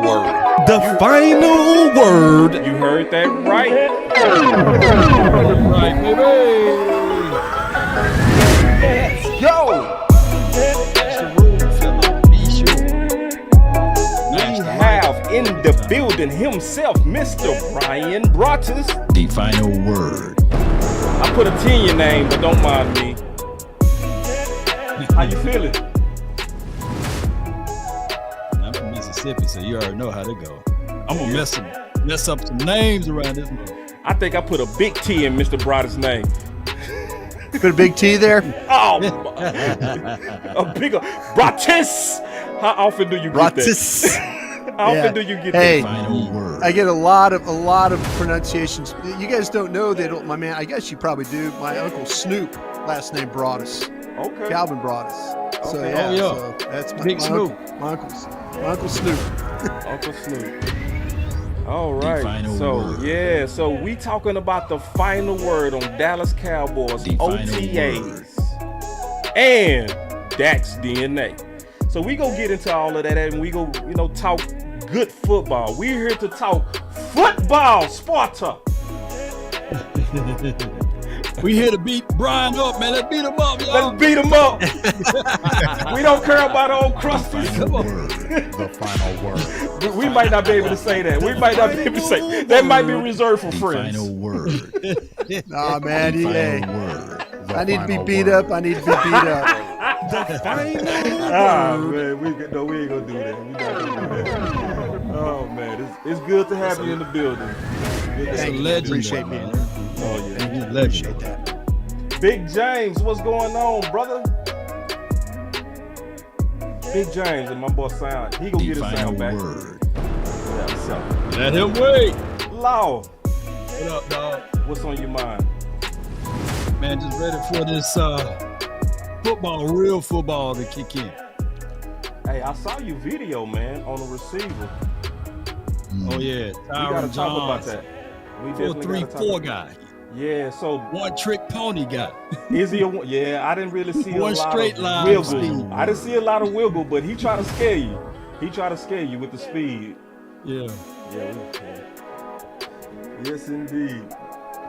Word. The final word. You heard that right. Right, baby. Let's go. We have in the building himself, Mr. Bryan Broadus. The final word. I put a T in your name, but don't mind me. How you feeling? I'm from Mississippi, so you already know how to go. I'm gonna mess up some names around this month. I think I put a big T in Mr. Broadus' name. Put a big T there? Oh, a bigger Broadus. How often do you get that? How often do you get hey, that? Final word. I get a lot of pronunciations. You guys don't know that my man. I guess you probably do. My uncle Snoop, last name Broadus. Okay. Calvin Broadus. So Okay. yeah, Oh, yeah. so that's Big my Snoop. My uncle Snoop. Uncle Snoop. All right. final So word. yeah, so we talking about the final word on Dallas Cowboys The final OTAs and Dak's D.N.A. So we go get into all of that and we go, talk good football. We're here to talk football, Sparta. We here to beat Bryan up, man. Let's beat him up, y'all. Let's beat him up. We don't care about old crusties. Come on. The final word. We might not be able to say that. We might not be able to say that. Might be reserved for The friends. final word. Nah, man. The Hey, final word. I need to be beat up. I need to be beat up. The final Man, we ain't gonna do that. We not gonna do that. Oh man, it's good to have you in the building. Good to That's have a you. legend. Appreciate man. being Oh yeah. He's a legend. Appreciate that. Big James, what's going on, brother? Big James and my boy Sound. He gonna The get his final sound back. word. Yeah, so. Let him wait. Law, What up, dog? what's on your mind? Man, just ready for this football, real football to kick in. Hey, I saw your video, man, on the receiver. Oh yeah, We gotta Tyron talk about Johns, that. We definitely gotta talk 4-3-4 about guy, that. Yeah, so one trick pony guy. is he yeah, I didn't really see One a lot straight of line wiggle. speed. I didn't see a lot of wiggle, but he tried to scare you. He tried to scare you with the speed. Yeah. Yeah. Yes, indeed.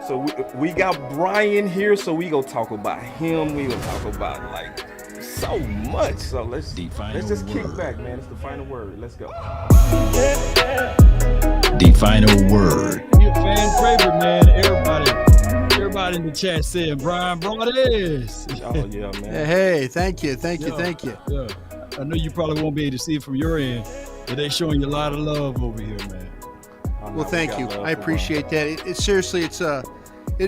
So we got Bryan here, so we gonna talk about him. We gonna talk about like so much. So let's just kick word. back, man. It's the final word. Let's go. The final word. You a fan favorite, man. Everybody in the chat saying Bryan Broadus. Oh yeah, man. Hey, thank you. Yeah. I know you probably won't be able to see it from your end, but they showing you a lot of love over here, man. Well, thank you. I appreciate that. Seriously, it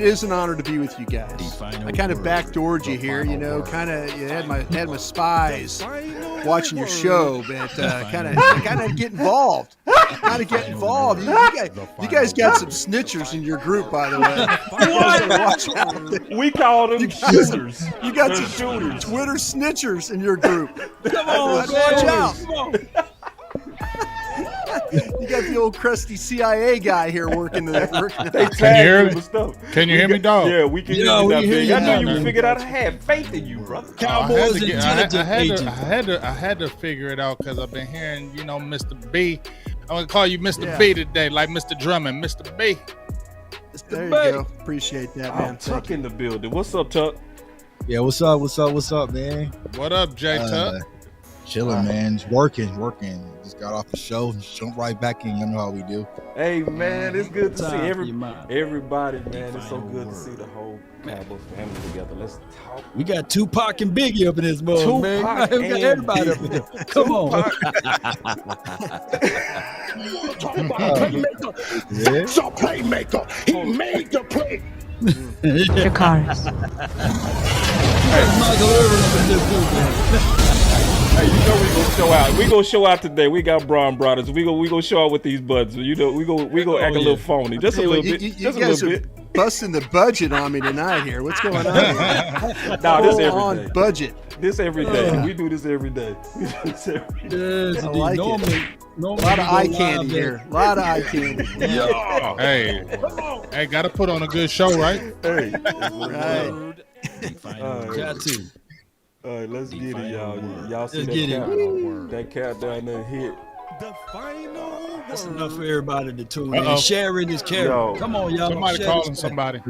is an honor to be with you guys. I kind of backdoored you here, kind of had my spies watching your show, but kind of get involved. You guys got some snitchers in your group, by the way. We call them shooters. You got They're some shooters. Twitter snitchers in your group. Come on, Watch man. out. Come on. You got the old crusty CIA guy here working They the tag hear you me? and stuff. Can you hear me, dog? Yeah, we can hear Yeah, you we now, hear big. you I now, knew you man. figured out I had faith in you, brother. Cowboys I intelligence agent. had to figure it out because I've been hearing, Mr. B. I'm gonna call you Mr. Yeah. B today, like Mr. Drummond, Mr. B. There you go. Appreciate that, man. Tuck in the building. What's up, Tuck? Yeah, what's up, man? What up, J Tuck? Chilling, man. Just working. Just got off the show, jump right back in. You know how we do. Hey, man, it's good to see Time for your mind. everybody, man. It's so Final good to word. see the whole Cowboys family together. Let's talk. We got Tupac and Biggie up in this mug, man. Tupac We got and everybody up in here. Come on. Yeah. He's a playmaker. He made the play. Your cars. Michael Irvin up in this dude, man. Hey, we gonna show out. We gonna show out today. We got Bryan Brothers. We gonna show out with these buds. We gonna act a little phony, just a little bit. You Just a guys little are bit. busting the budget on me tonight here. What's going on here? Nah, this Full every on day. budget. This every day. We do this every day. We do this every day. Yes, I indeed. like it. Normally, A lot of eye candy here. A lot of eye candy. Hey, gotta put on a good show, right? Hey, Right. Got to. all right, let's get it, y'all. Y'all see Let's get it. that countdown there hit. That's enough for everybody to tune in. Sharing is caring. Yo. Come on, y'all. Somebody calling somebody.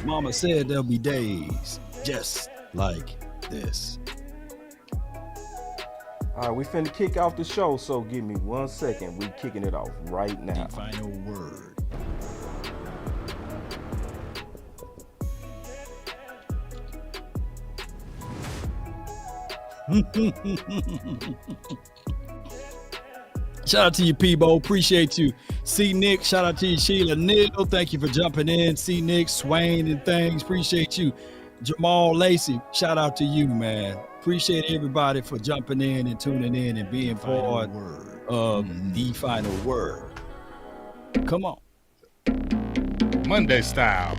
Mama said there'll be days just like this. All right, we finna kick off the show, so give me 1 second. We kicking it off right now. The final word. Shout out to you, Peebo. Appreciate you. C. Nick, shout out to you, Sheila. Neil, thank you for jumping in. C. Nick, Swain, and things. Appreciate you. Jamal Lacey, shout out to you, man. Appreciate everybody for jumping in and tuning in and being part of the final word. Come on. Monday style.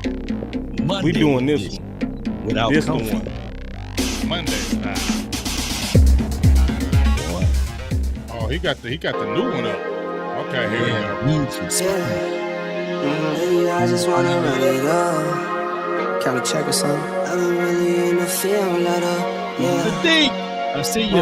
We doing this one. Without this comfort. one. Monday style. Oh, he got the new one up. Okay, here we go. I just wanna run it up. Count a check or something. I've been really in the field, let up. The deep. I see you.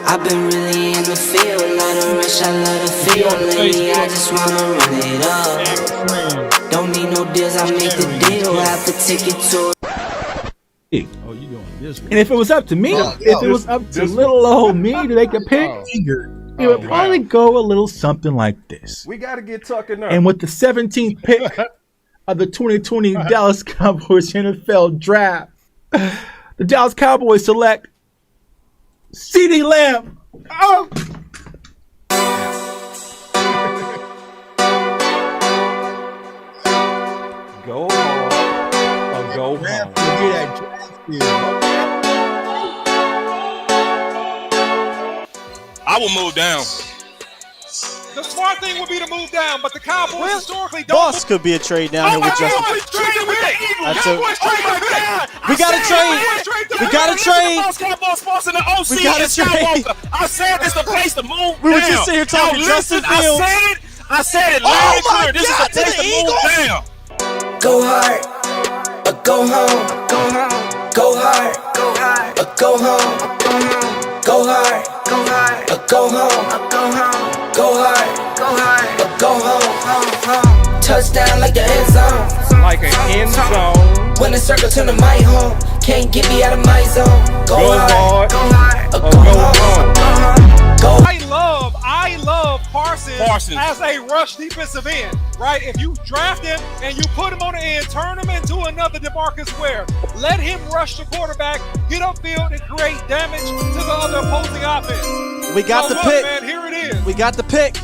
I've been really in the field, let her rush, I let her feel. Lately, I just wanna run it up. Don't need no deals, I make the deal. Have to take it to. Oh, you doing this one. And if it was up to me, if it was up to little old me to make a pick, it would probably go a little something like this. We got to get tucking up. And with the 17th pick of the 2020 Dallas Cowboys NFL Draft, the Dallas Cowboys select CeeDee Lamb. Oh. Go hard or go home. I will move down. The smart thing would be to move down, but the Cowboys historically don't. Boss could be a trade down here with Justin. We got to trade. We got to trade. We got to trade. I said this is the place to move. We were just sitting here talking Justin Fields. I said it loud and clear. This is the place to move down. Go hard, or go home. Go home. Go hard, or go home. Go hard, or go home. Go hard, or go home. Touchdown like the end zone. Like an end zone. When the circle turn to my home, can't get me out of my zone. Go hard, or go home. I love Parsons as a rush defensive end, right? If you draft him and you put him on the end, turn him into another DeMarcus Ware. Let him rush the quarterback, get upfield, and create damage to the other opposing offense. We got the pick. Man, here it is. We got the pick.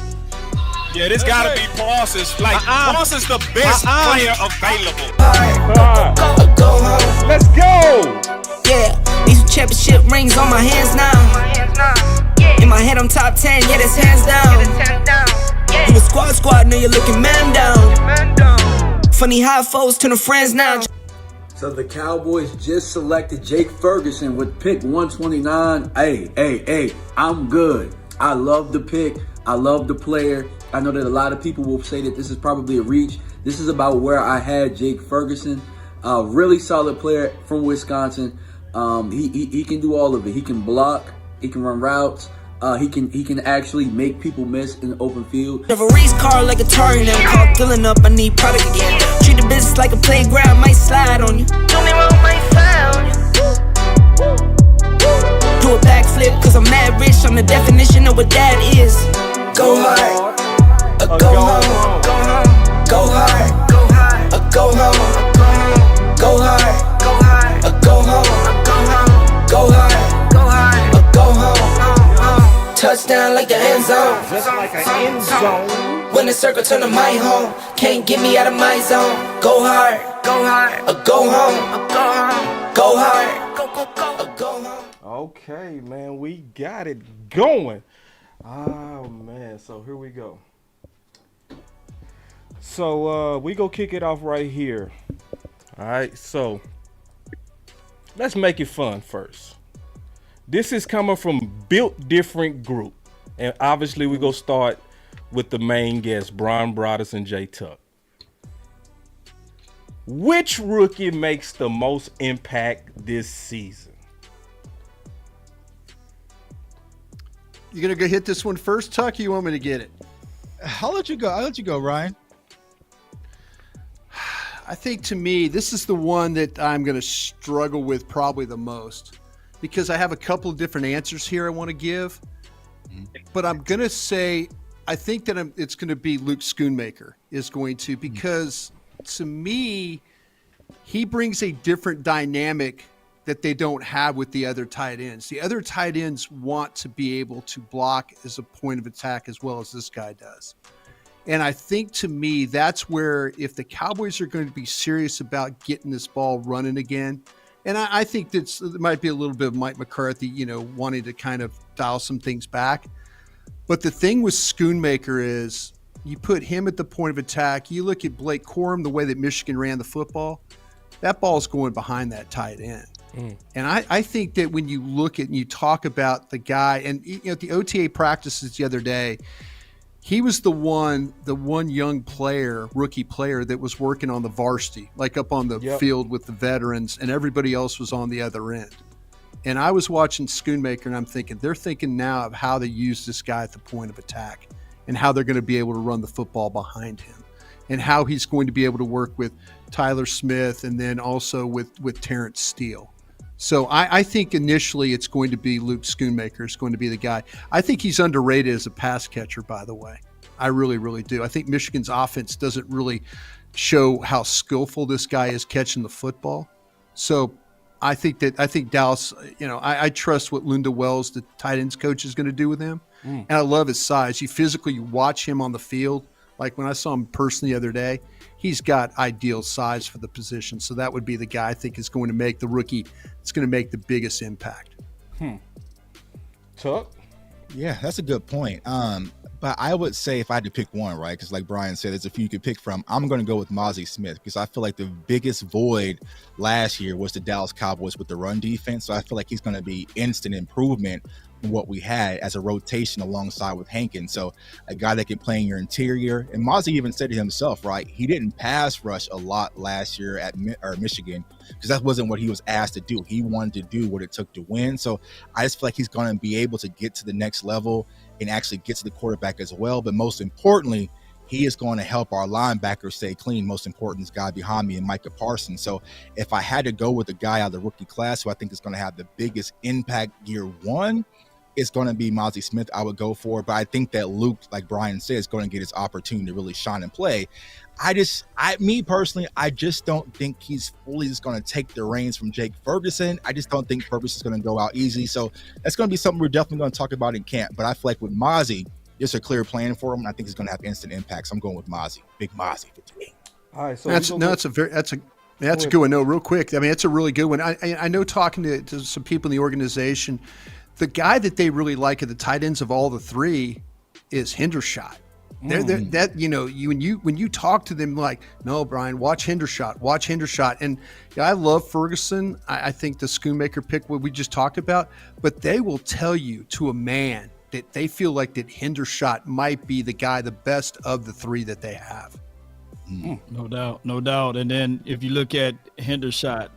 Yeah, this gotta be Parsons. Like, Parsons the best player available. Let's go. Yeah, these championship rings on my hands now. In my head, I'm top 10, yeah, that's hands down. You a squad, now you're looking man down. Funny how foes turn to friends now. So the Cowboys just selected Jake Ferguson with pick 129. Hey, I'm good. I love the pick. I love the player. I know that a lot of people will say that this is probably a reach. This is about where I had Jake Ferguson. Really solid player from Wisconsin. He can do all of it. He can block. He can run routes. He can actually make people miss in the open field. Have a race car like a Tyron, call filling up. I need product again. Treat the business like a playground, might slide on you. Don't me wrong, might slide on you. Do a backflip, cause I'm mad rich. I'm the definition of what that is. Go hard, or go home. Go hard, or go home. Go hard, or go home. Go hard, or go home. Touchdown like the end zone. Just like an end zone. When the circle turn to my home, can't get me out of my zone. Go hard, or go home. Go hard, or go home. Okay, man, we got it going. Oh, man, so here we go. So we go kick it off right here. All right, so let's make it fun first. This is coming from Built Different Group. And obviously we go start with the main guests, Bryan, Broaddus, and J Tuck. Which rookie makes the most impact this season? You gonna go hit this one first, Tuck? Or you want me to get it? I'll let you go, Ryan. I think to me, this is the one that I'm going to struggle with probably the most because I have a couple of different answers here I want to give. But I'm going to say I think that it's going to be Luke Schoonmaker is going to, because to me, he brings a different dynamic that they don't have with the other tight ends. The other tight ends want to be able to block as a point of attack as well as this guy does. And I think to me, that's where if the Cowboys are going to be serious about getting this ball running again, and I think it might be a little bit of Mike McCarthy, wanting to kind of dial some things back. But the thing with Schoonmaker is you put him at the point of attack. You look at Blake Corum, the way that Michigan ran the football, that ball's going behind that tight end. And I think that when you look at and you talk about the guy, and at the OTA practices the other day, he was the one young player, rookie player that was working on the varsity, like up on the field with the veterans, and everybody else was on the other end. And I was watching Schoonmaker, and I'm thinking, they're thinking now of how to use this guy at the point of attack and how they're going to be able to run the football behind him and how he's going to be able to work with Tyler Smith and then also with Terrence Steele. So I think initially it's going to be Luke Schoonmaker is going to be the guy. I think he's underrated as a pass catcher, by the way. I really, really do. I think Michigan's offense doesn't really show how skillful this guy is catching the football. So I think Dallas, I trust what Linda Wells, the tight ends coach, is going to do with him. And I love his size. You watch him on the field. Like when I saw him personally the other day, he's got ideal size for the position. So that would be the guy I think is going to make the rookie. It's going to make the biggest impact. Tuck? Yeah, that's a good point. But I would say if I had to pick one, right, because like Bryan said, there's a few you could pick from. I'm going to go with Mozzie Smith because I feel like the biggest void last year was the Dallas Cowboys with the run defense. So I feel like he's going to be instant improvement from what we had as a rotation alongside with Hankins. So a guy that can play in your interior. And Mozzie even said to himself, right, he didn't pass rush a lot last year at Michigan because that wasn't what he was asked to do. He wanted to do what it took to win. So I just feel like he's going to be able to get to the next level and actually get to the quarterback as well. But most importantly, he is going to help our linebackers stay clean. Most important is guy behind me and Micah Parsons. So if I had to go with a guy out of the rookie class who I think is going to have the biggest impact year one, it's going to be Mozzie Smith I would go for. But I think that Luke, like Bryan said, is going to get his opportunity to really shine and play. Me personally, I just don't think he's fully just going to take the reins from Jake Ferguson. I just don't think Ferguson's going to go out easy. So that's going to be something we're definitely going to talk about in camp. But I feel like with Mozzie, there's a clear plan for him. And I think he's going to have instant impact. So I'm going with Mozzie. Big Mozzie for me. All right. So that's a good one. No, real quick. I mean, it's a really good one. I know talking to some people in the organization, the guy that they really like at the tight ends of all the three is Hendershot. When you talk to them, like, no, Bryan, watch Hendershot. And I love Ferguson. I think the Schoonmaker pick, what we just talked about, but they will tell you to a man that they feel like that Hendershot might be the guy, the best of the three that they have. No doubt. And then if you look at Hendershot,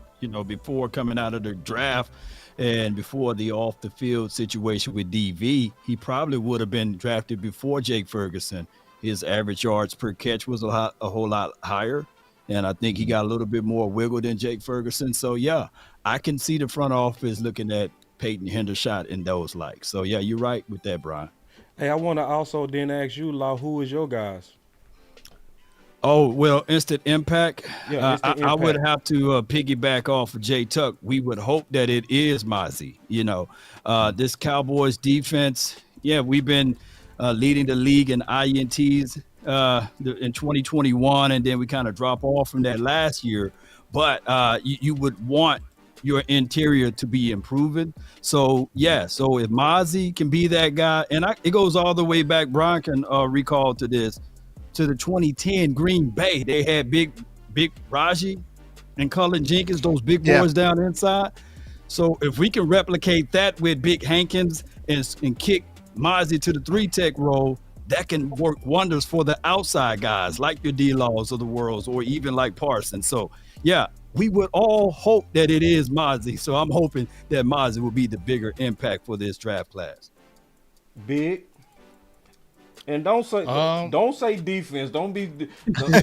before coming out of the draft and before the off the field situation with DV, he probably would have been drafted before Jake Ferguson. His average yards per catch was a whole lot higher. And I think he got a little bit more wiggle than Jake Ferguson. So yeah, I can see the front office looking at Peyton Hendershot and those like. So yeah, you're right with that, Bryan. Hey, I want to also then ask you, Law, who is your guys? Oh, well, instant impact. Yeah, I would have to piggyback off of Jay Tuck. We would hope that it is Mozzie. This Cowboys defense, we've been leading the league in INTs in 2021, and then we kind of drop off from that last year. But you would want your interior to be improving. So if Mozzie can be that guy, and it goes all the way back, Bryan can recall to this, to the 2010 Green Bay. They had big Raji and Cullen Jenkins, those big boys down inside. So if we can replicate that with big Hankins and kick Mozzie to the 3-tech role, that can work wonders for the outside guys like your D-Laws of the world, or even like Parsons. So yeah, we would all hope that it is Mozzie. So I'm hoping that Mozzie will be the bigger impact for this draft class. Big. And don't say defense. Don't be. Everybody,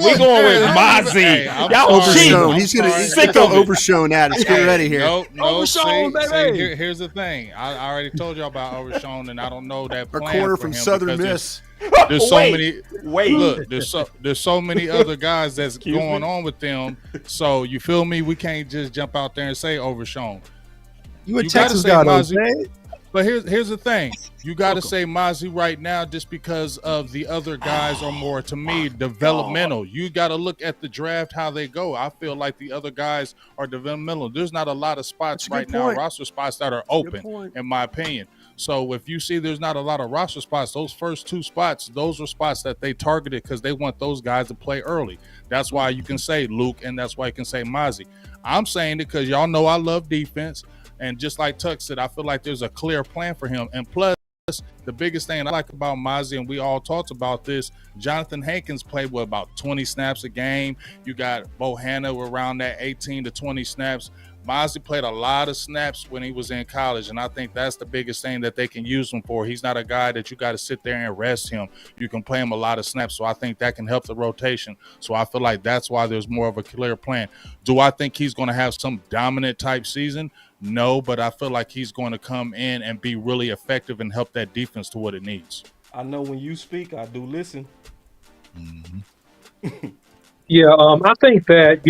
we going with Mozzie. Y'all overshown. He's gonna overshown at us. Get ready here. No, overshown, baby. Here's the thing. I already told y'all about overshown, and I don't know that Our plan corner for from him Southern because Miss. There's so many. Look, there's so many other guys that's going on with them. So you feel me? We can't just jump out there and say overshown. You a Texas guy, though, but here's the thing. You got to say Mozzie right now just because of the other guys are more, to me, developmental. You got to look at the draft, how they go. I feel like the other guys are developmental. There's not a lot of spots right now, roster spots that are open, in my opinion. So if you see there's not a lot of roster spots, those first 2 spots, those are spots that they targeted because they want those guys to play early. That's why you can say Luke, and that's why you can say Mozzie. I'm saying it because y'all know I love defense. And just like Tuck said, I feel like there's a clear plan for him. And plus, the biggest thing I like about Mozzie, and we all talked about this, Jonathan Hankins played with about 20 snaps a game. You got Bohannon around that 18 to 20 snaps. Mozzie played a lot of snaps when he was in college, and I think that's the biggest thing that they can use him for. He's not a guy that you got to sit there and rest him. You can play him a lot of snaps, so I think that can help the rotation. So I feel like that's why there's more of a clear plan. Do I think he's going to have some dominant type season? No, but I feel like he's going to come in and be really effective and help that defense to what it needs. I know when you speak, I do listen. Yeah, I think that,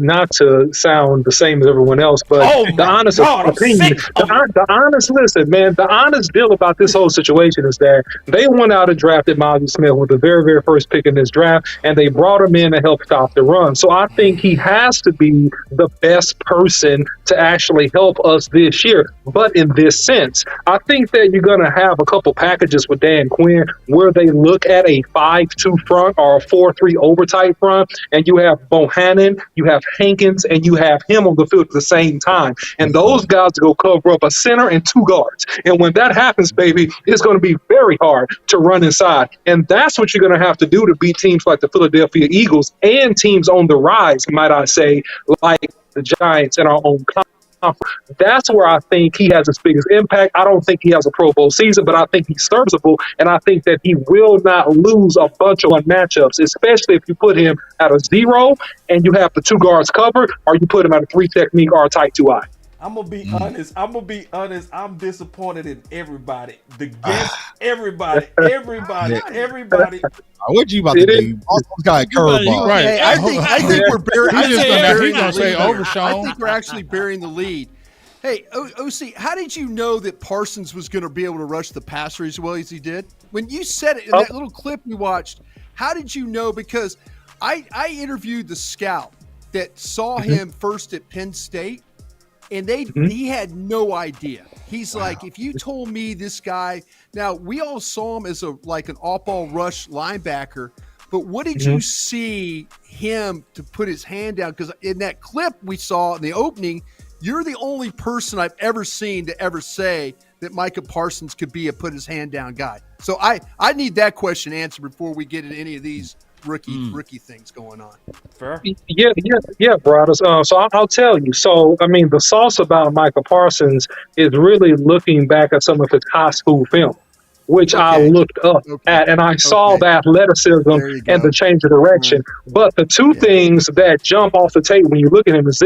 not to sound the same as everyone else, but the honest opinion, the honest deal about this whole situation is that they went out and drafted Mozzie Smith with the very, very first pick in this draft, and they brought him in to help stop the run. So I think he has to be the best person to actually help us this year. But in this sense, I think that you're going to have a couple packages with Dan Quinn where they look at a 5-2 front or a 4-3 overtight front, and you have Bohannon, you have Hankins, and you have him on the field at the same time. And those guys go cover up a center and 2 guards. And when that happens, baby, it's going to be very hard to run inside. And that's what you're going to have to do to beat teams like the Philadelphia Eagles and teams on the rise, might I say, like the Giants in our own conference. That's where I think he has his biggest impact. I don't think he has a Pro Bowl season, but I think he's serviceable, and I think that he will not lose a bunch of matchups, especially if you put him at a 0 and you have the 2 guards covered, or you put him at a 3 technique or a tight 2-eye. I'm gonna be honest. I'm disappointed in everybody. The guests, everybody. What you about to do? Also got a curveball. Right. Hey, I think we're burying. He's gonna say overshown. I think we're actually burying the lead. Hey, OC, how did you know that Parsons was going to be able to rush the passer as well as he did? When you said it in that little clip we watched, how did you know? Because I interviewed the scout that saw him first at Penn State, and he had no idea. He's like, if you told me this guy, now we all saw him as an off-ball rush linebacker, but what did you see him to put his hand down? Because in that clip we saw in the opening, you're the only person I've ever seen to ever say that Micah Parsons could be a put his hand down guy. So I need that question answered before we get into any of these rookie things going on. Fair. Yeah, Broadus. So I'll tell you. So, I mean, the sauce about Micah Parsons is really looking back at some of his high school film, which I looked up at, and I saw the athleticism and the change of direction. But the two things that jump off the tape when you look at him is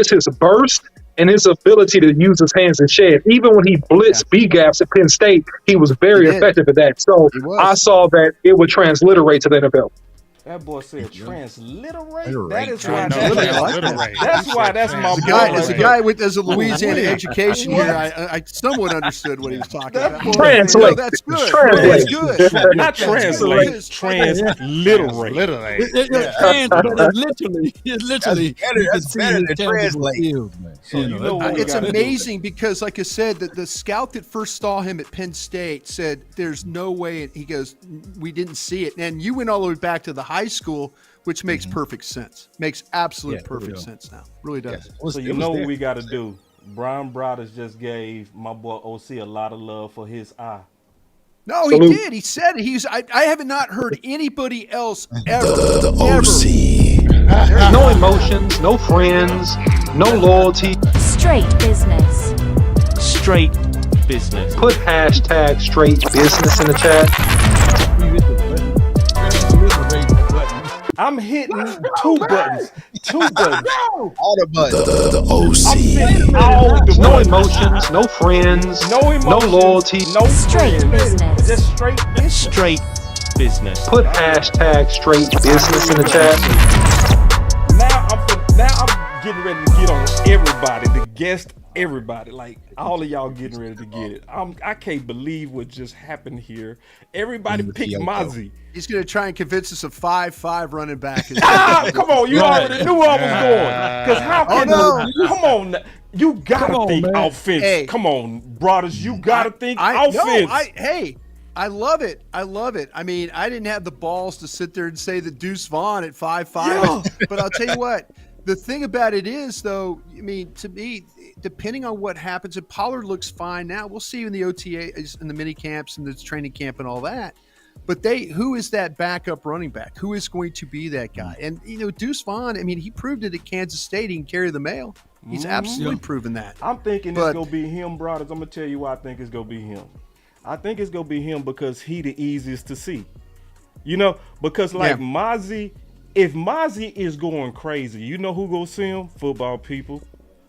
his burst and his ability to use his hands and shed. Even when he blitzed B-gaps at Penn State, he was very effective at that. So I saw that it would transliterate to the NFL. That boy said transliterate. That is why that's why that's my boy. As a guy with a Louisiana education here, I somewhat understood what he was talking about. Translate. That's good. Translate. That's good. Not translate. Transliterate. Literally. That's better than translate. It's amazing because, like I said, the scout that first saw him at Penn State said, "There's no way." And he goes, "We didn't see it." And you went all the way back to the high school, which makes perfect sense. Makes absolute perfect sense now. Really does. So you know what we got to do. Brian Brouddas just gave my boy OC a lot of love for his eye. No, he did. He said it. I have not heard anybody else ever. The OC. There's no emotions, no friends, no loyalty. Straight business. Straight business. Put hashtag straight business in the chat. I'm hitting two buttons. All the buttons. The OC. All the No buttons. emotions, no friends, No emotions, no loyalty. no friends. Just straight business. Straight business. Put hashtag straight business in the chat. Now I'm getting ready to get on everybody, the guest, everybody. Like all of y'all getting ready to get it. I can't believe what just happened here. Everybody picked Mozzie. He's going to try and convince us a 5'5" running back. Come on, you already knew I was going. Because how can come on, you gotta think offense. Hey. Come on, Broadus, you gotta think offense. I love it. I mean, I didn't have the balls to sit there and say that Deuce Vaughn at 5'5", but I'll tell you what. The thing about it is, though, I mean, to me, depending on what happens, if Pollard looks fine now, we'll see in the OTA, in the mini camps and the training camp and all that. But who is that backup running back? Who is going to be that guy? And, Deuce Vaughn, I mean, he proved it at Kansas State. He can carry the mail. He's absolutely proven that. I'm thinking it's going to be him, Broadus. I'm going to tell you why I think it's going to be him. I think it's going to be him because he the easiest to see. Because Mozzie, if Mozzie is going crazy, you know who go see him? Football people.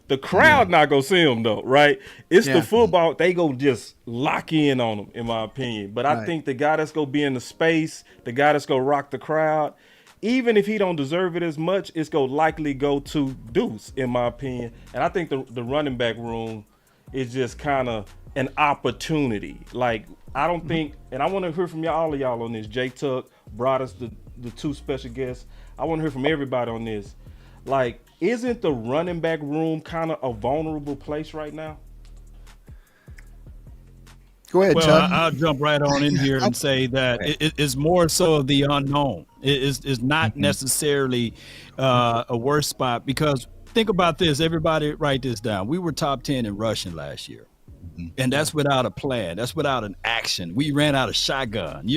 The crowd not gonna see him though, right? It's the football. They go just lock in on him, in my opinion. But I think the guy that's gonna be in the space, the guy that's gonna rock the crowd, even if he don't deserve it as much, it's gonna likely go to Deuce, in my opinion. And I think the running back room is just kind of an opportunity. Like I don't think, and I want to hear from all of y'all on this. J Tuck, Broadus, the two special guests. I want to hear from everybody on this. Like, isn't the running back room kind of a vulnerable place right now? Go ahead, Chuck. I'll jump right on in here and say that it's more so of the unknown. It's not necessarily a worse spot because think about this. Everybody write this down. We were top 10 in rushing last year. And that's without a plan. That's without an action. We ran out of shotgun,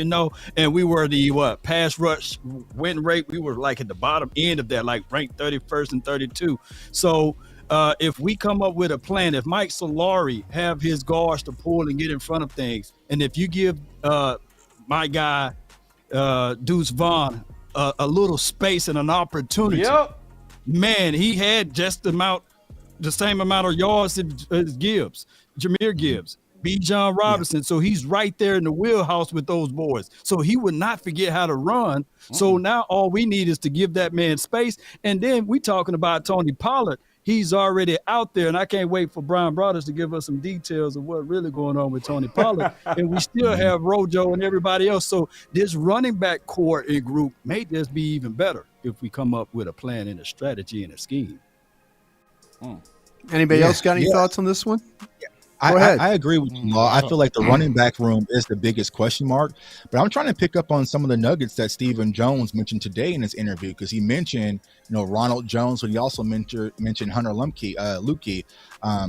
and we were the pass rush win rate. We were like at the bottom end of that, like ranked 31st and 32. So if we come up with a plan, if Mike Solari have his guards to pull and get in front of things, and if you give my guy Deuce Vaughn a little space and an opportunity, man, he had just the same amount of yards as Gibbs. Jahmyr Gibbs, Bijan Robinson. So he's right there in the wheelhouse with those boys. So he would not forget how to run. So now all we need is to give that man space. And then we talking about Tony Pollard. He's already out there, and I can't wait for Brian Broaddus to give us some details of what's really going on with Tony Pollard. And we still have Rojo and everybody else. So this running back core and group may just be even better if we come up with a plan and a strategy and a scheme. Anybody else got any thoughts on this one? Go ahead. I agree with you, Law. I feel like the running back room is the biggest question mark, but I'm trying to pick up on some of the nuggets that Stephen Jones mentioned today in his interview, because he mentioned, Ronald Jones, but he also mentioned Hunter Luepke,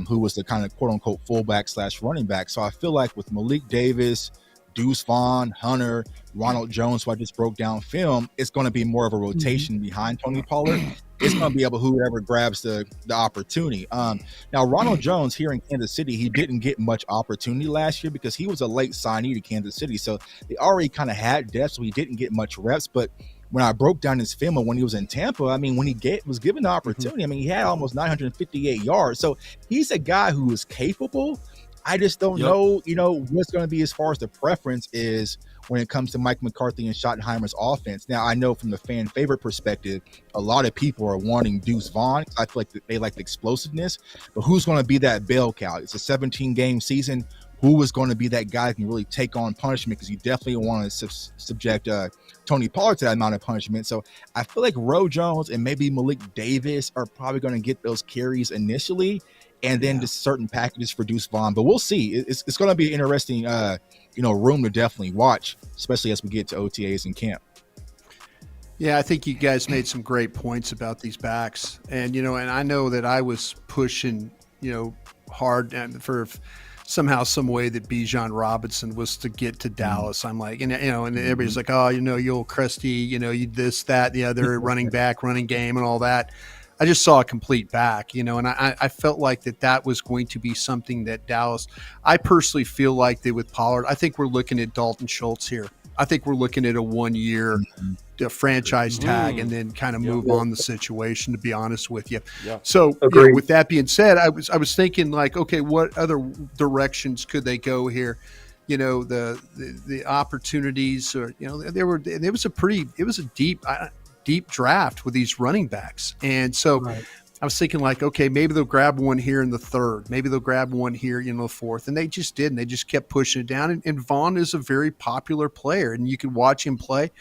who was the kind of quote unquote fullback / running back. So I feel like with Malik Davis, Deuce Vaughn, Hunter, Ronald Jones, who I just broke down film, it's going to be more of a rotation behind Tony Pollard. It's going to be able whoever grabs the opportunity. Now, Ronald Jones here in Kansas City, he didn't get much opportunity last year because he was a late signee to Kansas City. So they already kind of had depth, so he didn't get much reps. But when I broke down his film and when he was in Tampa, I mean, when he was given the opportunity, I mean, he had almost 958 yards. So he's a guy who is capable. I just don't know, what's going to be as far as the preference is when it comes to Mike McCarthy and Schottenheimer's offense. Now, I know from the fan favorite perspective, a lot of people are wanting Deuce Vaughn. I feel like they like the explosiveness, but who's going to be that bell cow? It's a 17-game season. Who is going to be that guy who can really take on punishment? Because you definitely want to subject Tony Pollard to that amount of punishment. So I feel like Roe Jones and maybe Malik Davis are probably going to get those carries initially, and then just certain packages for Deuce Vaughn. But we'll see. It's going to be an interesting, room to definitely watch, especially as we get to OTAs and camp. Yeah, I think you guys made some great points about these backs. And, and I know that I was pushing, hard for somehow, some way that Bijan Robinson was to get to Dallas. I'm like, and everybody's like, oh, you old crusty, you this, that, the other running back, running game and all that. I just saw a complete back, and I felt like that was going to be something that Dallas, I personally feel like they with Pollard, I think we're looking at Dalton Schultz here. I think we're looking at a 1 year franchise tag and then kind of move on the situation, to be honest with you. Yeah. So with that being said, I was thinking like, okay, what other directions could they go here? The opportunities, or it was a deep draft with these running backs. And so I was thinking like, okay, maybe they'll grab one here in the third, maybe they'll grab one here in the fourth. And they just didn't. They just kept pushing it down. And Vaughn is a very popular player, and you can watch him play.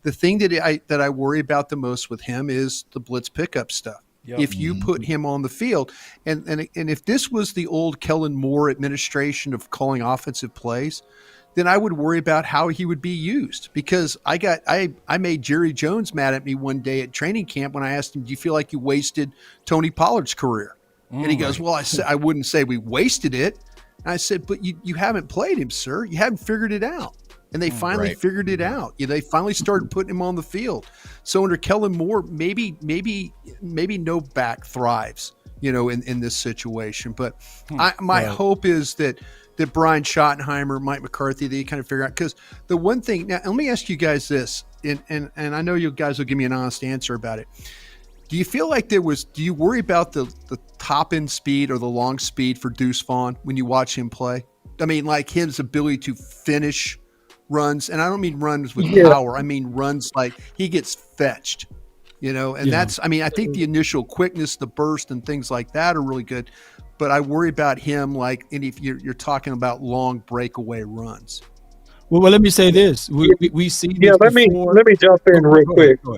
The thing that I worry about the most with him is the blitz pickup stuff. Yep. If you put him on the field, and if this was the old Kellen Moore administration of calling offensive plays, then I would worry about how he would be used, because I made Jerry Jones mad at me one day at training camp when I asked him, do you feel like you wasted Tony Pollard's career? And he goes, well, I wouldn't say we wasted it. And I said, but you haven't played him, sir. You haven't figured it out. And they finally figured it out. They finally started putting him on the field. So under Kellen Moore, maybe no back thrives, in this situation. But my hope is that Brian Schottenheimer, Mike McCarthy, they kind of figure out, because the one thing, now let me ask you guys this, and I know you guys will give me an honest answer about it. Do you feel like do you worry about the top end speed or the long speed for Deuce Vaughn when you watch him play? I mean, like his ability to finish runs, and I don't mean runs with power. I mean runs like he gets fetched, and that's, I think the initial quickness, the burst and things like that are really good, but I worry about him, like, and if you're talking about long breakaway runs. Well, let me say this. We see this let me jump in real quick. Go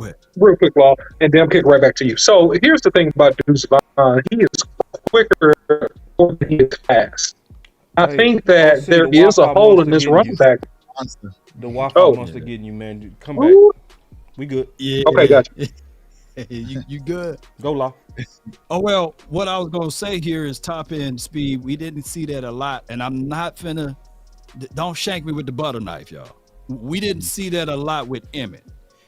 ahead. Real quick, Law, and then I'll kick right back to you. So here's the thing about Deuce Vaughn. He is quicker than he is fast. I think that there is a hole in this running back. The Wi-Fi wants to get you, man. Come back. We good. Yeah. Okay, gotcha. you good. Go, Law. Oh, well, what I was going to say here is top end speed. We didn't see that a lot, and I'm not finna, don't shank me with the butter knife, y'all. We didn't see that a lot with Emmett.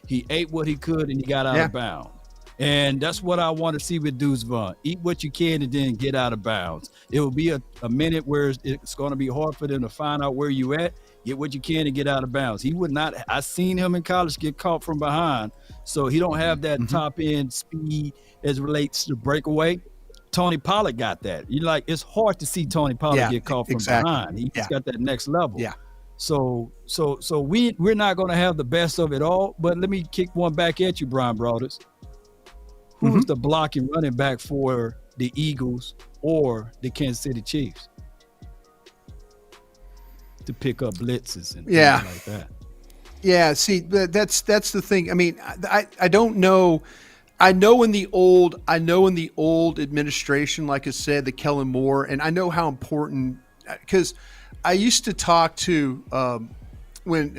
He ate what he could and he got out of bounds. And that's what I want to see with Deuce Vaughn. Eat what you can and then get out of bounds. It will be a minute where it's going to be hard for them to find out where you at. Get what you can and get out of bounds. He would not. I seen him in college get caught from behind, so he don't have that top end speed as relates to breakaway. Tony Pollard got that. It's hard to see Tony Pollard get caught from behind. He just got that next level. Yeah. So we're not going to have the best of it all. But let me kick one back at you, Brian Broadus. Who's the blocking running back for the Eagles or the Kansas City Chiefs to pick up blitzes and things like that? Yeah, see, that's the thing. I mean, I don't know. I know in the old administration, like I said, the Kellen Moore, and I know how important, because I used to talk to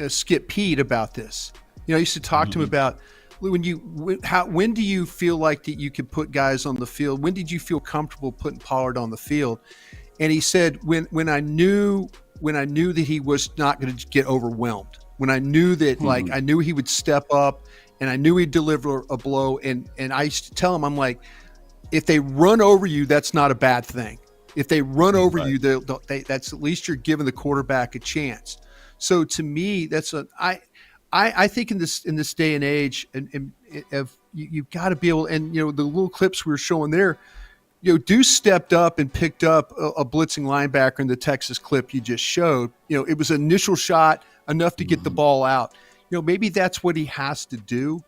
Skip Pete about this. I used to talk to him about when do you feel like that you could put guys on the field? When did you feel comfortable putting Pollard on the field? And he said, when I knew that he was not going to get overwhelmed, when I knew that I knew he would step up and I knew he'd deliver a blow. And I used to tell him, I'm like, if they run over you, that's not a bad thing. If they run over you, that's at least you're giving the quarterback a chance. So to me, I think in this day and age, and you've got to be able, and the little clips we were showing there, Deuce stepped up and picked up a blitzing linebacker in the Texas clip you just showed. It was an initial shot enough to get the ball out. Maybe that's what he has to do.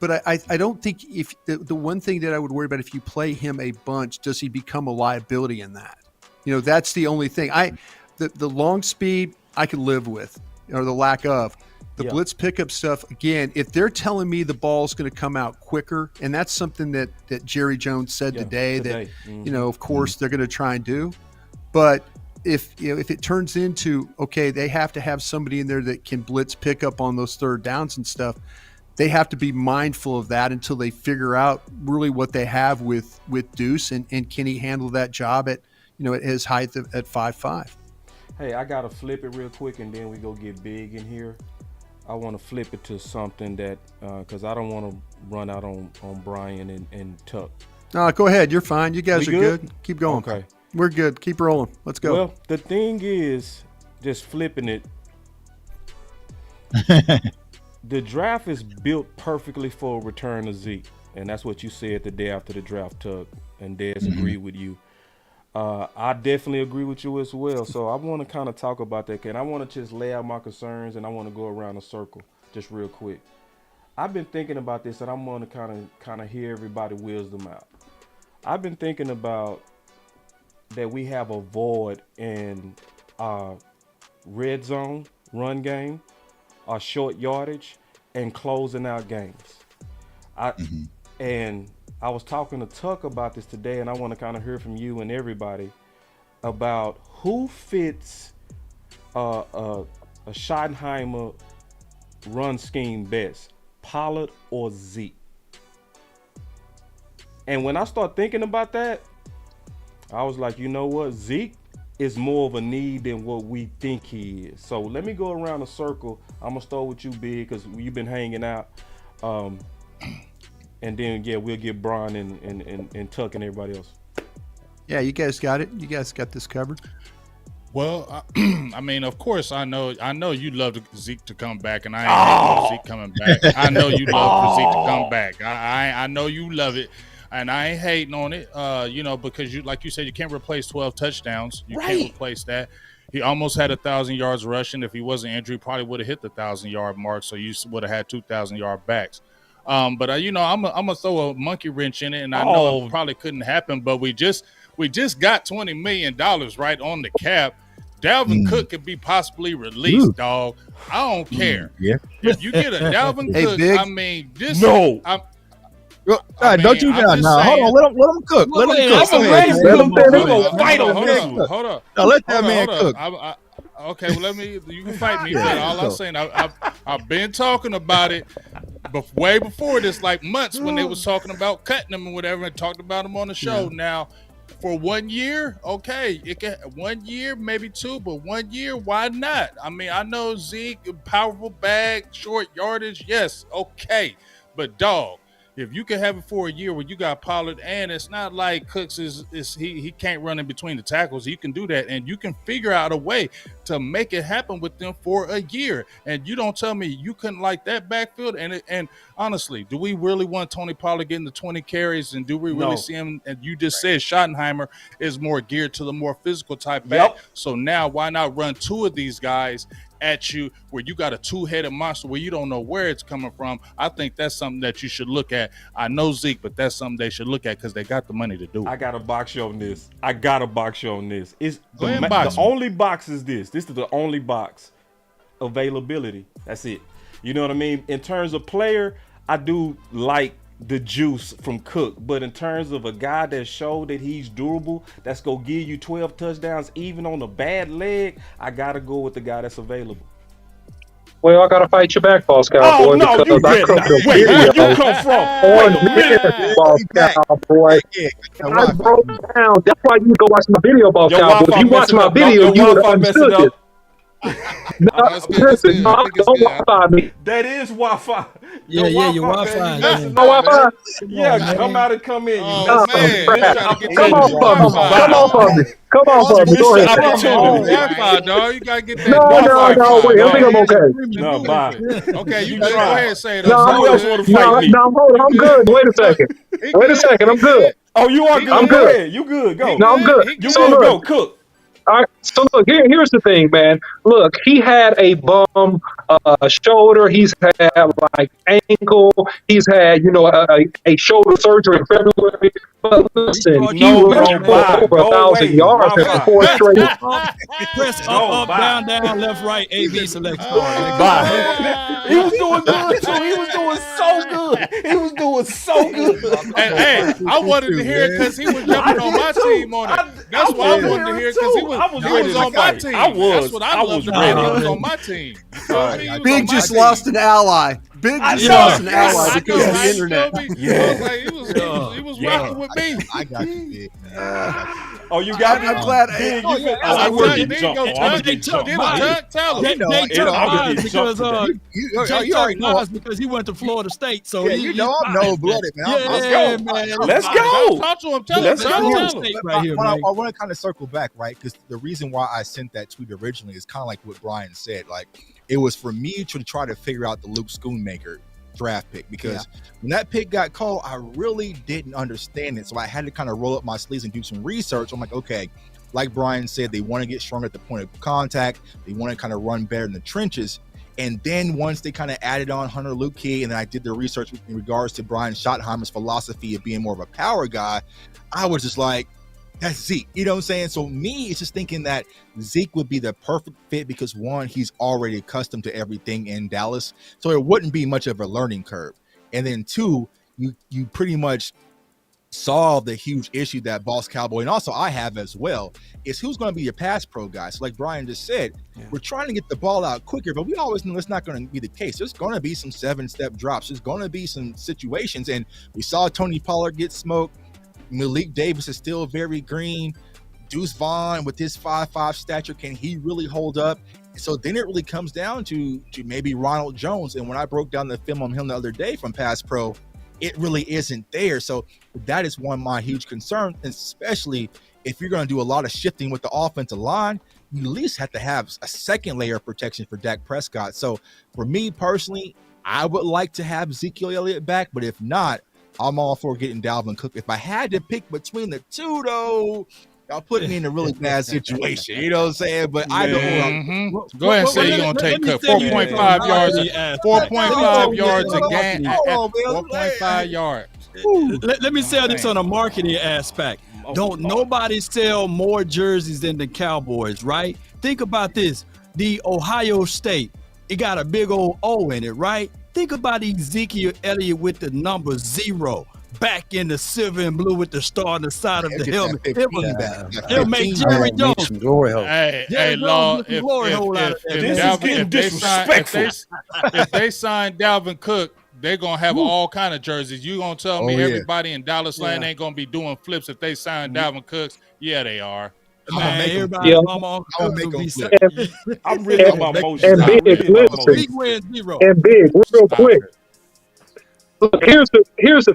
But I don't think if the one thing that I would worry about, if you play him a bunch, does he become a liability in that? That's the only thing. The long speed I could live with, or the lack of. The blitz pickup stuff, again, if they're telling me the ball's going to come out quicker, and that's something that Jerry Jones said today that, of course they're going to try and do. But if it turns into, okay, they have to have somebody in there that can blitz pick up on those third downs and stuff, they have to be mindful of that until they figure out really what they have with Deuce and can he handle that job at his height at 5'5". Hey, I got to flip it real quick and then we go get big in here. I want to flip it to something that because I don't want to run out on Bryan and Tuck. No, go ahead. You're fine. You guys are good? good. Keep going. Okay. We're good. Keep rolling. Let's go. Well, the thing is, just flipping it, the draft is built perfectly for a return of Zeke. And that's what you said the day after the draft, Tuck. And Des agreed with you. I definitely agree with you as well. So I want to kind of talk about that. And I want to just lay out my concerns, and I want to go around the circle just real quick. I've been thinking about this, and I'm going to kind of hear everybody's wisdom out. I've been thinking about that we have a void in our red zone run game, our short yardage, and closing out games. And I was talking to Tuck about this today, and I want to kind of hear from you and everybody about who fits a Schottenheimer run scheme best, Pollard or Zeke. And when I start thinking about that, I was like, you know what? Zeke is more of a need than what we think he is. So let me go around the circle. I'm going to start with you, Big, because you've been hanging out. And then, we'll get Bryan and Tuck and everybody else. Yeah, you guys got it. You guys got this covered. Well, I mean, of course, I know you love Zeke to come back, and I ain't hating Zeke coming back. I know you love for Zeke to come back. I know you love it, and I ain't hating on it. Because like you said, you can't replace 12 touchdowns. You can't replace that. He almost had 1,000 yards rushing. If he wasn't injured, probably would have hit the 1,000-yard mark. So you would have had 2,000-yard backs. But I'm gonna throw a monkey wrench in it, and I know it probably couldn't happen. But we just got $20 million right on the cap. Dalvin Cook could be possibly released, dog. I don't care. If you get a Dalvin Cook, Big. I mean, this No. Don't you down now. Hold on, let him cook. Let him cook. Hold on. Now let that man cook. Okay, well, you can fight me, but all I'm saying, I've been talking about it way before this, like months when they was talking about cutting them and whatever, and talked about them on the show. Now, for 1 year, okay, it can 1 year, maybe two, but 1 year, why not? I mean, I know Zeke, powerful bag, short yardage, yes, okay, but dog, if you can have it for a year where you got Pollard, and it's not like Cooks he can't run in between the tackles. You can do that, and you can figure out a way to make it happen with them for a year. And you don't tell me you couldn't like that backfield. And honestly, do we really want Tony Pollard getting the 20 carries? And do we really see him? And you just said Schottenheimer is more geared to the more physical type back. So now why not run two of these guys at you where you got a two-headed monster where you don't know where it's coming from? I think that's something that you should look at. I know Zeke, but that's something they should look at because they got the money to do it. I got a box you on this. It's the only box is this. This is the only box. Availability. That's it. You know what I mean? In terms of player, I do like the juice from Cook, but in terms of a guy that showed that he's durable, that's gonna give you 12 touchdowns even on a bad leg, I gotta go with the guy that's available. Well, I gotta fight your back, Boss Cowboy. Oh no, you did not. Wait, where you come from? Boss Cowboy. I broke down. That's why you go watch my video, Boss Cowboy. If you watch my video, you would have understood it. No, listen, don't Wi-Fi me. That is Wi-Fi. Yeah, your Wi-Fi. Wi-Fi. Yeah, come out and come in. Come on for me. Go ahead. Wi-Fi, dog. You gotta get that. No. Wait, I think I'm okay. No, bye. Okay, you go ahead and say it. No, I'm good. Wait a second. I'm good. Oh, you are good. I'm good. You good? Go. No, I'm good. You good? Go. Cook. All right, so look, here's the thing, man. Look, he had a bum shoulder. He's had like ankle. He's had, a shoulder surgery in February. But listen, he rushed for over 1,000 yards in 4 straight. Press up, down, left, right, A/B select. Bye. He was doing good too. He was doing so good. Hey, I wanted to hear it because he was jumping on my team on it. That's why I wanted to hear it because he was on my team. That's what I loved about it. He was on my team. Big just lost an ally. Big just lost an ally because of the internet. He was rocking with me. I got you, Big. Oh, you got me. I'm glad. I work in jump. I'm Tell him. You already know because he went to Florida State. So yeah, I'm no-blooded, man. Let's go. Talk to him. Tell him. I want to kind of circle back, right? Because the reason why I sent that tweet originally is kind of like what Bryan said. Like, it was for me to try to figure out the Luke Schoonmaker draft pick, because when that pick got called, I really didn't understand it. So I had to kind of roll up my sleeves and do some research. I'm like, okay, like Bryan said, they want to get stronger at the point of contact. They want to kind of run better in the trenches. And then once they kind of added on Hunter Luke, and then I did the research in regards to Brian Schottenheimer's philosophy of being more of a power guy, I was just like, that's Zeke. You know what I'm saying? So me, it's just thinking that Zeke would be the perfect fit because, one, he's already accustomed to everything in Dallas, so it wouldn't be much of a learning curve. And then two, you pretty much solve the huge issue that Boss Cowboy and also I have as well, is who's going to be your pass pro guy. So like Bryan just said, we're trying to get the ball out quicker, but we always know it's not going to be the case. There's going to be some 7-step drops. There's going to be some situations, and we saw Tony Pollard get smoked. Malik Davis is still very green. Deuce Vaughn with his 5'5" stature, can he really hold up? So then it really comes down to maybe Ronald Jones. And when I broke down the film on him the other day from Pass Pro, it really isn't there. So that is one of my huge concerns, especially if you're going to do a lot of shifting with the offensive line. You at least have to have a second layer of protection for Dak Prescott. So for me personally, I would like to have Ezekiel Elliott back, but if not, I'm all for getting Dalvin Cook. If I had to pick between the two, though, y'all put me in a really bad situation. You know what I'm saying? But I don't. Go ahead and say you're going to take Cook. 4.5 yards. 4.5 yards a game. 4.5 yards. Let me say this on a marketing aspect. Don't nobody sell more jerseys than the Cowboys, right? Think about this. The Ohio State, it got a big old O in it, right? Think about Ezekiel Elliott with the number 0 back in the silver and blue with the star on the side of the helmet. He'll make Jerry Jones. Hey, Law, if they sign Dalvin Cook, they're going to have all kind of jerseys. You going to tell me everybody in Dallas land ain't going to be doing flips if they sign Dalvin Cooks? Yeah, they are. I'm really on my emotions. And Big, real quick. Look, here's the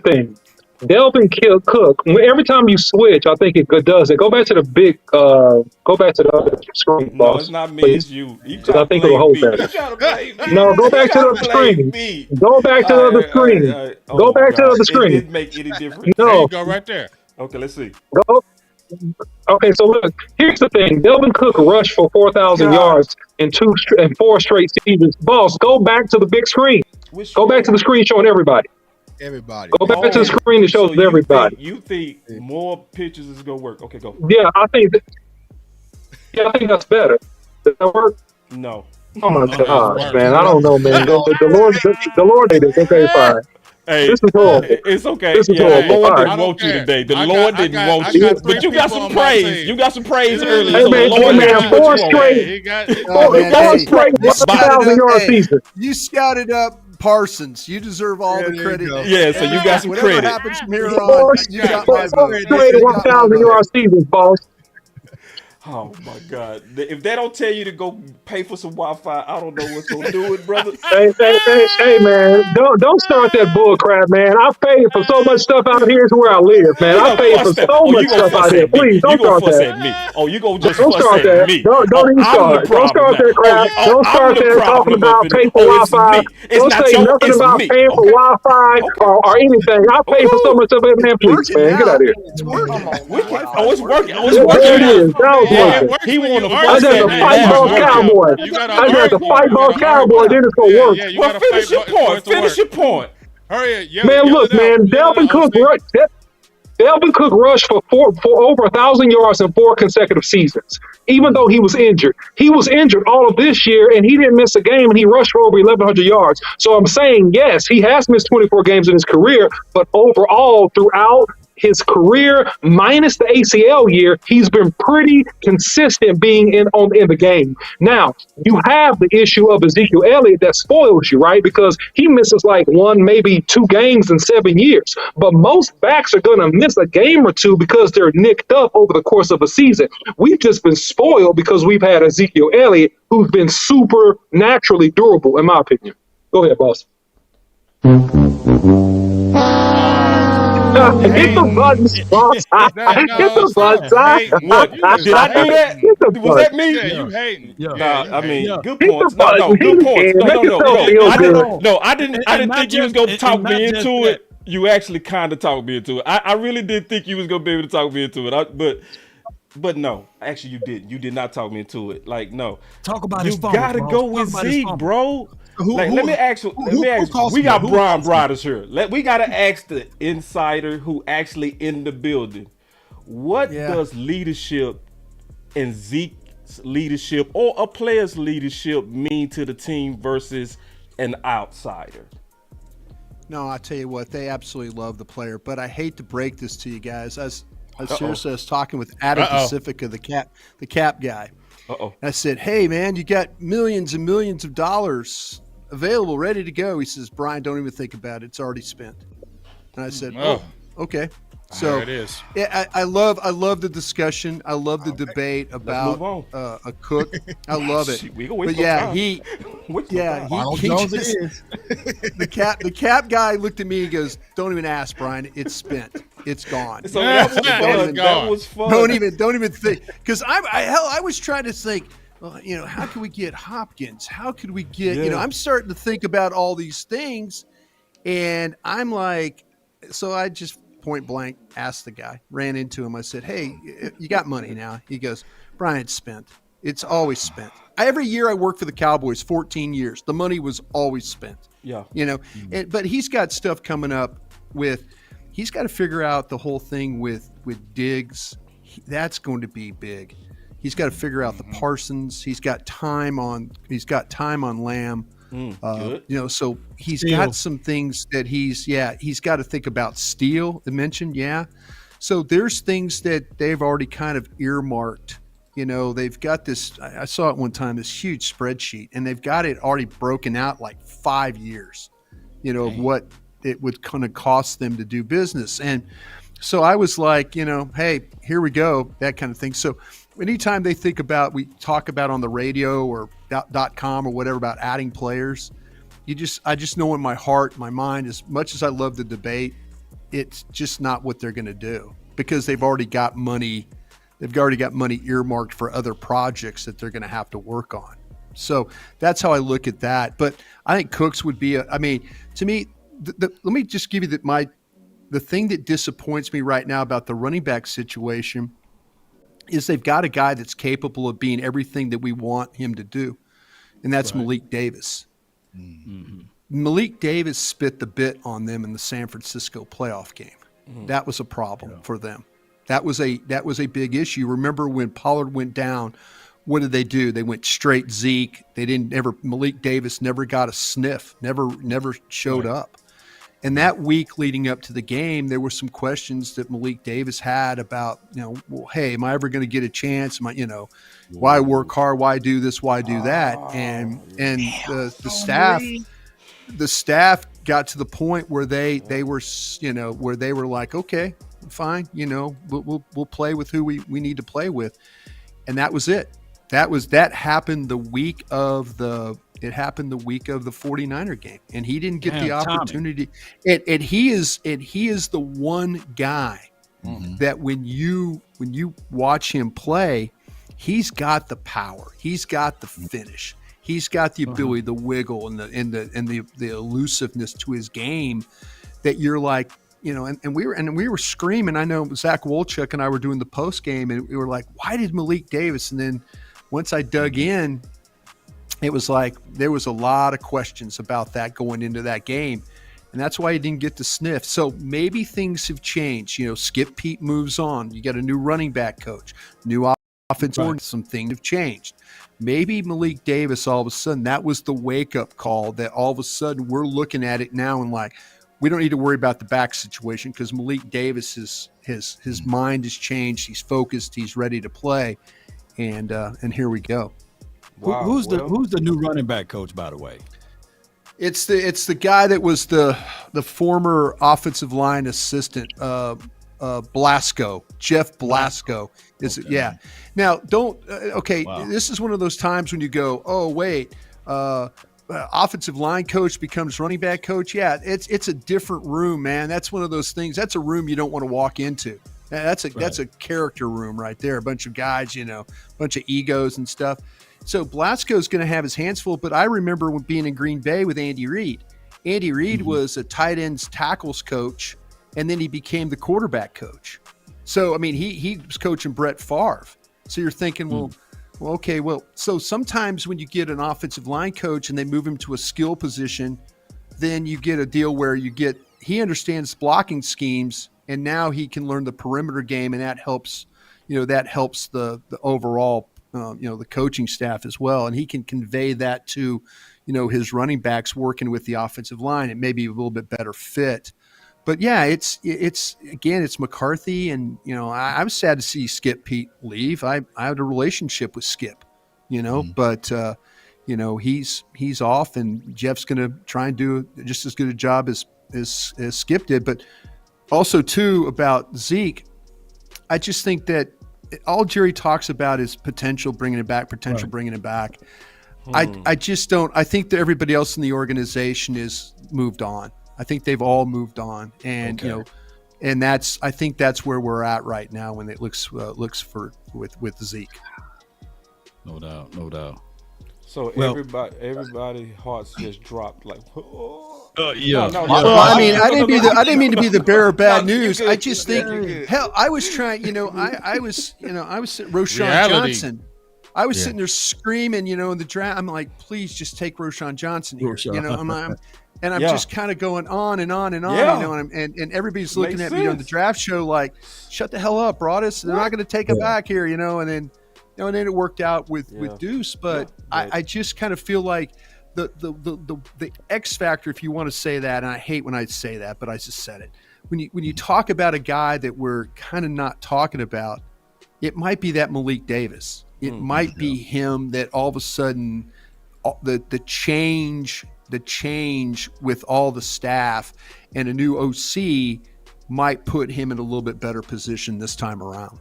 thing. Dalvin Cook. Every time you switch, I think it does it. Go back to the big. Go back to the other screen, boss. No, it's not me. It's you. I think it'll hold better. No, go back to the other screen. Go back to the other screen. Go back to the other screen. It didn't make any difference. No, go right there. Okay, let's see. Go. Okay, so look, here's the thing. Dalvin Cook rushed for 4,000 yards in 4 straight seasons. Boss, go back to the big screen. Go back to the screen showing everybody. Go back to the screen that shows everybody. You think more pictures is going to work. Okay, go. Yeah, I think that's better. Does that work? No. Oh, my gosh, man. I don't know, man. The Lord did it. Okay, fine. Hey, this is horrible. It's okay. This is the horrible. Lord didn't want you today. The Lord didn't want you. But you got some praise. You got some praise earlier. Hey, man, so man, 4 straight 1,000-yard season. You scouted up Parsons. You deserve all the credit. Yeah, so you got some Whatever credit. happens from here on, you got my vote. 1,000-yard seasons, boss. Oh my God! If they don't tell you to go pay for some Wi-Fi, I don't know what's gonna do it, brother. Hey, man! Don't start that bull crap, man. I paid for so much stuff out here to where I live, man. I paid for so much stuff out here. Please don't start that. Oh, you gonna just don't start that. Me? Don't even start. Don't start that crap. Don't start that talking about paying for Wi-Fi. Don't say nothing about paying for Wi-Fi or anything. I paid for so much stuff, man. Please, man, get out of here. It's working. Oh, it's working. Oh, it's working. He want to I just have to fight Boss Cowboy. I just have to fight Boss Cowboy, then it's going to work. Well, finish your point. Finish your point. Hurry up. Man, look, man. Dalvin Cook rushed for over 1,000 yards in 4 consecutive seasons, even though he was injured. He was injured all of this year, and he didn't miss a game, and he rushed for over 1,100 yards. So I'm saying, yes, he has missed 24 games in his career, but overall, throughout, his career minus the ACL year, he's been pretty consistent being in the game. Now, you have the issue of Ezekiel Elliott that spoils you, right? Because he misses like 1, maybe 2 games in 7 years. But most backs are going to miss a game or 2 because they're nicked up over the course of a season. We've just been spoiled because we've had Ezekiel Elliott, who's been super naturally durable, in my opinion. Go ahead, boss. Hit the buttons, boss. Hit the buttons. What? Did I do that? Was that me? Yeah, you hating. Nah, I mean, good Hit points. the buttons. No, good points. Make yourself feel good. I didn't think you was gonna talk me into it. You actually kind of talked me into it. I really did think you was gonna be able to talk me into it. But no, actually you didn't. You did not talk me into it. Like, no. Talk about you his fumble. gotta go with Zeke, bro. Let me ask you. calls We me? got Who Brian calls me? Broadus here. We gotta ask the insider who actually in the building. What does leadership and Zeke's leadership or a player's leadership mean to the team versus an outsider? No, I tell you what, they absolutely love the player, but I hate to break this to you guys. I seriously was talking with Adam Pacifica, the cap guy. And I said, "Hey man, you got millions and millions of dollars available, ready to go." He says, "Brian, don't even think about it. It's already spent." And I said, "Oh, okay." So there it is. Yeah, I love the discussion. I love the debate about a Cook. I love it. But yeah, the cap guy looked at me and goes, "Don't even ask, Brian. It's spent. It's gone." So that was fun. Don't even think, because I was trying to think. Well, how can we get Hopkins? How could we get? I'm starting to think about all these things, and I'm like, so I just point blank asked the guy, ran into him. I said, "Hey, you got money now?" He goes, "Brian, it's spent. It's always spent. Every year I worked for the Cowboys, 14 years. The money was always spent." Yeah. But he's got stuff coming up with. He's got to figure out the whole thing with Diggs. That's going to be big. He's got to figure out the Parsons. He's got time on Lamb. So he's got some things that he's got to think about. Steele, I mentioned, So there's things that they've already kind of earmarked. They've got this. I saw it one time, this huge spreadsheet, and they've got it already broken out like 5 years. Of what it would kind of cost them to do business. And so I was like, hey, here we go, that kind of thing. So anytime we talk about on the radio or .com or whatever about adding players, I just know in my heart, my mind, as much as I love the debate, it's just not what they're going to do, because they've already got money. They've already got money earmarked for other projects that they're going to have to work on. So that's how I look at that. But I think Cooks would be to me, let me just give you the thing that disappoints me right now about the running back situation is they've got a guy that's capable of being everything that we want him to do, and that's Malik Davis. Mm-hmm. Malik Davis spit the bit on them in the San Francisco playoff game. Mm-hmm. That was a problem for them. That was a big issue. Remember when Pollard went down, what did they do? They went straight Zeke. Malik Davis never got a sniff, never showed up. And that week leading up to the game, there were some questions that Malik Davis had about, well, hey, am I ever going to get a chance? Why work hard? Why do this? Why do that? And the staff got to the point where they were like, okay, fine, we'll play with who we need to play with, and that was it. That happened the week of the 49er game, and he didn't get the opportunity. And he is the one guy that when you watch him play, he's got the power, he's got the finish, he's got the ability, the wiggle, and the elusiveness to his game that you're like, and we were screaming. I know Zach Wolchuk and I were doing the post game, and we were like, why did Malik Davis? And then once I dug in, it was like there was a lot of questions about that going into that game, and that's why he didn't get the sniff. So maybe things have changed. Skip Pete moves on. You got a new running back coach, new offensive coordinator. Some things have changed. Maybe Malik Davis, all of a sudden, that was the wake-up call that all of a sudden we're looking at it now and like, we don't need to worry about the back situation because Malik Davis his mind has changed. He's focused. He's ready to play, and here we go. Wow. Who's the new running back coach, by the way? It's the guy that was the former offensive line assistant, Blasco, Jeff Blasco. Yeah. Now this is one of those times when you go, oh wait, offensive line coach becomes running back coach. Yeah, it's a different room, man. That's one of those things. That's a room you don't want to walk into. That's a character room right there. A bunch of guys, a bunch of egos and stuff. So Blasco's going to have his hands full, but I remember when being in Green Bay with Andy Reid. Andy Reid was a tight ends tackles coach, and then he became the quarterback coach. So, I mean, he was coaching Brett Favre. So you're thinking, so sometimes when you get an offensive line coach and they move him to a skill position, then you get a deal where he understands blocking schemes, and now he can learn the perimeter game, and that helps the overall the coaching staff as well. And he can convey that to, his running backs working with the offensive line. It may be a little bit better fit. But yeah, it's McCarthy. And, I was sad to see Skip Pete leave. I had a relationship with Skip, but, he's off, and Jeff's going to try and do just as good a job as Skip did. But also too about Zeke, I just think that all Jerry talks about is potential bringing it back. I just don't. I think that everybody else in the organization is moved on. I think they've all moved on, and and I think that's where we're at right now when it looks with Zeke. No doubt. So everybody hearts just dropped like. Yeah. No. I mean, I didn't mean to be the bearer of bad news. I just think, hell, I was trying. I was Roschon Johnson. I was sitting there screaming, in the draft. I'm like, please just take Roschon Johnson here. I'm just kind of going on and on and on, and everybody's looking at me on the draft show like, shut the hell up, Broadus. They're not going to take him back here, and then it worked out with Deuce. But I just kind of feel like the X factor, if you want to say that, and I hate when I say that, but I just said it. When you talk about a guy that we're kind of not talking about, it might be that Malik Davis. It might be him that all of a sudden the change with all the staff and a new OC might put him in a little bit better position this time around.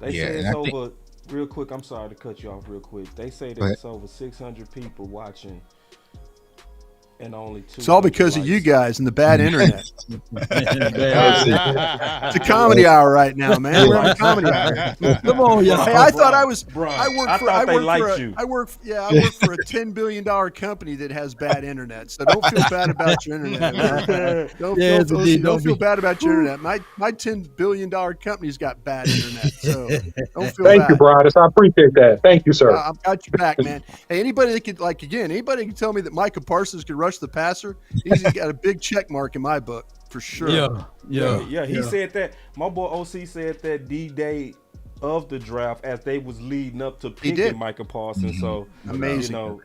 They say it's over. Real quick, I'm sorry to cut you off real quick. They say that it's over 600 people watching and only 2. It's all because of you guys and the bad internet. It's a comedy hour right now, man. We're on a comedy hour. Come on, y'all. Hey, I thought I was. I work for a $10 billion company that has bad internet. So don't feel bad about your internet. Don't feel bad about your internet. My $10 billion company's got bad internet. So don't feel bad. Thank you, Broadus. I appreciate that. Thank you, sir. I've got your back, man. Hey, anybody that could anybody can tell me that Micah Parsons could rush the passer, he's got a big check mark in my book for sure. Yeah. He said that. My boy OC said that D-Day of the draft as they was leading up to picking Micah Parsons. So amazing,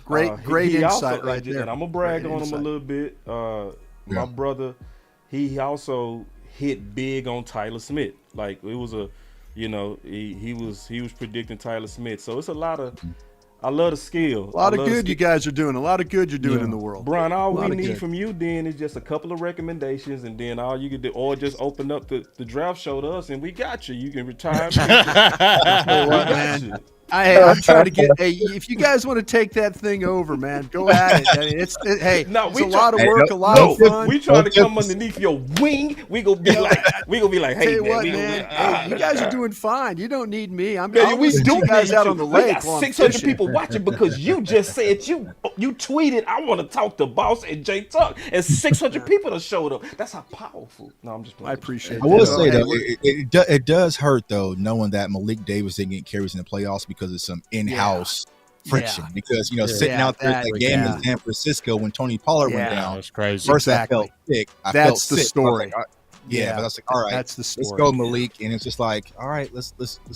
great insight also, right there. And I'm gonna brag on him a little bit. My brother, he also hit big on Tyler Smith. Like it was he was predicting Tyler Smith. So it's a lot of. I love the skill. A lot of good you guys are doing. A lot of good you're doing in the world. Bryan, all we need from you then is just a couple of recommendations, and then all you can do, or just open up the draft show to us, and we got you. You can retire. I'm trying to get. Hey, if you guys want to take that thing over, man, go at it. It's a lot of work, a lot of fun. We trying to come underneath your wing. We gonna be like, hey, man, you guys are doing fine. You don't need me. We do you guys out on the lake. We got 600 people watching because you just said you tweeted. I want to talk to Boss and Jay Tuck, and 600 people have showed up. That's how powerful. No, I'm just playing. I appreciate. I will say though, it does hurt though, knowing that Malik Davis didn't get carries in the playoffs because of some in-house friction. Because sitting out there at the game in San Francisco when Tony Pollard went down, that's crazy. First, I felt sick. That's the story. But I was like, all right, that's the story. Let's go, Malik. And it's just like, all right, let's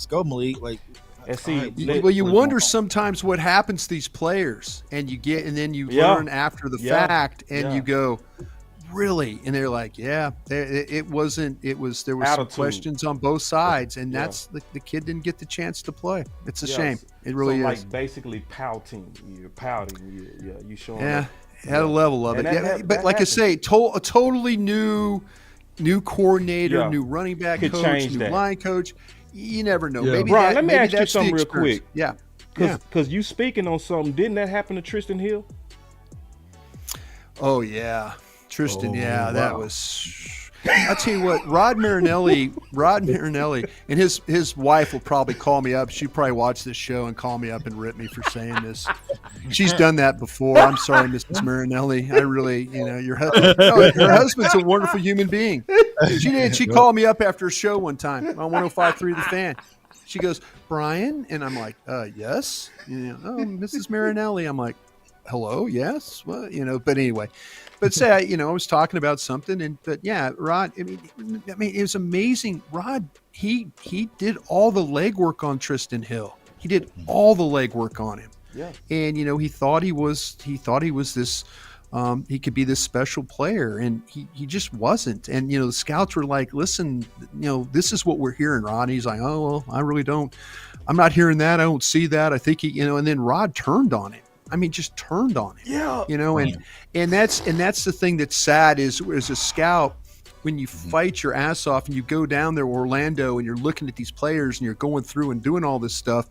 go, Malik. Like, and see, you wonder sometimes what happens to these players, and then you learn after the fact, and you go, really? And they're like, yeah, it wasn't. There was some questions on both sides, and that's the kid didn't get the chance to play. It's a shame. It really is. Like basically pouting. You're pouting. You showing. Yeah, had a level of it. But like happens. I say, a totally new coordinator, new running back coach, new line coach. You never know. Maybe Brian, let me ask you something real quick. Yeah. Because you speaking on something, didn't that happen to Tristan Hill? Oh yeah, Tristan. That was. I'll tell you what, Rod Marinelli, and his wife will probably call me up. She'll probably watch this show and call me up and rip me for saying this. She's done that before. I'm sorry, Mrs. Marinelli. I really, your husband. No, her husband's a wonderful human being. She did. She called me up after a show one time on 105.3 The Fan. She goes, Brian, and I'm like, yes. Mrs. Marinelli. I'm like, hello, yes. Well, but anyway. But say, I was talking about something, but Rod. I mean, it was amazing. Rod, he did all the legwork on Tristan Hill. He did all the legwork on him. Yeah. And he thought he was this. He could be this special player, and he just wasn't. And the scouts were like, "Listen, this is what we're hearing, Rod." And he's like, "Oh well, I really don't. I'm not hearing that. I don't see that. I think he, And then Rod turned on him. I mean, just turned on him. Yeah. And that's the thing that's sad is as a scout, when you fight your ass off and you go down there, Orlando, and you're looking at these players and you're going through and doing all this stuff.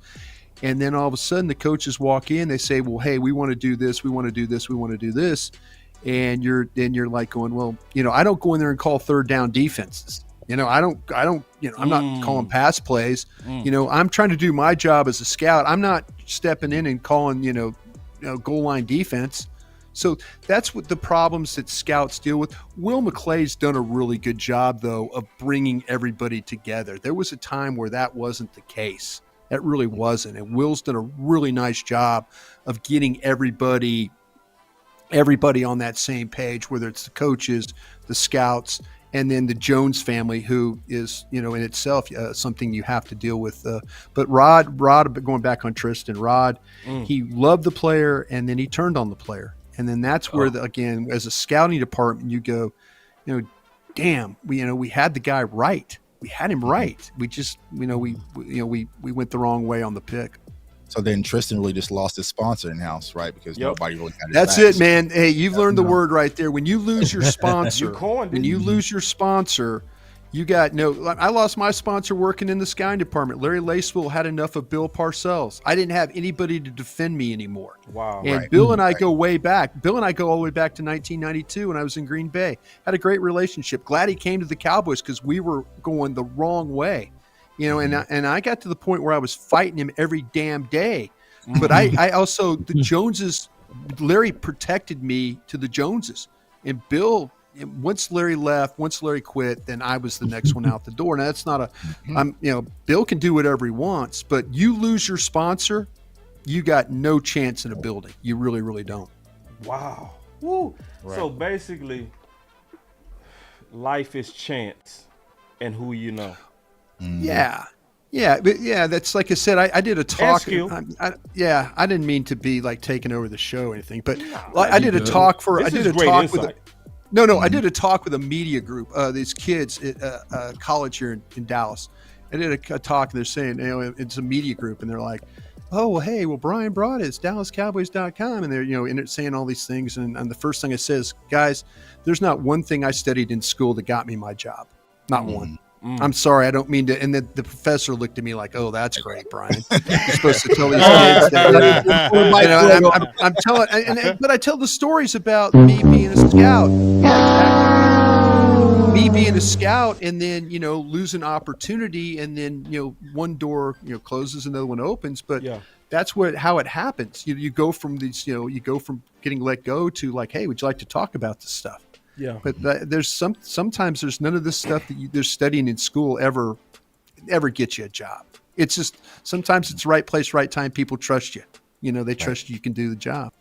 And then all of a sudden the coaches walk in, they say, well, hey, we want to do this. We want to do this. We want to do this. And you're like going, well, I don't go in there and call third down defenses. I don't, I'm not calling pass plays. I'm trying to do my job as a scout. I'm not stepping in and calling, goal line defense. So that's what the problems that scouts deal with. Will McClay's done a really good job, though, of bringing everybody together. There was a time where that wasn't the case. That really wasn't. And Will's done a really nice job of getting everybody on that same page, whether it's the coaches, the scouts, and then the Jones family, who is, in itself something you have to deal with. But Rod, going back on Tristan, Rod, he loved the player, and then he turned on the player. And then that's where, again, as a scouting department, you go, damn, we had the guy right. We had him right. We just, we went the wrong way on the pick. So then Tristan really just lost his sponsor in house, right? Because nobody really had his That's backs. it, man. Hey, you've learned the word right there. When you lose your sponsor, you got no. I lost my sponsor working in the scouting department. Larry Lacewell had enough of Bill Parcells. I didn't have anybody to defend me anymore. Wow. And Bill and I go way back. Bill and I go all the way back to 1992 when I was in Green Bay. Had a great relationship. Glad he came to the Cowboys because we were going the wrong way. And I got to the point where I was fighting him every damn day. But I also, the Joneses, Larry protected me to the Joneses. And Bill, once Larry left, once Larry quit, then I was the next one out the door. Now that's not Bill can do whatever he wants, but you lose your sponsor, you got no chance in a building. You really, really don't. Wow. Woo. Right. So basically, life is chance and who you know. Yeah. But that's like I said, I did a talk. I didn't mean to be like taking over the show or anything, but I did a talk with a media group, these kids at college here in Dallas. I did a talk, and they're saying, it's a media group, and they're like, oh, well, hey, Brian Broadus, DallasCowboys.com, and they're, and saying all these things. And the first thing I said is, guys, there's not one thing I studied in school that got me my job. Not one. I'm sorry, I don't mean to. And then the professor looked at me like, "Oh, that's great, Brian. You're supposed to tell these kids that." I'm telling, but I tell the stories about me being a scout, and then losing opportunity, and then one door closes, another one opens. But that's how it happens. You go from these, you go from getting let go to like, hey, would you like to talk about this stuff? Yeah, but there's sometimes there's none of this stuff that they're studying in school ever gets you a job. It's just sometimes it's right place, right time. People trust you. They trust you can do the job.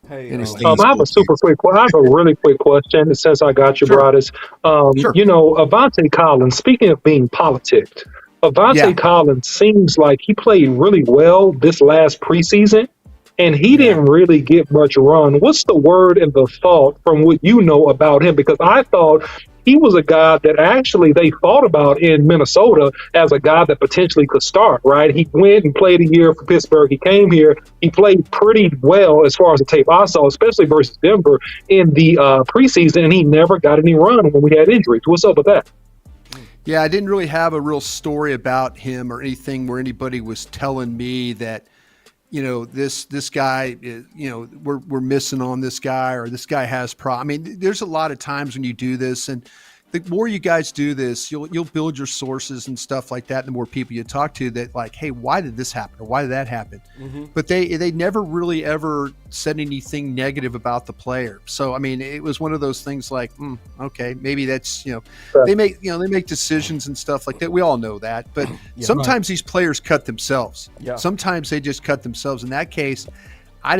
Hey, I have a really quick question. Since I got you, Broadus. Avante Collins. Speaking of being politicked, Collins seems like he played really well this last preseason. and he didn't really get much run. What's the word and the thought from what you know about him? Because I thought he was a guy that actually they thought about in Minnesota as a guy that potentially could start, right? He went and played a year for Pittsburgh. He came here. He played pretty well as far as the tape I saw, especially versus Denver in the preseason, and he never got any run when we had injuries. What's up with that? Yeah, I didn't really have a real story about him or anything where anybody was telling me that, this guy, we're missing on this guy, or this guy has I mean, there's a lot of times when you do this, and the more you guys do this, you'll build your sources and stuff like that. The more people you talk to that like, hey, why did this happen? Or why did that happen? Mm-hmm. But they never really ever said anything negative about the player. So, I mean, it was one of those things like, okay, maybe that's, they make decisions and stuff like that. We all know that, but sometimes these players cut themselves. Yeah. Sometimes they just cut themselves. In that case, I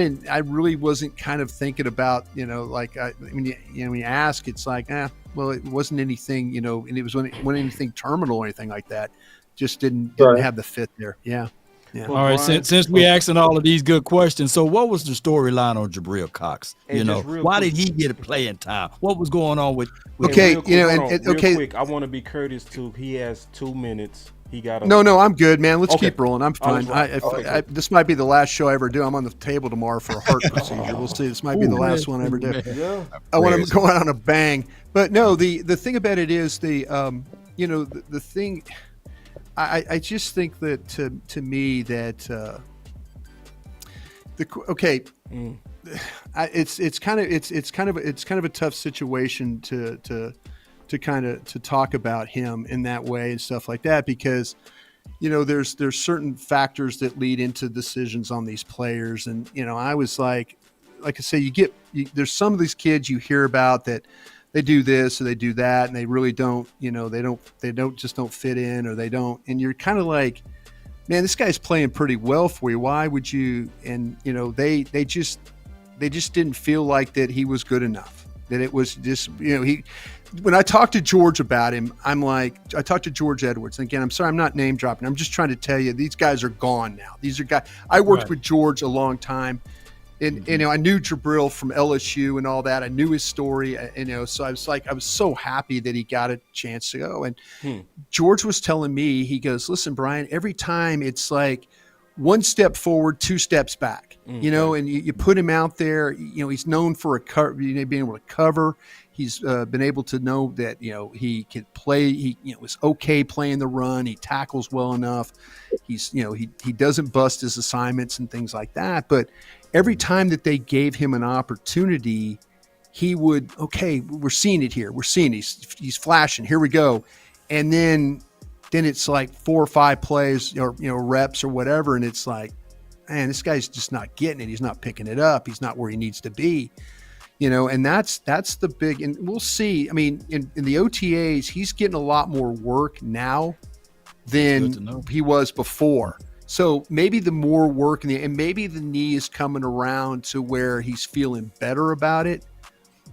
really wasn't kind of thinking about, when you ask, it's like, well, it wasn't anything, and it wasn't anything terminal or anything like that. Just didn't have the fit there. Yeah. Well, all right. Brian, since we asking all of these good questions, so what was the storyline on Jabril Cox? Why did he get a playing time? What was going on with? Okay, quick, I want to be courteous too. He has 2 minutes. He got No, I'm good, man. Let's keep rolling. I'm fine. This might be the last show I ever do. I'm on the table tomorrow for a heart procedure. We'll see. This might be the last one I ever do. Yeah. I want to go out on a bang. But no, the thing about it is the thing. I just think that to me that it's kind of a tough situation to talk about him in that way and stuff like that, because there's certain factors that lead into decisions on these players. And I was like I say, there's some of these kids you hear about that they do this or they do that, and they really don't, they don't fit in, or they don't, and you're kind of like, man, this guy's playing pretty well for you. Why would you? And they just didn't feel like that he was good enough. That it was just, when I talked to George about him, I talked to George Edwards. And again, I'm sorry, I'm not name dropping. I'm just trying to tell you, these guys are gone now. These are guys, I worked with George a long time. And, I knew Jabril from LSU and all that. I knew his story, so I was so happy that he got a chance to go. And George was telling me, he goes, listen, Brian, every time it's like one step forward, 2 steps back, and you put him out there, he's known for being able to cover. He's been able to know that, he can play. He, is okay playing the run. He tackles well enough. He's, he doesn't bust his assignments and things like that. But every time that they gave him an opportunity, he would, okay, we're seeing it here. We're seeing he's flashing. Here we go. And then it's like 4 or 5 plays or, reps or whatever. And it's like, man, this guy's just not getting it. He's not picking it up. He's not where he needs to be, and that's the big, and we'll see. I mean, in the OTAs, he's getting a lot more work now than he was before. So maybe the more work and maybe the knee is coming around to where he's feeling better about it,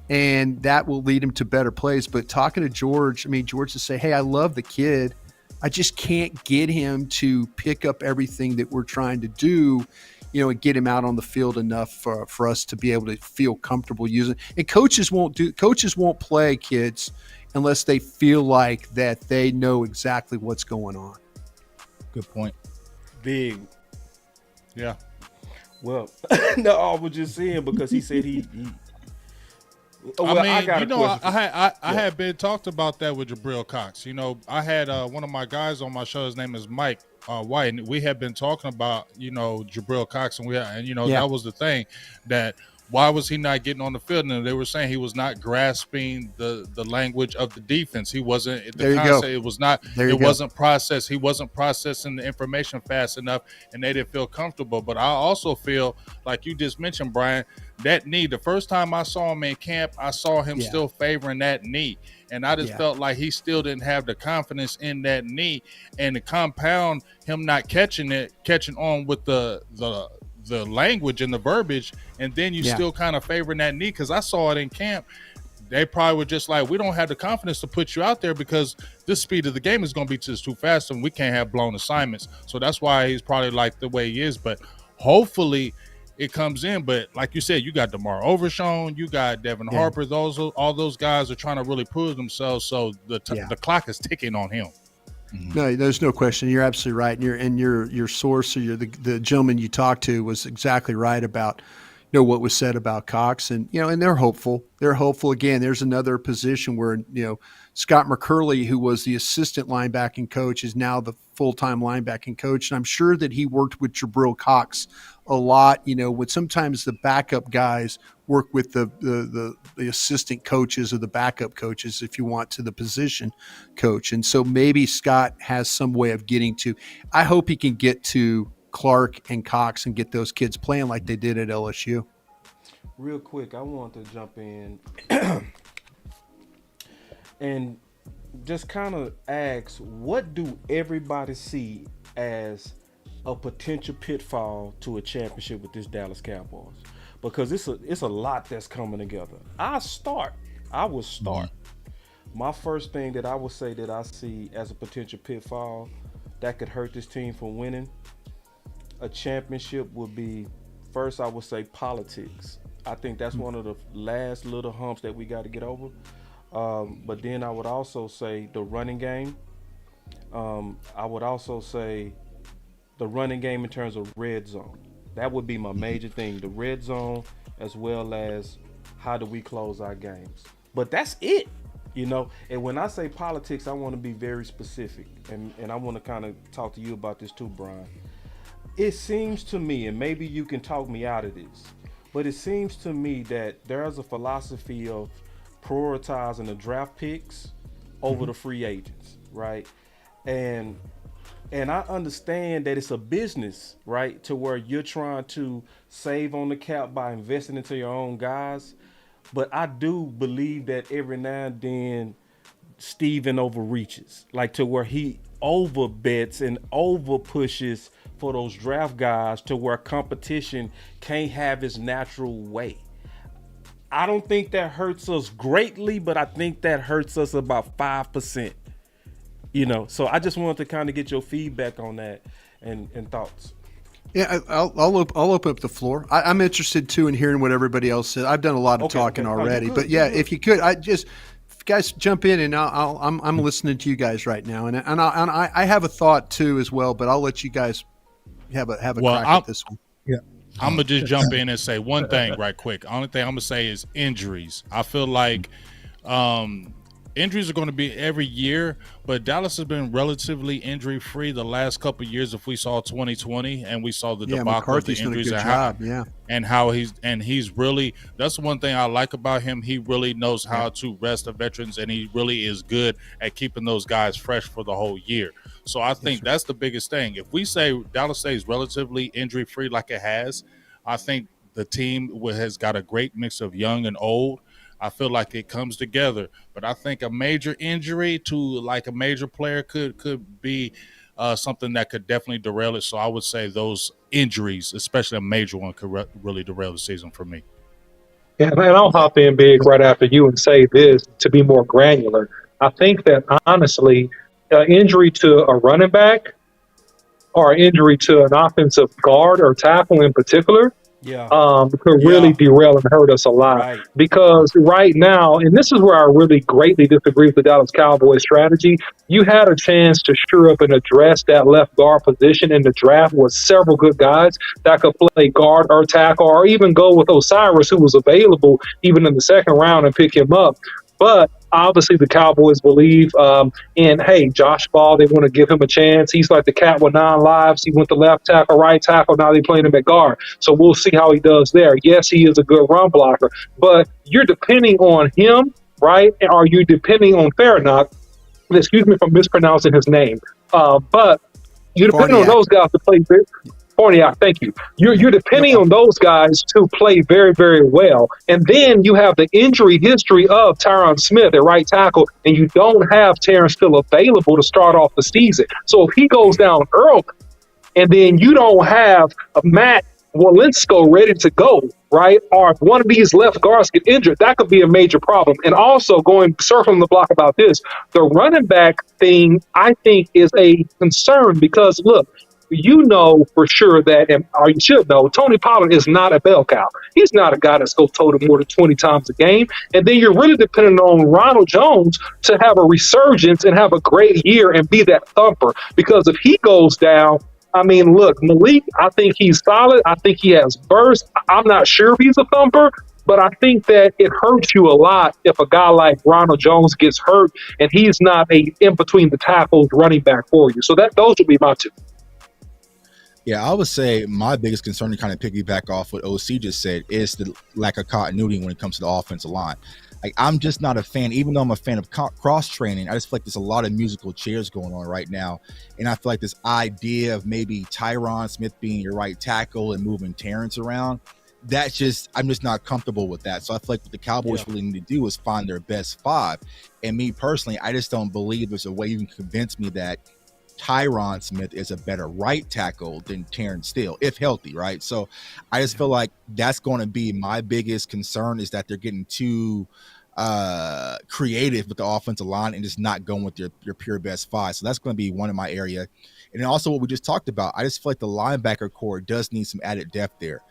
and that will lead him to better plays. But talking to George, George to say, hey, I love the kid. I just can't get him to pick up everything that we're trying to do, and get him out on the field enough for us to be able to feel comfortable using. And coaches won't play kids unless they feel like that they know exactly what's going on. Good point. Big. Yeah. Well, no, I was just saying because he said he Well, I had been talked about that with Jabril Cox. I had one of my guys on my show. His name is Mike White, and we had been talking about Jabril Cox, and that was the thing, that why was he not getting on the field? And they were saying he was not grasping the language of the defense. He wasn't the concept. It was not. It wasn't processed. He wasn't processing the information fast enough, and they didn't feel comfortable. But I also feel like you just mentioned, Brian, that knee. The first time I saw him in camp, I saw him still favoring that knee, and I just felt like he still didn't have the confidence in that knee, and to compound him not catching on with the language and the verbiage, and then you still kind of favoring that knee, because I saw it in camp. They probably were just like, we don't have the confidence to put you out there because this speed of the game is going to be just too fast, and we can't have blown assignments. So that's why he's probably like the way he is. But hopefully it comes in. But like you said, you got DeMar Overshown, you got Devin Harper. All those guys are trying to really prove themselves. So the clock is ticking on him. No, there's no question. You're absolutely right. And your source, or the gentleman you talked to, was exactly right about what was said about Cox, and and they're hopeful. They're hopeful again. There's another position where Scott McCurley, who was the assistant linebacking coach, is now the full-time linebacking coach, and I'm sure that he worked with Jabril Cox a lot. When sometimes the backup guys work with the assistant coaches or the backup coaches, if you want, to the position coach, and so maybe Scott has some way of getting to. I hope he can get to Clark and Cox and get those kids playing like they did at LSU. Real quick, I want to jump in and just kind of ask, what do everybody see as a potential pitfall to a championship with this Dallas Cowboys? Because it's a lot that's coming together. I will start. My first thing that I would say that I see as a potential pitfall that could hurt this team from winning a championship would be, first I would say, politics. I think that's one of the last little humps that we got to get over. But then I would also say the running game. I would also say the running game in terms of red zone. That would be my major thing, the red zone, as well as how do we close our games. But that's it, And when I say politics, I want to be very specific. And I want to kind of talk to you about this too, Bryan. It seems to me, and maybe you can talk me out of this, but it seems to me that there's a philosophy of prioritizing the draft picks over the free agents, right? And I understand that it's a business, right, to where you're trying to save on the cap by investing into your own guys. But I do believe that every now and then Steven overreaches, like to where he overbets and over pushes for those draft guys to where competition can't have its natural way. I don't think that hurts us greatly, but I think that hurts us about 5%. So I just wanted to kind of get your feedback on that and thoughts. Yeah, I'll open up the floor. I'm interested too in hearing what everybody else said. I've done a lot of talking already, but yeah, if you could, guys jump in, and I'm listening to you guys right now, and I have a thought too as well, but I'll let you guys have a crack at this one. Yeah, I'm gonna just jump in and say one thing right quick. Only thing I'm gonna say is injuries. I feel like injuries are going to be every year, but Dallas has been relatively injury-free the last couple of years. If we saw 2020 and we saw the debacle of the injuries and how he's really, that's one thing I like about him. He really knows how to rest the veterans, and he really is good at keeping those guys fresh for the whole year. So I think that's the biggest thing. If we say Dallas stays relatively injury-free like it has, I think the team has got a great mix of young and old. I feel like it comes together, but I think a major injury to like a major player could be something that could definitely derail it. So I would say those injuries, especially a major one, could really derail the season for me. Yeah, and I'll hop in big right after you and say this to be more granular. I think that honestly, injury to a running back or injury to an offensive guard or tackle in particular, could really derail and hurt us a lot. Because right now, and this is where I really greatly disagree with the Dallas Cowboys strategy, you had a chance to shore up and address that left guard position in the draft with several good guys that could play guard or tackle, or even go with Osiris, who was available even in the second round, and pick him up. But obviously the Cowboys believe in, hey, Josh Ball, they want to give him a chance. He's like the cat with 9 lives. He went to left tackle, right tackle. Now they're playing him at guard. So we'll see how he does there. Yes, he is a good run blocker, but you're depending on him, right? Are you depending on Farinack? Excuse me for mispronouncing his name. But you're depending on those guys to play Forniak, thank you. You're depending on those guys to play very, very well. And then you have the injury history of Tyron Smith at right tackle, and you don't have Terrence still available to start off the season. So if he goes down early, and then you don't have a Matt Walinsko ready to go, right? Or if one of these left guards get injured, that could be a major problem. And also circling the block about this, the running back thing, I think, is a concern because, look, you know for sure that, or you should know, Tony Pollard is not a bell cow. He's not a guy that's go toe to more than 20 times a game. And then you're really depending on Ronald Jones to have a resurgence and have a great year and be that thumper. Because if he goes down, I mean, look, Malik, I think he's solid. I think he has burst. I'm not sure if he's a thumper, but I think that it hurts you a lot if a guy like Ronald Jones gets hurt and he's not a in between the tackles running back for you. So those would be my two. Yeah, I would say my biggest concern, to kind of piggyback off what OC just said, is the lack of continuity when it comes to the offensive line. Like, I'm just not a fan, even though I'm a fan of cross training. I just feel like there's a lot of musical chairs going on right now. And I feel like this idea of maybe Tyron Smith being your right tackle and moving Terrence around, I'm just not comfortable with that. So I feel like what the Cowboys really need to do is find their best five. And me personally, I just don't believe there's a way you can convince me that Tyron Smith is a better right tackle than Terrence Steele, if healthy, right? So I just feel like that's going to be my biggest concern, is that they're getting too creative with the offensive line and just not going with your pure best five. So that's going to be one of my area. And then also what we just talked about, I just feel like the linebacker core does need some added depth there.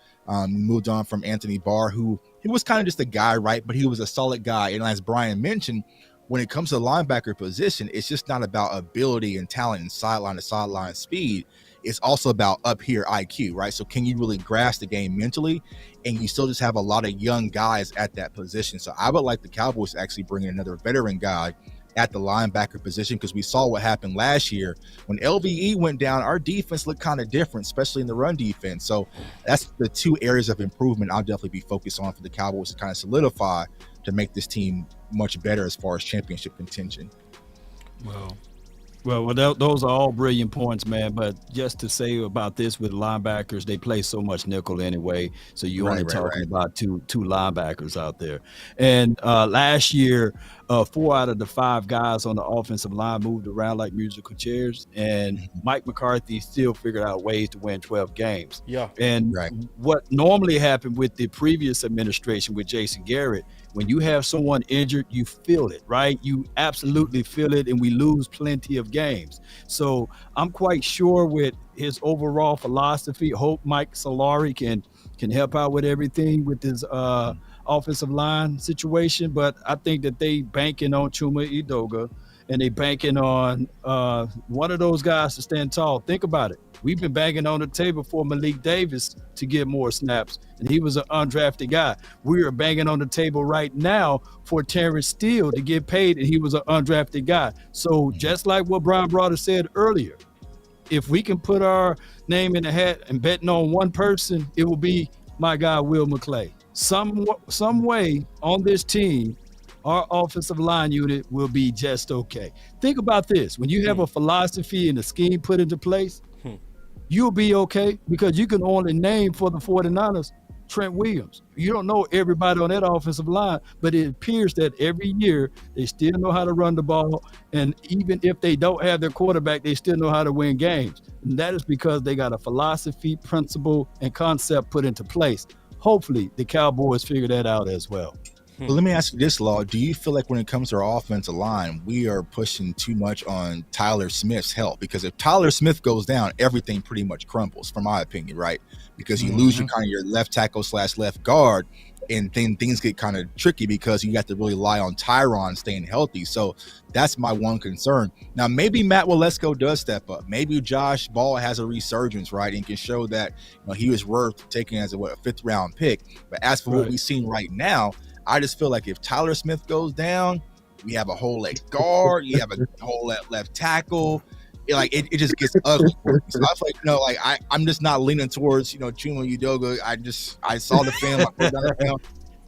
Moved on from Anthony Barr, who he was kind of just a guy, right? But he was a solid guy. And as Bryan mentioned, when it comes to the linebacker position, it's just not about ability and talent and sideline to sideline speed. It's also about up here IQ, right? So can you really grasp the game mentally? And you still just have a lot of young guys at that position. So I would like the Cowboys to actually bring in another veteran guy at the linebacker position, because we saw what happened last year. When LVE went down, our defense looked kind of different, especially in the run defense. So that's the two areas of improvement I'll definitely be focused on for the Cowboys to kind of solidify to make this team much better as far as championship contention. Well, those are all brilliant points, man. But just to say about this with linebackers, they play so much nickel anyway. So you're only talking about two linebackers out there. And last year, 4 out of the 5 guys on the offensive line moved around like musical chairs. And Mike McCarthy still figured out ways to win 12 games. Yeah. And what normally happened with the previous administration with Jason Garrett, when you have someone injured, you feel it, right? You absolutely feel it, and we lose plenty of games. So I'm quite sure with his overall philosophy, hope Mike Solari can help out with everything with his offensive line situation. But I think that they banking on Chuma Edoga, and they banking on one of those guys to stand tall. Think about it. We've been banging on the table for Malik Davis to get more snaps, and he was an undrafted guy. We are banging on the table right now for Terrence Steele to get paid, and he was an undrafted guy. So just like what Brian Broaddus said earlier, if we can put our name in the hat and betting on one person, it will be my guy, Will McClay. Some way on this team, our offensive line unit will be just okay. Think about this. When you have a philosophy and a scheme put into place, you'll be okay, because you can only name for the 49ers Trent Williams. You don't know everybody on that offensive line, but it appears that every year they still know how to run the ball. And even if they don't have their quarterback, they still know how to win games. And that is because they got a philosophy, principle, and concept put into place. Hopefully the Cowboys figure that out as well. Well, let me ask you this, Law. Do you feel like when it comes to our offensive line, we are pushing too much on Tyler Smith's help? Because if Tyler Smith goes down, everything pretty much crumbles, from my opinion, right? Because you lose your left tackle / left guard, and then things get kind of tricky because you have to really rely on Tyron staying healthy. So that's my one concern. Now, maybe Matt Waletzko does step up. Maybe Josh Ball has a resurgence, right, and can show that he was worth taking as a 5th round pick. But as for what we've seen right now, I just feel like if Tyler Smith goes down, we have a hole at guard, you have a hole at left tackle. It just gets ugly. So I feel like, I'm just not leaning towards, Chuma Edoga. I saw the film. I put that down.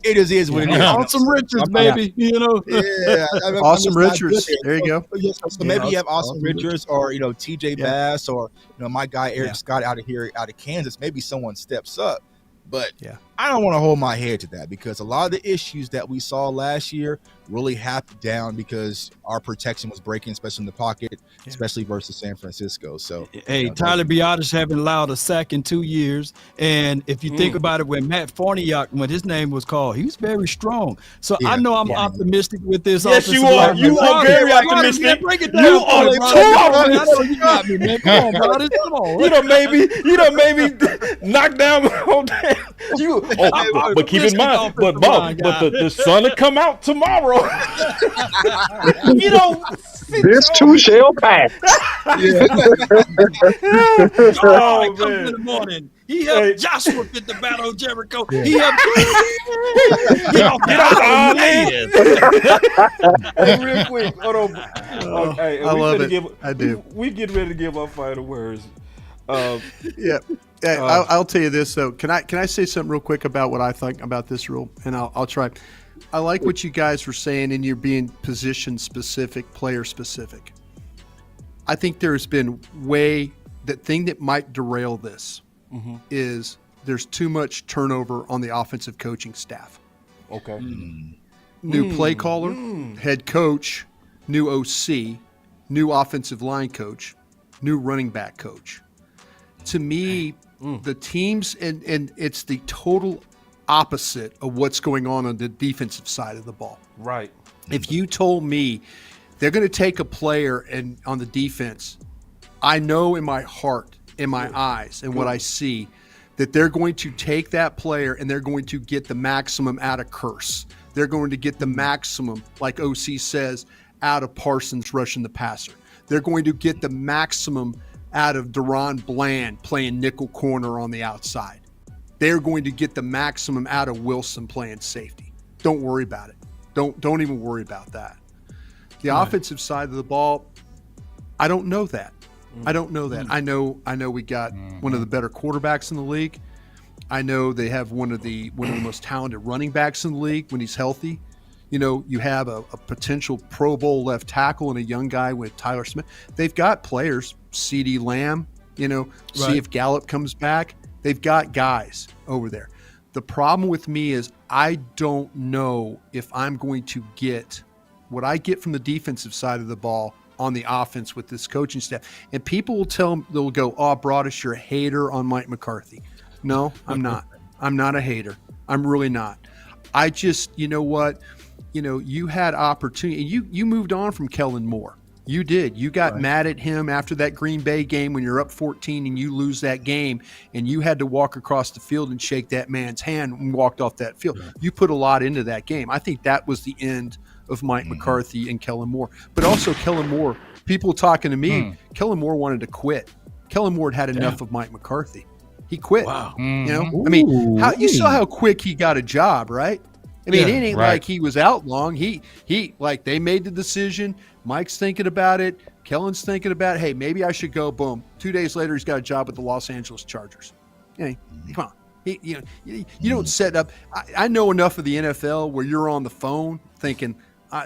It just is what it is. Awesome Richards, baby. Yeah. Awesome Richards. There you go. So maybe you have Awesome Richards or, TJ Bass or, my guy Eric Scott out of Kansas. Maybe someone steps up. But I don't want to hold my head to that because a lot of the issues that we saw last year really happened down because our protection was breaking, especially in the pocket, especially versus San Francisco. So, hey, Tyler Broaddus haven't allowed a sack in 2 years. And if you think about it, when Matt Farniok, when his name was called, he was very strong. So I know I'm optimistic with this. Yes, you are. You are very optimistic. Break it down. You are too optimistic. You got me, man. Come on, Broadus. Come on. You done maybe knock down the whole damn. But keep in mind, but the sun will come out tomorrow. You know, this too shall pass. Oh, man. In the morning. He helped Joshua get the battle of Jericho. Yeah. He helped get off Hey, real quick. Hold on. Hey, I love it. I do. We get ready to give our final words. I'll tell you this though. Can I say something real quick about what I think about this rule? And I'll try. I like what you guys were saying, and you're being position specific, player specific. I think there's been the thing that might derail this is there's too much turnover on the offensive coaching staff. Okay. New play caller, head coach, new OC, new offensive line coach, new running back coach. To me, the teams, and it's the total opposite of what's going on the defensive side of the ball. Right. If you told me they're going to take a player and on the defense, I know in my heart, in my eyes, and what I see, that they're going to take that player and they're going to get the maximum out of Curse. They're going to get the maximum, like OC says, out of Parsons rushing the passer. They're going to get the maximum out of Deron Bland playing nickel corner on the outside. They're going to get the maximum out of Wilson playing safety. Don't worry about it. Don't even worry about that. The offensive side of the ball, I don't know that. I don't know that. I know we got one of the better quarterbacks in the league. I know they have one of the most talented running backs in the league when he's healthy. You know, you have a potential Pro Bowl left tackle and a young guy with Tyler Smith. They've got players, CeeDee Lamb, see if Gallup comes back. They've got guys over there. The problem with me is I don't know if I'm going to get what I get from the defensive side of the ball on the offense with this coaching staff. And people they'll go, oh, Broadus, you're a hater on Mike McCarthy. No, I'm not. I'm not a hater. I'm really not. I just, you know what? You had opportunity. You moved on from Kellen Moore. You did. You got mad at him after that Green Bay game when you're up 14 and you lose that game, and you had to walk across the field and shake that man's hand and walked off that field. Yeah. You put a lot into that game. I think that was the end of Mike McCarthy and Kellen Moore. But also Kellen Moore, people talking to me, Kellen Moore wanted to quit. Kellen Moore had enough of Mike McCarthy. He quit. Wow. I mean, you saw how quick he got a job, right? I mean, it ain't like he was out long. He like they made the decision. Mike's thinking about it. Kellen's thinking about it. Hey, maybe I should go. Boom. 2 days later, he's got a job with the Los Angeles Chargers. Hey, come on. You don't set up. I know enough of the NFL where you're on the phone thinking,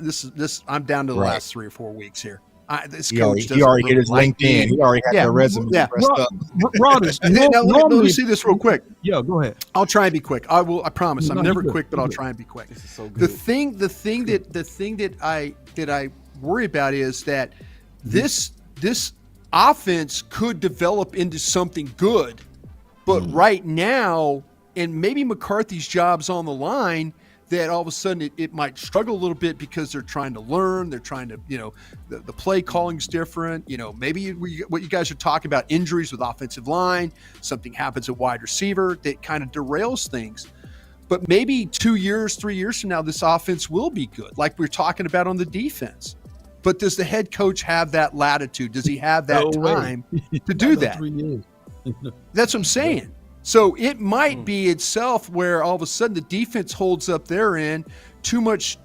this. I'm down to the last 3 or 4 weeks here. This coach he already hit his LinkedIn. He already had their resume. Yeah. Broadus, let me see this real quick. Yeah, go ahead. I'll try and be quick. I will. I promise. I'm never quick, but I'll try and be quick. This is so good. The thing that I worry about is that this offense could develop into something good, but right now, and maybe McCarthy's job's on the line, that all of a sudden it might struggle a little bit because they're trying to learn. They're trying to, the play calling's different. Maybe what you guys are talking about, injuries with offensive line, something happens at wide receiver that kind of derails things. But maybe 2 years, 3 years from now, this offense will be good, like we're talking about on the defense. But does the head coach have that latitude? Does he have that time to do that? That's what I'm saying. So it might be itself where all of a sudden the defense holds up their end, too much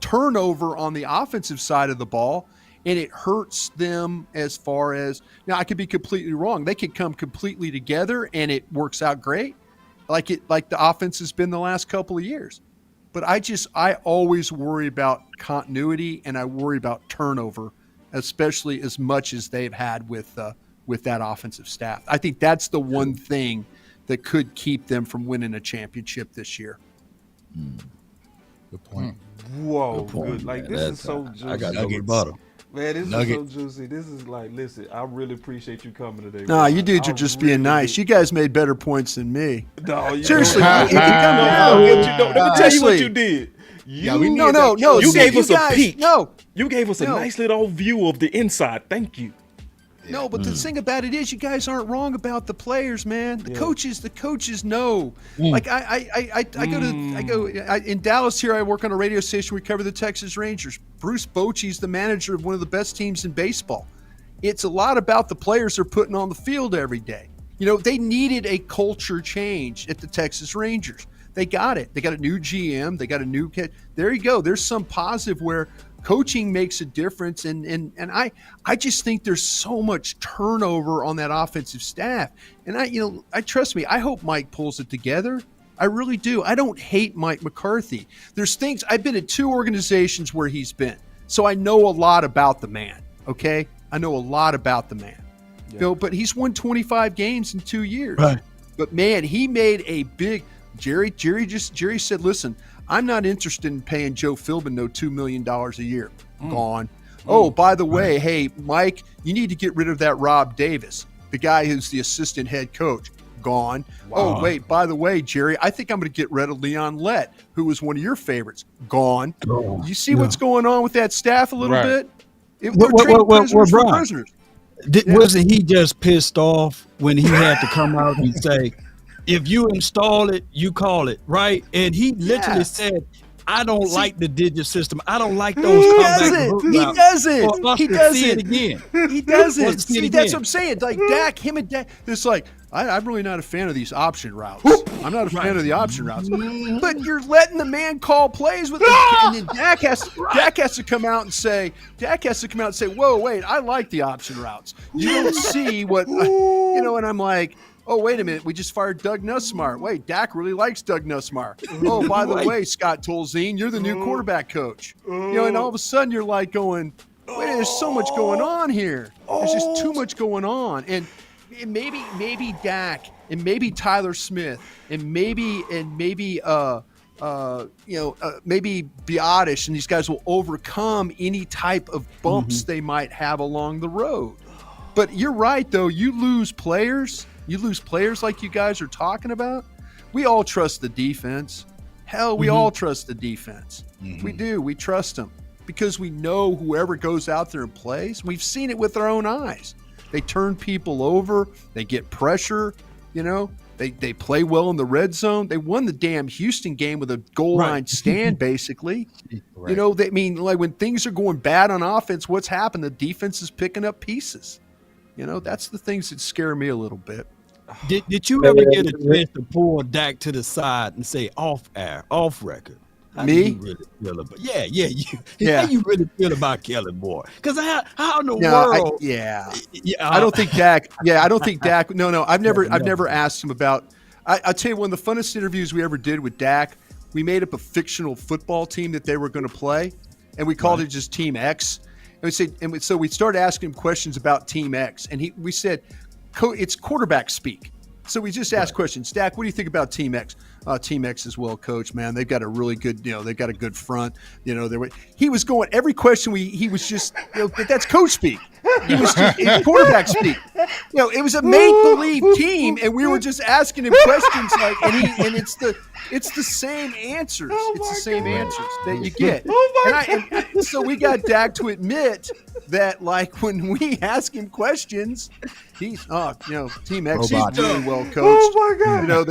turnover on the offensive side of the ball, and it hurts them as far as, now I could be completely wrong. They could come completely together and it works out great, like the offense has been the last couple of years. But I always worry about continuity, and I worry about turnover, especially as much as they've had with that offensive staff. I think that's the one thing that could keep them from winning a championship this year. Good point. Whoa, good. Like, this is so juicy. I got nugget butter. Man, this is so juicy. This is like, listen, I really appreciate you coming today. Nah, you dudes are just being nice. You guys made better points than me. No, seriously. Let me tell you what you did. You gave us a peek. No, you gave us a nice little view of the inside. Thank you. No, but the thing about it is, you guys aren't wrong about the players, man. The coaches know. Like I go in Dallas here. I work on a radio station. We cover the Texas Rangers. Bruce Bochy's the manager of one of the best teams in baseball. It's a lot about the players they're putting on the field every day. You know, they needed a culture change at the Texas Rangers. They got it. They got a new GM. They got a new kid. There you go. There's some positive where coaching makes a difference, and I just think there's so much turnover on that offensive staff. And I trust me, I hope Mike pulls it together. I really do. I don't hate Mike McCarthy. There's things, I've been at 2 organizations where he's been, so I know a lot about the man. Okay, I know a lot about the man. Yeah. But he's won 25 games in 2 years. Right. But man, he made a big. Jerry said, listen, I'm not interested in paying Joe Philbin $2 million a year. Gone. Oh, by the way, hey, Mike, you need to get rid of that Rob Davis, the guy who's the assistant head coach. Gone. Wow. Oh, wait, by the way, Jerry, I think I'm going to get rid of Leon Lett, who was one of your favorites. Gone. Oh, you see what's going on with that staff a little bit? Prisoners. Wasn't he just pissed off when he had to come out and say, if you install it, you call it, right? And he literally said, I don't like the digit system. I don't like those comebacks. He doesn't. He doesn't. See it again. He doesn't. See, that's what I'm saying. Like him and Dak, it's like, I'm really not a fan of these option routes. I'm not a fan of the option routes. But you're letting the man call plays with and then Dak has to come out and say, whoa, wait, I like the option routes. You don't see what, and I'm like, oh, wait a minute. We just fired Doug Nussmeier. Wait, Dak really likes Doug Nussmeier. Oh, by the way, Scott Tolzien, you're the new quarterback coach. And all of a sudden you're like going, wait, there's so much going on here. There's just too much going on. And maybe Dak and maybe Tyler Smith and maybe Broadus and these guys will overcome any type of bumps they might have along the road. But you're right, though. You lose players like you guys are talking about. We all trust the defense. Hell, we all trust the defense. We do. We trust them because we know whoever goes out there and plays, we've seen it with our own eyes. They turn people over. They get pressure. They play well in the red zone. They won the damn Houston game with a goal line stand, basically. Right. Like when things are going bad on offense, what's happened? The defense is picking up pieces. That's the things that scare me a little bit. Did you ever get a chance to pull Dak to the side and say off air, off record? How me? You really feel about, How you really feel about Kellen, boy? Because how in the world? I don't think Dak. I don't think Dak. No. I've never asked him about. I'll tell you, one of the funnest interviews we ever did with Dak, we made up a fictional football team that they were going to play, and we called it just Team X. And so we started asking him questions about Team X, and we said, it's quarterback speak. So we just asked questions. Dak, what do you think about Team X? Team X is well coached, man. They've got a really good, they've got a good front. He was going every question. He was just, that's coach speak. He was just quarterback speak. It was a make-believe team, and we were just asking him questions and it's the same answers. It's the same answers that you get. And so we got Dak to admit that, like, when we ask him questions, he's Team X is really well coached. Oh my God!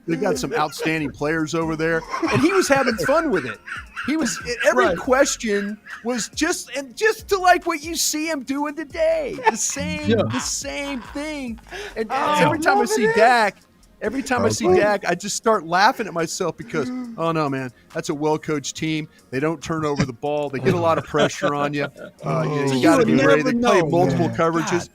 They've got some outstanding players over there, and he was having fun with it. He was every question was just to like what you see him doing today, the same thing. And every time I see Dak. I just start laughing at myself because, oh no, man, that's a well-coached team. They don't turn over the ball. They get a lot of pressure on you. You got to be ready. They play multiple coverages.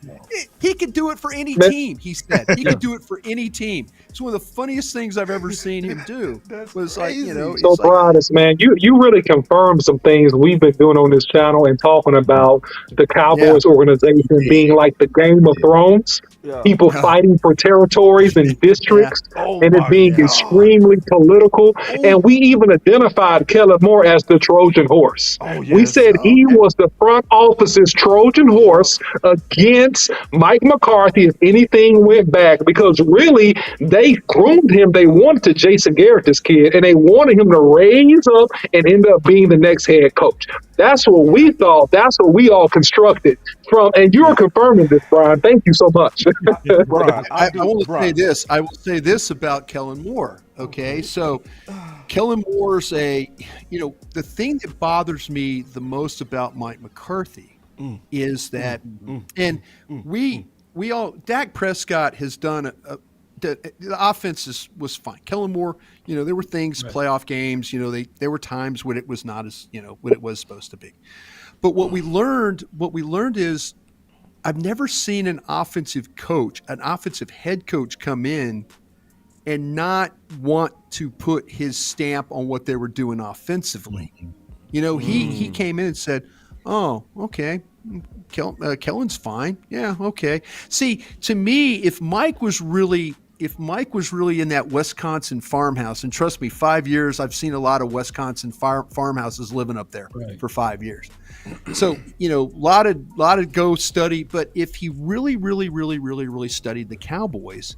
He could do it for any team, he said. He could do it for any team. It's one of the funniest things I've ever seen him do. Was like, you know, So, Broadus, man, you really confirmed some things we've been doing on this channel and talking about the Cowboys organization being like the Game of Thrones. People fighting for territories and districts, and it being extremely political. And we even identified Kellen Moore as the Trojan horse. We said he was the front office's Trojan horse against Mike McCarthy if anything went back, because really they groomed him. They wanted to Jason Garrett, this kid, and they wanted him to raise up and end up being the next head coach. That's what we thought. That's what we all constructed from. And you're confirming this, Bryan. Thank you so much. I will say this. I will say this about Kellen Moore. Okay, so Kellen Moore's the thing that bothers me the most about Mike McCarthy is that, and we all, Dak Prescott has done the offense was fine. Kellen Moore, there were things, playoff games, there were times when it was not as, what it was supposed to be. But what we learned is I've never seen an offensive head coach come in and not want to put his stamp on what they were doing offensively. He came in and said, "Oh, okay, Kellen's fine. Yeah, okay." See, to me, if Mike was really in that Wisconsin farmhouse, and trust me, 5 years, I've seen a lot of Wisconsin farmhouses living up there for 5 years. So, lot of go study. But if he really, really, really, really, really studied the Cowboys,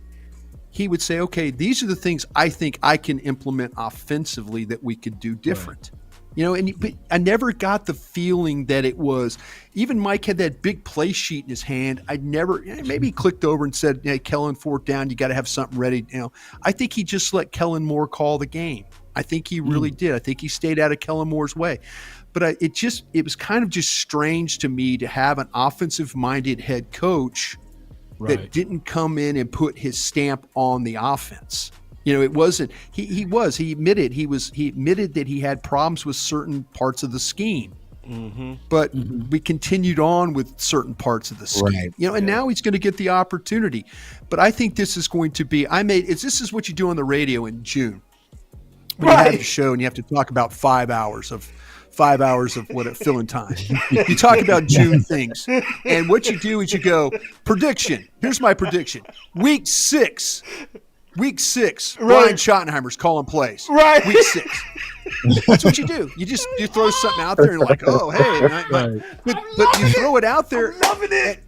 he would say, okay, these are the things I think I can implement offensively that we could do different. But I never got the feeling that it was, even Mike had that big play sheet in his hand. Maybe he clicked over and said, "Hey, Kellen, 4th down, you got to have something ready." I think he just let Kellen Moore call the game. I think he really did. I think he stayed out of Kellen Moore's way. But it was kind of just strange to me to have an offensive-minded head coach that didn't come in and put his stamp on the offense. It wasn't. He admitted that he had problems with certain parts of the scheme. But we continued on with certain parts of the scheme. And now he's going to get the opportunity. But I think this is going to be. This is what you do on the radio in June. When you have a show and you have to talk about 5 hours of filling time. You talk about June things. And what you do is you go, prediction. Here's my prediction. Week 6, Bryan Schottenheimer's calling plays. Week 6. That's what you do. You throw something out there and like, oh, hey. But you throw it out there. I'm loving it.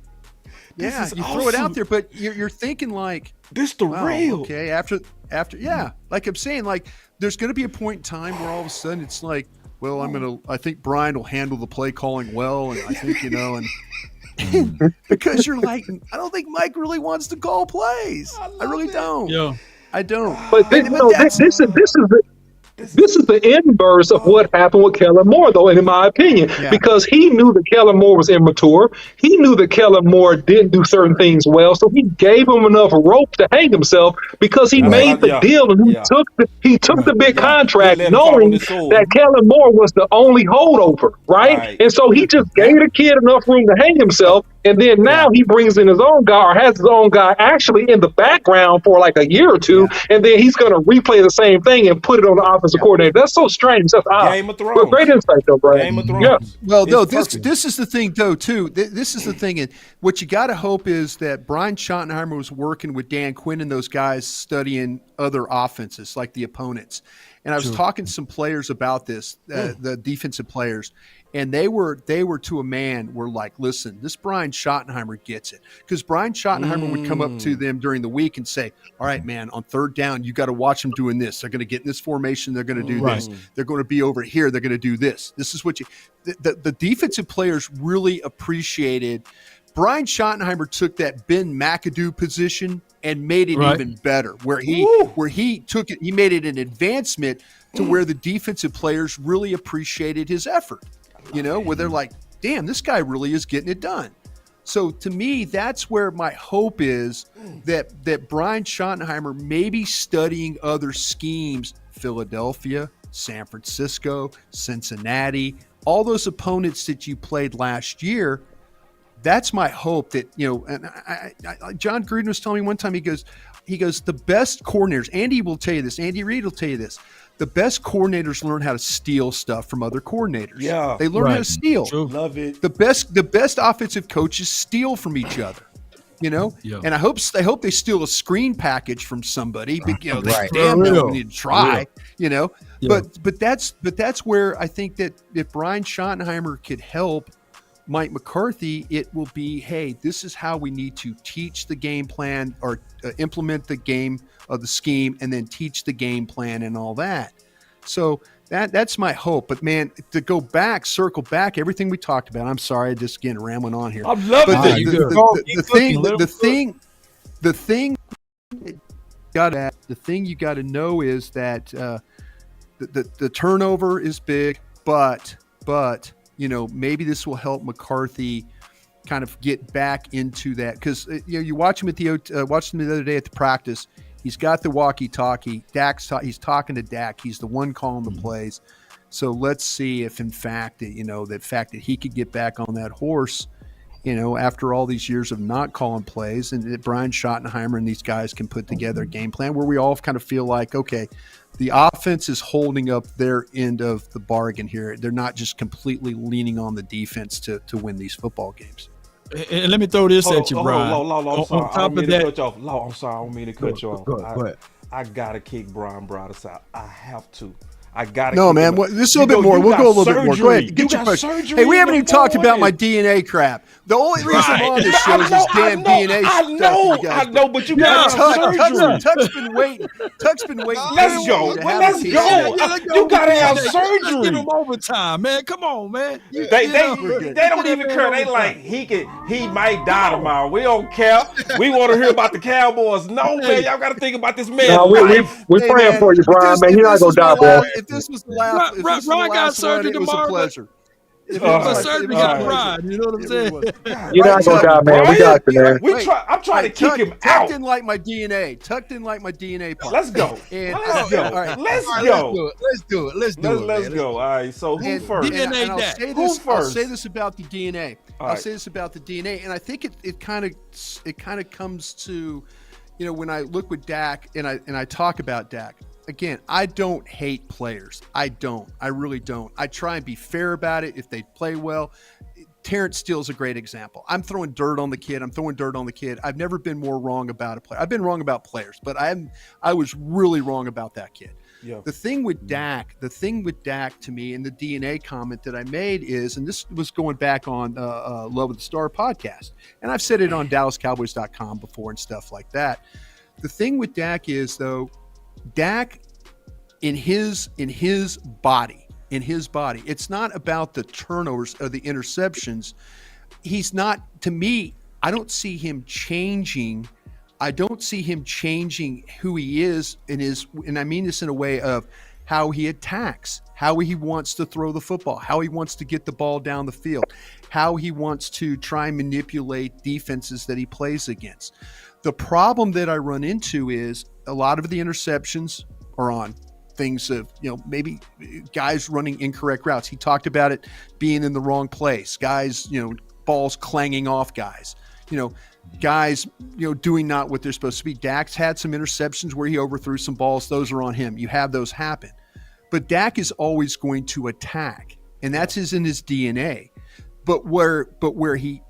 Yeah, you throw it out there, but you're thinking like, this the real. Okay, after, like I'm saying, like there's going to be a point in time where all of a sudden it's like, well, I think Bryan will handle the play calling well, and I think, and because you're like, I don't think Mike really wants to call plays. I really don't. Yeah. I don't. But this is the inverse of what happened with Kellen Moore, though, in my opinion, because he knew that Kellen Moore was immature. He knew that Kellen Moore didn't do certain things well, so he gave him enough rope to hang himself because he made the deal and he took the big contract knowing that Kellen Moore was the only holdover, right? And so he just gave the kid enough room to hang himself. And then now he brings in his own guy, or has his own guy actually in the background for like a year or two, and then he's going to replay the same thing and put it on the offensive coordinator. That's so strange. That's odd. Game of Thrones. But great insight, though, Bryan. Game of Thrones. Yeah. Well, no, this is the thing, though, too. This is the thing. And what you got to hope is that Bryan Schottenheimer was working with Dan Quinn and those guys studying other offenses, like the opponents. And I was talking to some players about this, the defensive players, and they were to a man were like, listen, this Bryan Schottenheimer gets it. Because Bryan Schottenheimer would come up to them during the week and say, all right, man, on 3rd down, you got to watch them doing this. They're going to get in this formation. They're going to do this. They're going to be over here. They're going to do this. This is what the defensive players really appreciated. Bryan Schottenheimer took that Ben McAdoo position and made it even better, where he took it, he made it an advancement to where the defensive players really appreciated his effort, where they're like, damn, this guy really is getting it done. So to me, that's where my hope is that Bryan Schottenheimer may be studying other schemes, Philadelphia, San Francisco, Cincinnati, all those opponents that you played last year. that's my hope that, and John Gruden was telling me one time, he goes, the best coordinators, Andy will tell you this, Andy Reid will tell you this, the best coordinators learn how to steal stuff from other coordinators. Yeah. They learn how to steal. True. Love it. The best offensive coaches steal from each other. Yeah. And I hope they steal a screen package from somebody. But, they Right. damn For well real. we need to try. Yeah. But that's where I think that if Brian Schottenheimer could help Mike McCarthy, it will be, hey, this is how we need to teach the game plan or implement the game of the scheme, and then teach the game plan and all that. So that's my hope. But man, to go back, circle back, everything we talked about. I'm sorry, I just getting rambling on here. I'm loving But it. the thing you got to know is that the turnover is big, but maybe this will help McCarthy kind of get back into that, because you watch him watched him the other day at the practice. He's got the walkie-talkie. He's talking to Dak. He's the one calling the plays. So let's see if, in fact, that he could get back on that horse, after all these years of not calling plays, and that Brian Schottenheimer and these guys can put together a game plan where we all kind of feel like, okay, the offense is holding up their end of the bargain here. They're not just completely leaning on the defense to win these football games. And let me throw this at you, Brian. I'm sorry. On top of that, I'm sorry. I don't mean to cut you off. Go ahead. I gotta kick Brian Broudus out. I have to. I gotta. No, man. This a little bit more. We'll go a little bit more. Go ahead. Get your question. Hey, we haven't even talked about my D.N.A. crap. The only reason I'm on this show is this damn D.N.A. I know, but you got surgery. Tuck's been waiting. Let's go. Let's go. You gotta have surgery. Let's give him overtime, man. Come on, man. They don't even care. They like he might die tomorrow. We don't care. We want to hear about the Cowboys. No, man, y'all got to think about this man. No, we're praying for you, Brian. Man, you're not gonna die, bro. If this was the last, Ron got surgery it was a tomorrow. pleasure. If it was surgery, got pride. You know what I'm saying? You're not gonna die, man. We got you, man. I'm trying to kick him out. Tuck didn't like my DNA. Tuck didn't like my DNA part. Let's go. Let's go. Let's do it. Go. All right. So who first? I'll say this about the DNA. I'll say this about the DNA, and I think it kind of comes to, when I look with Dak and I talk about Dak. Again, I don't hate players. I really don't. I try and be fair about it if they play well. Terrence Steele's a great example. I'm throwing dirt on the kid. I've never been more wrong about a player. I've been wrong about players, but I was really wrong about that kid. Yeah. The thing with Dak to me, and the D.N.A. comment that I made is, and this was going back on Love of the Star podcast, and I've said it on DallasCowboys.com before and stuff like that. The thing with Dak is, though, Dak in his body, it's not about the turnovers or the interceptions. He's not, to me, I don't see him changing. I don't see him changing who he is and I mean this in a way of how he attacks, how he wants to throw the football, how he wants to get the ball down the field, how he wants to try and manipulate defenses that he plays against. The problem that I run into is a lot of the interceptions are on things of, maybe guys running incorrect routes. He talked about it being in the wrong place, guys, balls clanging off guys, guys, doing not what they're supposed to be. Dak's had some interceptions where he overthrew some balls. Those are on him. You have those happen. But Dak is always going to attack, and that's in his DNA. But where he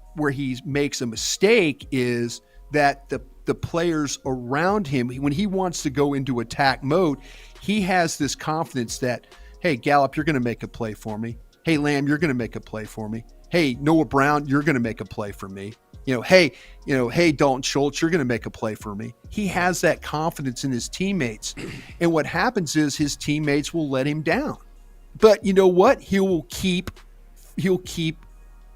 makes a mistake is that the players around him, when he wants to go into attack mode, he has this confidence that, hey, Gallup, you're going to make a play for me. Hey, Lamb, you're going to make a play for me. Hey, Noah Brown, you're going to make a play for me. Hey, Dalton Schultz, you're going to make a play for me. He has that confidence in his teammates. And what happens is his teammates will let him down. But you know what? He'll keep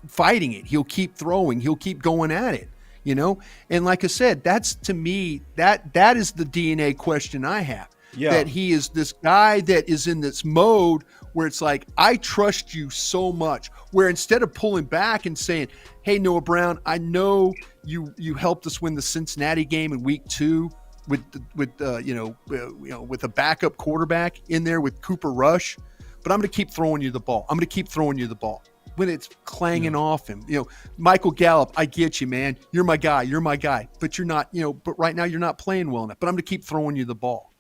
fighting it. He'll keep throwing. He'll keep going at it. And like I said, that's, to me, that is the D.N.A. question I have. Yeah. That he is this guy that is in this mode where it's like, I trust you so much, where instead of pulling back and saying, hey, Noah Brown, I know you helped us win the Cincinnati game in week 2 with a backup quarterback in there with Cooper Rush, but I'm going to keep throwing you the ball. clanging off him. Michael Gallup, I get you, man. You're my guy. But you're not, but right now you're not playing well enough. But I'm going to keep throwing you the ball.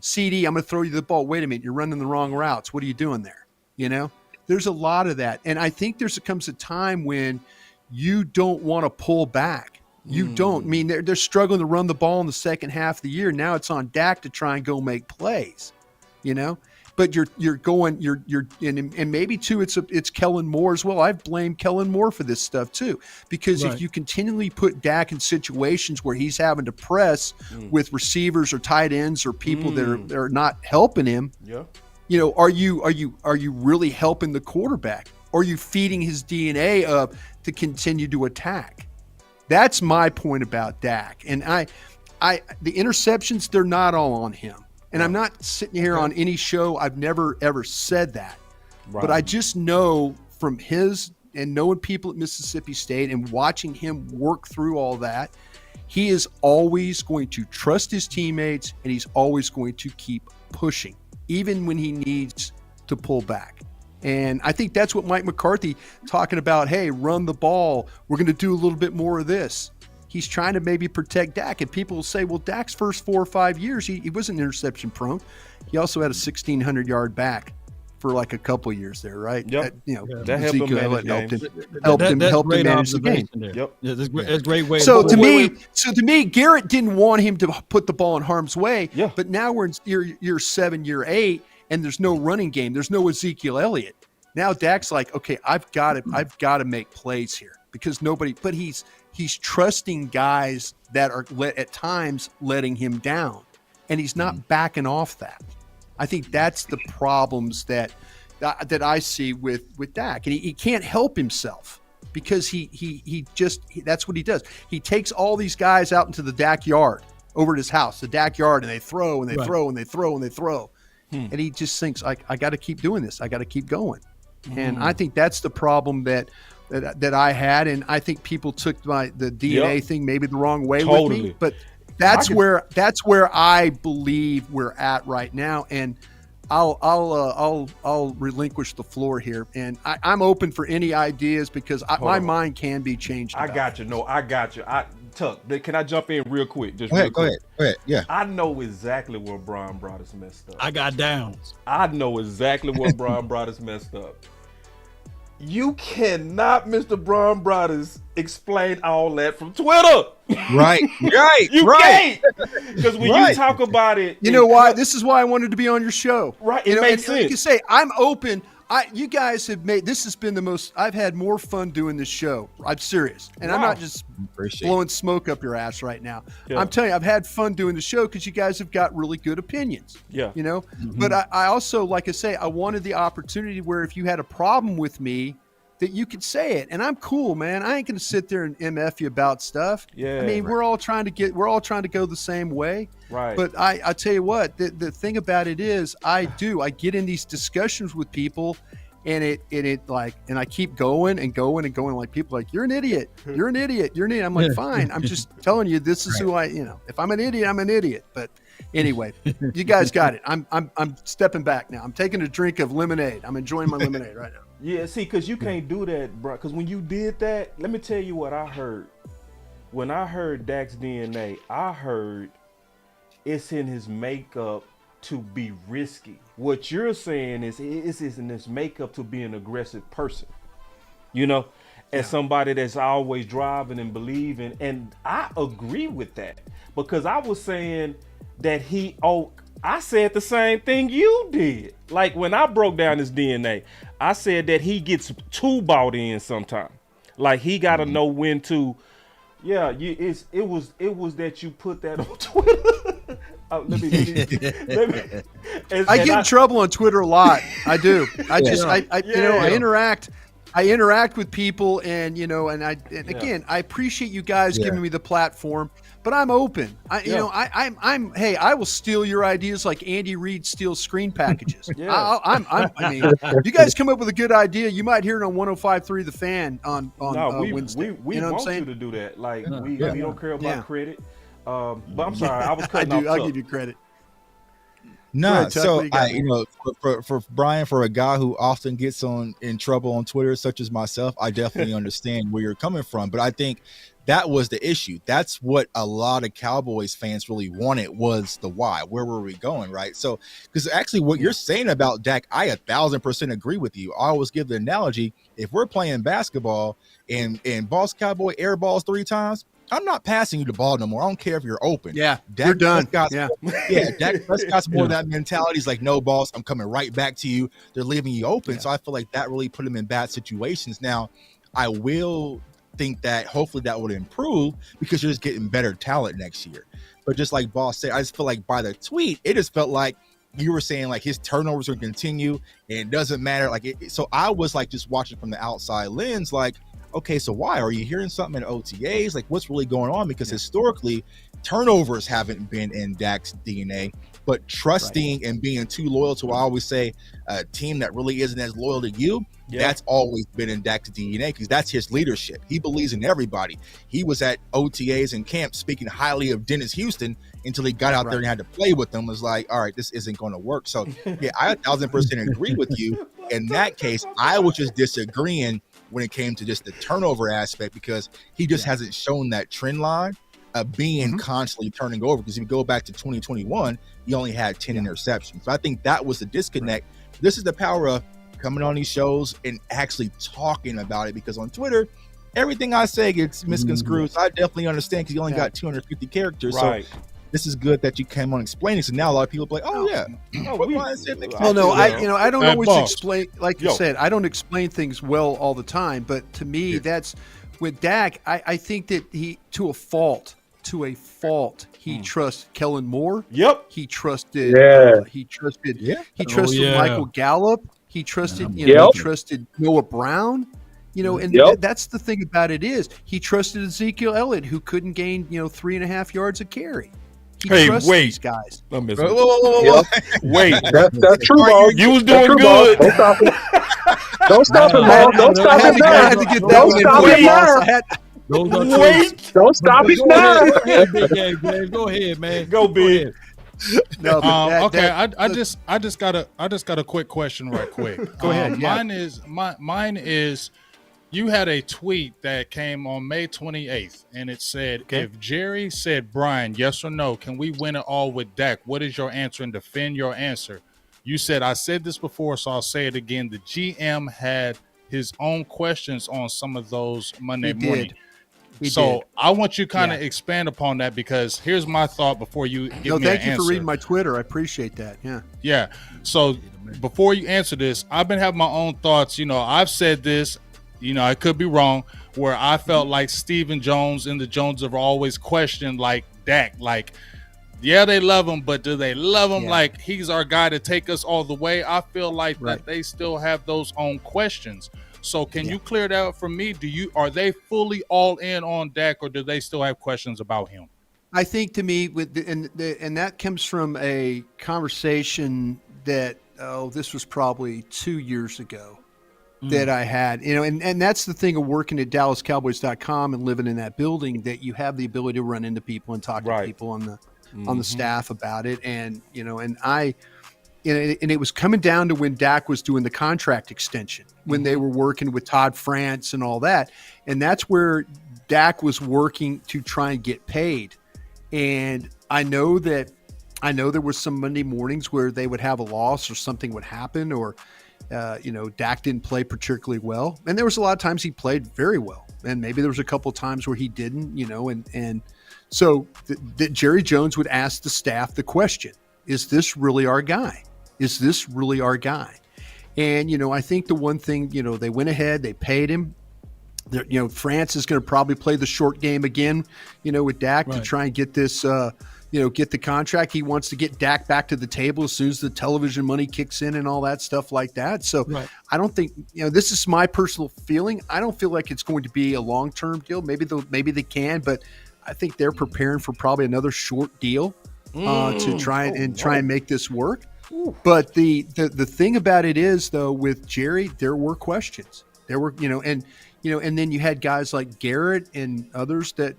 CD, I'm going to throw you the ball. Wait a minute, you're running the wrong routes. What are you doing there? There's a lot of that. And I think comes a time when you don't want to pull back. You don't. I mean, they're struggling to run the ball in the second half of the year. Now it's on Dak to try and go make plays, But and maybe too, it's Kellen Moore as well. I've blamed Kellen Moore for this stuff too, because if you continually put Dak in situations where he's having to press with receivers or tight ends or people that are not helping him, are you really helping the quarterback? Or are you feeding his DNA up to continue to attack? That's my point about Dak. And the interceptions, they're not all on him. And I'm not sitting here on any show. I've never, ever said that. Right. But I just know from his and knowing people at Mississippi State and watching him work through all that, he is always going to trust his teammates and he's always going to keep pushing, even when he needs to pull back. And I think that's what Mike McCarthy talking about. Hey, run the ball. We're going to do a little bit more of this. He's trying to maybe protect Dak. And people will say, well, Dak's first 4 or 5 years, he wasn't interception prone. He also had a 1,600-yard back for like a couple of years there, right? Yep. That helped him manage the game. Yep. Yeah, that's a great way. So to me, Garrett didn't want him to put the ball in harm's way. Yeah. But now we're in year 7, year 8, and there's no running game. There's no Ezekiel Elliott. Now Dak's like, okay, I've got to make plays here because but he's trusting guys that are at times letting him down, and he's not backing off that. I think that's the problems that I see with Dak, and he can't help himself because he that's what he does. He takes all these guys out into the Dak yard over at his house, the Dak yard, and they throw and they throw and they throw and they throw, and he just thinks I got to keep doing this. I got to keep going, and I think that's the problem that I had, and I think people took the D.N.A. thing maybe the wrong way with me, but that's where I believe we're at right now, and I'll relinquish the floor here, and I'm open for any ideas because my mind can be changed. I got you. No, I got you. Tuck, can I jump in real quick? Just go ahead. Yeah. I know exactly where Brian Broadus messed up. I got downs. I know exactly where Brian Broadus messed up. You cannot, Mr. Brian Broadus, explain all that from Twitter. Right. You can't. Because when you talk about it. You know why? This is why I wanted to be on your show. Right. It makes sense. Like you say, I'm open. You guys have this has been the most, I've had more fun doing this show. I'm serious. And I'm not just blowing smoke up your ass right now. Yeah. I'm telling you, I've had fun doing the show because you guys have got really good opinions. Yeah. But I also, like I say, I wanted the opportunity where if you had a problem with me, that you could say it. And I'm cool, man. I ain't going to sit there and MF you about stuff. Yeah. I mean, we're all trying to go the same way. Right. But I tell you what, the thing about it is I get in these discussions with people and and I keep going and going and going. Like people like, you're an idiot. You're an idiot. You're an idiot. I'm like, fine. I'm just telling you, this is who if I'm an idiot, I'm an idiot. But anyway, you guys got it. I'm stepping back now. I'm taking a drink of lemonade. I'm enjoying my lemonade right now. Yeah, see, because you can't do that, bro. Because when you did that, let me tell you what I heard. When I heard Dak's DNA, I heard it's in his makeup to be risky. What you're saying is it's in his makeup to be an aggressive person. As somebody that's always driving and believing. And I agree with that. Because I was saying that I said the same thing you did. Like when I broke down his DNA, I said that he gets too bought in sometimes. Like he got to know when to. Yeah, it was that you put that on Twitter. I get in trouble on Twitter a lot. I do. I interact with people, and again, I appreciate you guys giving me the platform. But I'm open. I will steal your ideas like Andy Reid steals screen packages. You guys come up with a good idea, you might hear it on 105.3 The Fan on Wednesday. We want you to do that. Like we don't care about credit. But I'm sorry, I was cutting off. I'll give you credit. No, so for Bryan, for a guy who often gets in trouble on Twitter, such as myself, I definitely understand where you're coming from. But I think that was the issue. That's what a lot of Cowboys fans really wanted, was the why. Where were we going, right? So, because actually what you're saying about Dak, I 1,000% agree with you. I always give the analogy, if we're playing basketball and Boss Cowboy air balls 3 times, I'm not passing you the ball no more. I don't care if you're open. Yeah, you're done. Dak Prescott's more that mentality. He's like, no, boss, I'm coming right back to you. They're leaving you open. Yeah. So I feel like that really put him in bad situations. Now, I will think that hopefully that would improve because you're just getting better talent next year. But just like Boss said, I just feel like by the tweet, it just felt like you were saying like his turnovers will continue and it doesn't matter. So I was like just watching from the outside lens, like, okay, so why? Are you hearing something in OTAs? Like, what's really going on? Because historically, turnovers haven't been in Dak's DNA, but trusting and being too loyal to, I always say, a team that really isn't as loyal to you, that's always been in Dak's DNA because that's his leadership. He believes in everybody. He was at OTAs and camp speaking highly of Dennis Houston until he got out there and had to play with them. Was like, all right, this isn't going to work. So, yeah, I 1,000% agree with you. In that case, I was just disagreeing when it came to just the turnover aspect because he just hasn't shown that trend line of being constantly turning over. Because if you go back to 2021, he only had 10 interceptions. So I think that was the disconnect. This is the power of coming on these shows and actually talking about it, because on Twitter, everything I say gets misconstrued. So I definitely understand because you only got 250 characters. Right. So this is good that you came on explaining. So now a lot of people are like, oh yeah. I don't always explain, like you said, I don't explain things well all the time, but to me, that's with Dak. I think that he, to a fault, he trusts Kellen Moore. Yep. He trusted, he trusted Michael Gallup. He trusted, he trusted Noah Brown. That's the thing about it is he trusted Ezekiel Elliott, who couldn't gain, 3.5 yards a carry. He trusts these guys. Whoa. Wait, that's true, ball. You was doing good. Don't stop him, ball. Don't stop him now. I had to get that one in for you, boss. Don't stop it now. Go ahead, man. Go big. No, I just got a quick question, right quick. Go ahead. Mine is. You had a tweet that came on May 28th, and it said, if Jerry said, Bryan, yes or no, can we win it all with Dak? What is your answer, and defend your answer? You said, I said this before, so I'll say it again. The GM had his own questions on some of those Monday morning. So I want you kind of expand upon that, because here's my thought before you give me an answer. Thank you for reading my Twitter. I appreciate that. Yeah. So before you answer this, I've been having my own thoughts. I've said this. I could be wrong, where I felt like Stephen Jones and the Joneses have always questioned like Dak, like, yeah, they love him, but do they love him like he's our guy to take us all the way? I feel like that they still have those own questions. So can you clear that up for me? Are they fully all in on Dak, or do they still have questions about him? I think to me, and that comes from a conversation that this was probably 2 years ago. That I had, and that's the thing of working at DallasCowboys.com and living in that building, that you have the ability to run into people and talk to people on the staff about it. And, and it was coming down to when Dak was doing the contract extension, when they were working with Todd France and all that. And that's where Dak was working to try and get paid. And I know there were some Monday mornings where they would have a loss or something would happen, or, Dak didn't play particularly well. And there was a lot of times he played very well. And maybe there was a couple of times where he didn't, and so that Jerry Jones would ask the staff the question, is this really our guy? Is this really our guy? And, I think the one thing, they went ahead, they paid him. France is going to probably play the short game again, with Dak to try and get this, get the contract. He wants to get Dak back to the table as soon as the television money kicks in and all that stuff like that. So I don't think, this is my personal feeling. I don't feel like it's going to be a long-term deal. Maybe they can, but I think they're preparing for probably another short deal to try and make this work. But the thing about it is, though, with Jerry, there were questions. There were, and then you had guys like Garrett and others that,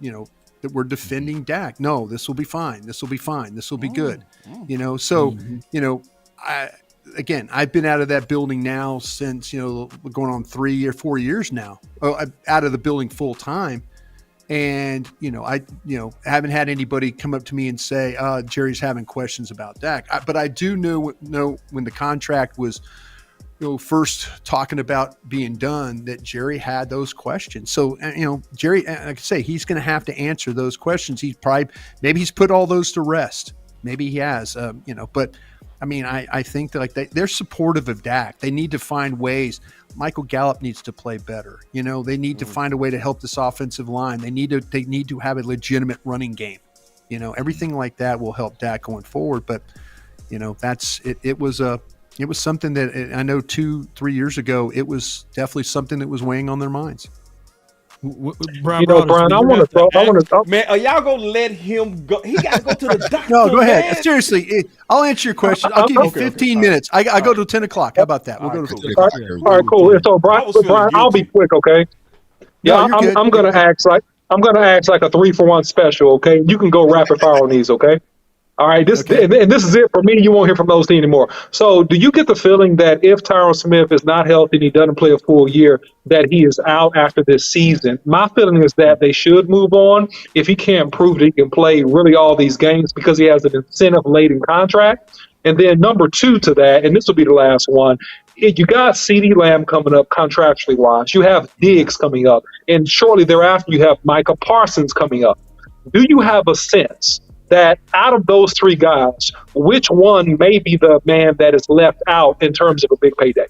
that we're defending Dak. No, this will be fine. This will be fine. This will be good. So, I've been out of that building now since, going on 3 or 4 years now, out of the building full time. And, I haven't had anybody come up to me and say, Jerry's having questions about Dak. But I do know when the contract was, first talking about being done, that Jerry had those questions. So, Jerry, like I say, he's going to have to answer those questions. Maybe he's put all those to rest. Maybe he has, but I mean, I think that they're supportive of Dak. They need to find ways. Michael Gallup needs to play better. They need to find a way to help this offensive line. They need to have a legitimate running game. Everything like that will help Dak going forward. But that's it. It was something that I know 2-3 years ago. It was definitely something that was weighing on their minds. Brian, I want to. Man, are y'all gonna let him go? He got to go to the doctor. No, go ahead. Man. Seriously, I'll answer your question. I'll give you 15 minutes. I go to 10 o'clock. How about that? We'll go to 10 o'clock. All right, cool. So, Brian, I'll be quick, okay? Yeah, I'm gonna ask like a 3-for-1 special, okay? You can go rapid fire on these, okay? All right, and this is it for me. You won't hear from those anymore. So, do you get the feeling that if Tyron Smith is not healthy and he doesn't play a full year, that he is out after this season? My feeling is that they should move on if he can't prove that he can play really all these games because he has an incentive-laden contract. And then number 2 to that, and this will be the last one, you got CeeDee Lamb coming up contractually wise. You have Diggs coming up, and shortly thereafter you have Micah Parsons coming up. Do you have a sense that out of those 3 guys, which one may be the man that is left out in terms of a big payday?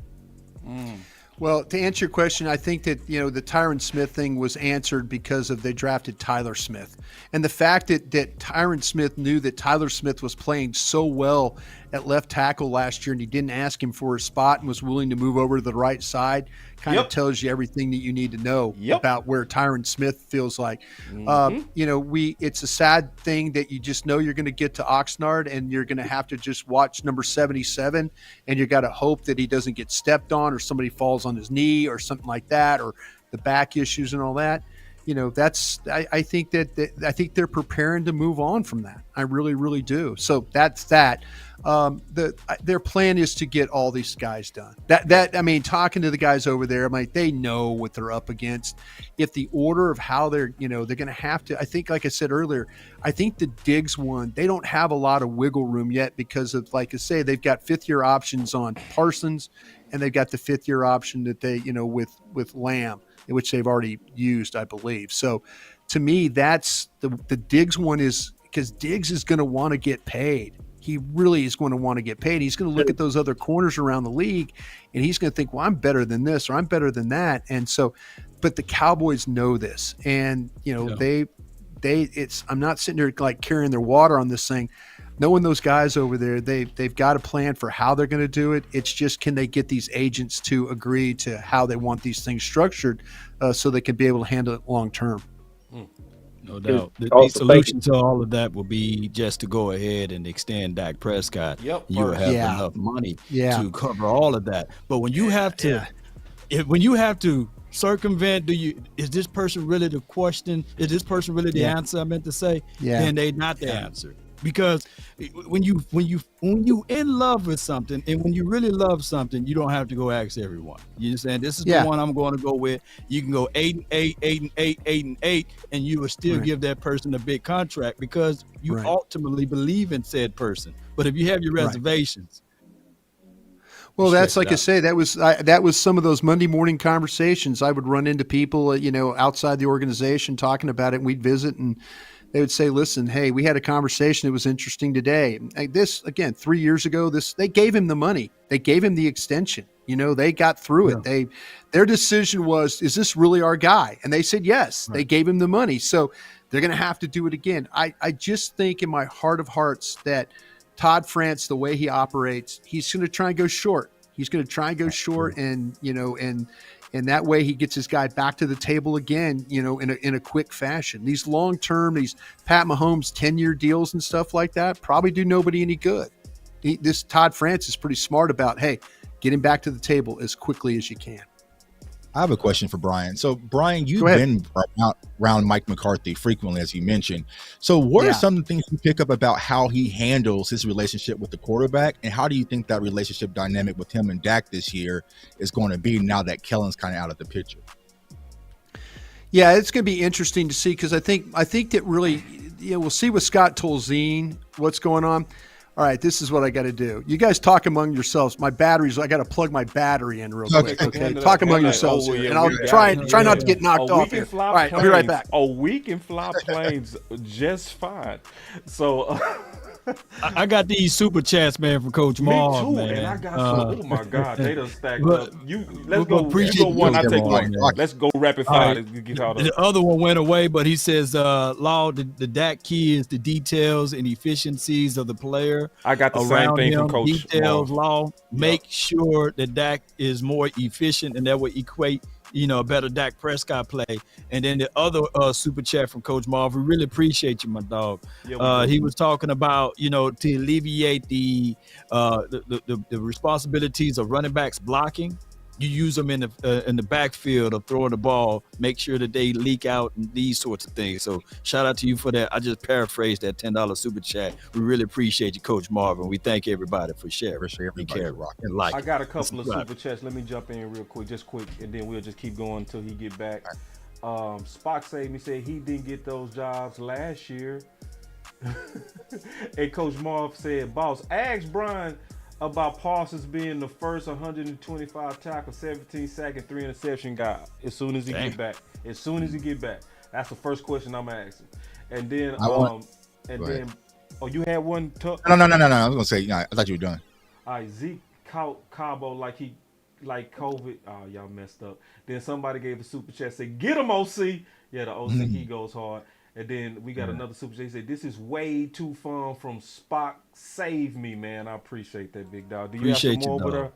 Well, to answer your question, I think that, the Tyron Smith thing was answered because they drafted Tyler Smith. And the fact that Tyron Smith knew that Tyler Smith was playing so well at left tackle last year and he didn't ask him for a spot and was willing to move over to the right side kind of tells you everything that you need to know about where Tyron Smith feels like. It's a sad thing that you just know you're going to get to Oxnard and you're going to have to just watch number 77 and you got to hope that he doesn't get stepped on or somebody falls on his knee or something like that, or the back issues and all that. I think they're preparing to move on from that. I really, really do. So that's that. Their plan is to get all these guys done. Talking to the guys over there, I'm like, they know what they're up against. If the order of how they're going to have to, I think, like I said earlier, I think the Diggs one, they don't have a lot of wiggle room yet because of, like I say, they've got 5th-year options on Parsons and they've got the 5th-year option that they, with Lamb, which they've already used, I believe. So to me, that's the Diggs one, is because Diggs is going to want to get paid. He really is going to want to get paid. He's going to look at those other corners around the league and he's going to think, well, I'm better than this or I'm better than that. And so, but the Cowboys know this, and I'm not sitting there like carrying their water on this thing. Knowing those guys over there, they've got a plan for how they're going to do it. It's just, can they get these agents to agree to how they want these things structured so they can be able to handle it long term? No doubt. The solution to all of that will be just to go ahead and extend Dak Prescott. You'll have enough money to cover all of that. But when you have to, when you have to circumvent, is this person really the question? Is this person really the answer? I meant to say, then they not the answer. Because when you in love with something, and when you really love something, you don't have to go ask everyone. You understand? This is the one I'm going to go with. You can go 8-8, 8-8, 8-8, and you will still give that person a big contract because you ultimately believe in said person. But if you have your reservations, well, that's like I say, that was some of those Monday morning conversations. I would run into people, outside the organization talking about it, and we'd visit and they would say, listen, hey, we had a conversation that was interesting today. This, again, 3 years ago, they gave him the money. They gave him the extension. They got through it. Their decision was, is this really our guy? And they said, yes. They gave him the money. So they're going to have to do it again. I just think in my heart of hearts that Todd France, the way he operates, he's going to try and go short. He's going to try and go short and that way he gets his guy back to the table again, in a quick fashion. These long-term, these Pat Mahomes 10-year deals and stuff like that probably do nobody any good. This Todd France is pretty smart about, hey, get him back to the table as quickly as you can. I have a question for Bryan. So, Bryan, you've been around Mike McCarthy frequently, as you mentioned. So, what are some of the things you pick up about how he handles his relationship with the quarterback, and how do you think that relationship dynamic with him and Dak this year is going to be now that Kellen's kind of out of the picture? Yeah, it's going to be interesting to see, because I think that really, we'll see with Scott Tolzien what's going on. All right, this is what I got to do. You guys talk among yourselves. My batteries, I got to plug my battery in real quick. Okay, talk among yourselves here, and I'll try not to get knocked off here. All right, I'll be right back. We can fly planes just fine. So I got these super chats, man, from Coach Marv. Me too, man. And I got some. Oh my God, they done stacked up. Let's go. You go one, I take one. Let's go rapid fire. The other one went away, but he says, "Law, the Dak key is the details and efficiencies of the player." I got the same thing from Coach Details, Marv. Law. Make sure that Dak is more efficient, and that will equate, a better Dak Prescott play. And then the other super chat from Coach Marv, we really appreciate you, my dog. He was talking about, to alleviate the responsibilities of running backs blocking. You use them in the backfield of throwing the ball. Make sure that they leak out and these sorts of things. So shout out to you for that. I just paraphrased that $10 super chat. We really appreciate you, Coach Marvin. We thank everybody for sharing. I got a couple of super chats. Let me jump in real quick, and then we'll just keep going until he get back. Spock saved me, said he didn't get those jobs last year. And Coach Marv said, "Boss, ask Bryan about Parsons being the first 125 tackle, 17 sack, and 3 interception guy as soon as he get back. That's the first question I'm asking. And then, you had one. No. I was gonna say, I thought you were done. Zeke Cowboy like COVID. Oh, y'all messed up. Then somebody gave a super chat, said, "Get him, OC." Yeah, the OC he goes hard. And then we got another super chat. He said, "This is way too fun from Spock. Save me, man." I appreciate that, big dog. Do you have some more over there?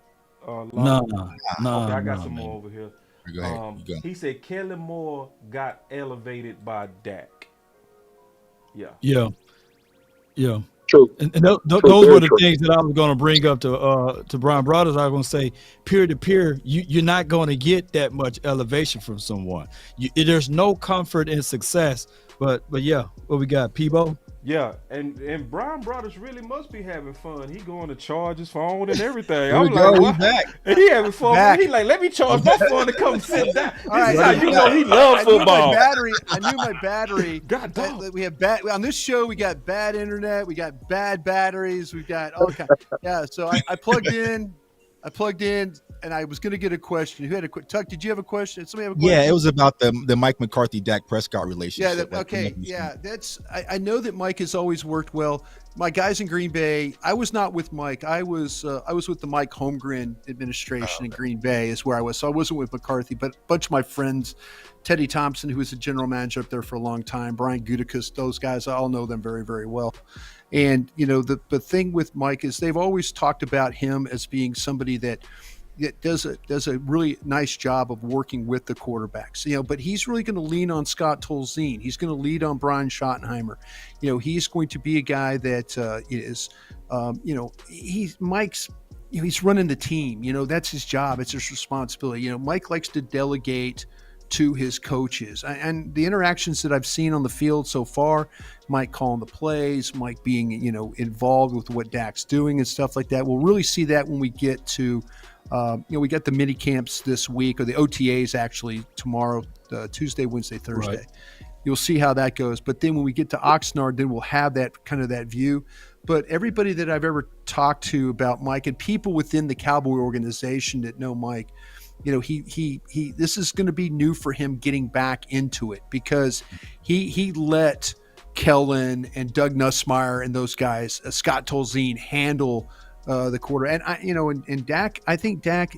No. Okay, I got some more over here. Go ahead. He said Kellen Moore got elevated by Dak. Yeah. True. And those were the things that I was going to bring up to Brian Broadus. I was going to say, peer to peer, you're not going to get that much elevation from someone. There's no comfort in success. But yeah, what we got, Peebo? Yeah, and Brian Broadus really must be having fun. He going to charge his phone and everything. I'm like, he's back. And he having fun. He like, let me charge my phone to come sit down. This is how you know he loves football. I knew my battery. God dog. We have on this show. We got bad internet. We got bad batteries. We've got all kinds. Yeah. So I plugged in. And I was going to get a question. Who had a quick Tuck? Did you have a question? Somebody have a question? Yeah, it was about the Mike McCarthy Dak Prescott relationship. Yeah, that's. I know that Mike has always worked well. My guys in Green Bay. I was not with Mike. I was with the Mike Holmgren administration in Green Bay is where I was. So I wasn't with McCarthy, but a bunch of my friends, Teddy Thompson, who was the general manager up there for a long time, Brian Gutekunst, those guys, I all know them very, very well. And the thing with Mike is they've always talked about him as being somebody that does a really nice job of working with the quarterbacks, but he's really going to lean on Scott Tolzien. He's going to lead on Brian Schottenheimer. He's going to be a guy that is, Mike's, he's running the team. That's his job. It's his responsibility. Mike likes to delegate to his coaches, and the interactions that I've seen on the field so far, Mike calling the plays, Mike being, involved with what Dak's doing and stuff like that. We'll really see that when we get to, we got the mini camps this week, or the OTAs actually tomorrow, Tuesday, Wednesday, Thursday. Right. You'll see how that goes. But then when we get to Oxnard, then we'll have that kind of that view. But everybody that I've ever talked to about Mike, and people within the Cowboy organization that know Mike, he this is going to be new for him getting back into it, because he let Kellen and Doug Nussmeier and those guys, Scott Tolzien, handle the quarter. And and Dak, I think Dak,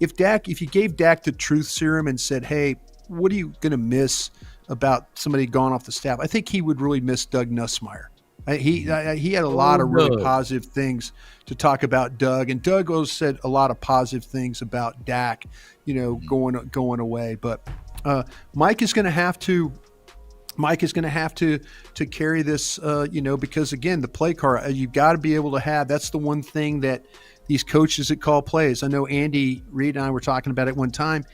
if you gave Dak the truth serum and said, "Hey, what are you going to miss about somebody gone off the staff?" I think he would really miss Doug Nussmeier. He had a lot of really positive things to talk about Doug, and Doug also said a lot of positive things about Dak, going away. But Mike is going to have to carry this, because again, the play card, you've got to be able to have. That's the one thing that these coaches that call plays. I know Andy Reid and I were talking about it one time.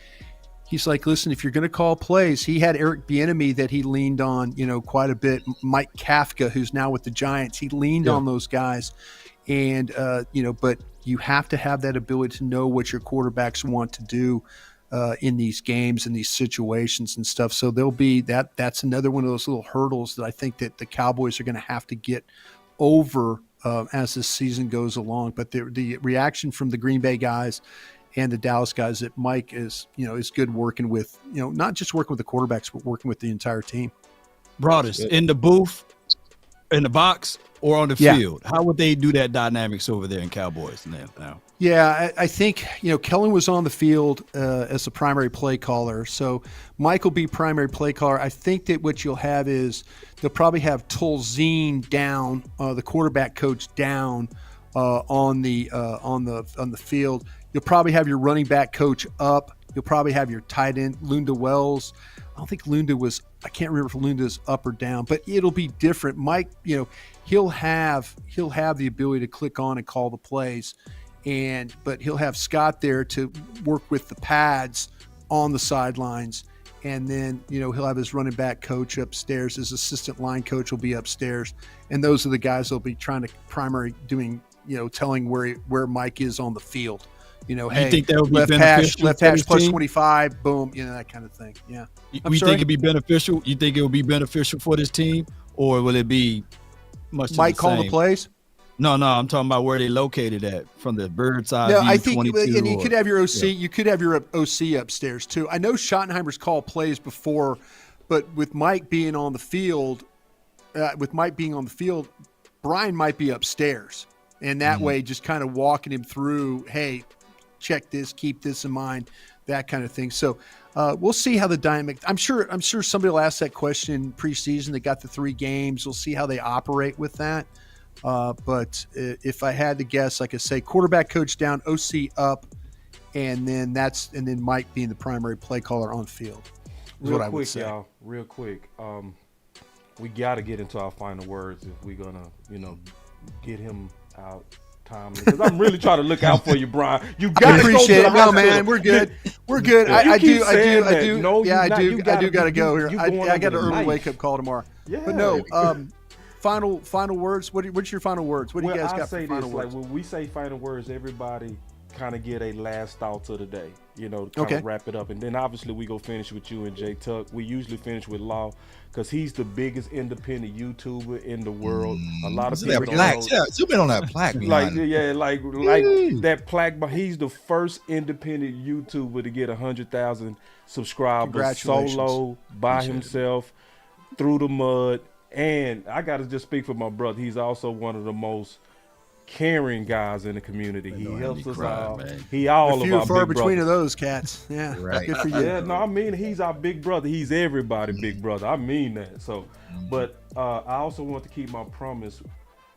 He's like, listen, if you're going to call plays, he had Eric Bieniemy that he leaned on, quite a bit. Mike Kafka, who's now with the Giants, he leaned on those guys. And, but you have to have that ability to know what your quarterbacks want to do in these games and these situations and stuff. So there'll be that's another one of those little hurdles that I think that the Cowboys are going to have to get over as this season goes along. But the reaction from the Green Bay guys and the Dallas guys that Mike is good working with, not just working with the quarterbacks, but working with the entire team. Broadus, in the booth, in the box, or on the field, how would they do that dynamics over there in Cowboys now? Yeah, I think, Kellen was on the field as the primary play caller. So Mike will be primary play caller. I think that what you'll have is they'll probably have Tolzien down, the quarterback coach down on the field. You'll probably have your running back coach up. You'll probably have your tight end, Lunda Wells. I don't think I can't remember if Lunda's up or down, but it'll be different. Mike, he'll have the ability to click on and call the plays, but he'll have Scott there to work with the pads on the sidelines. And then, he'll have his running back coach upstairs. His assistant line coach will be upstairs. And those are the guys that'll be trying to primary doing, telling where Mike is on the field. You Hey, think that would be left hash plus 25, boom, that kind of thing. Yeah. You think it'd be beneficial? You think it will be beneficial for this team, or will it be much? Mike call the plays? No, I'm talking about where they located at from the bird's eye view. I think, and you could have your OC. Yeah. You could have your OC upstairs too. I know Schottenheimer's called plays before, but with Mike being on the field, Bryan might be upstairs, and that way, just kind of walking him through. Hey, check this, keep this in mind, that kind of thing. So we'll see how the dynamic. I'm sure somebody will ask that question preseason. They got the 3 games. We'll see how they operate with that. But if I had to guess, like I say, quarterback coach down, OC up, and then Mike being the primary play caller on field. Real quick, y'all. Real quick. We got to get into our final words if we're gonna, get him out. Because I'm really trying to look out for you, Bryan. You got to appreciate it. No, man, we're good. We're good. I do. No, yeah, I do got to go here. I got an early wake up call tomorrow. Yeah. But no. Final words. What's your final words? What do you guys got for final words? Like when we say final words, everybody kind of get a last thoughts of the day. Kind of wrap it up, and then obviously we go finish with you and Jay Tuck. We usually finish with Law because he's the biggest independent YouTuber in the world. A lot of people don't know. Yeah, zoom in on that plaque. like that plaque. But he's the first independent YouTuber to get 100,000 subscribers solo by himself through the mud. And I got to just speak for my brother. He's also one of the most caring guys in the community. He helps us out. He all of our big far brothers. between of those cats. Yeah, right. Good for you. Yeah, no, I mean he's our big brother. He's everybody's big brother. I mean that. So, but I also want to keep my promise,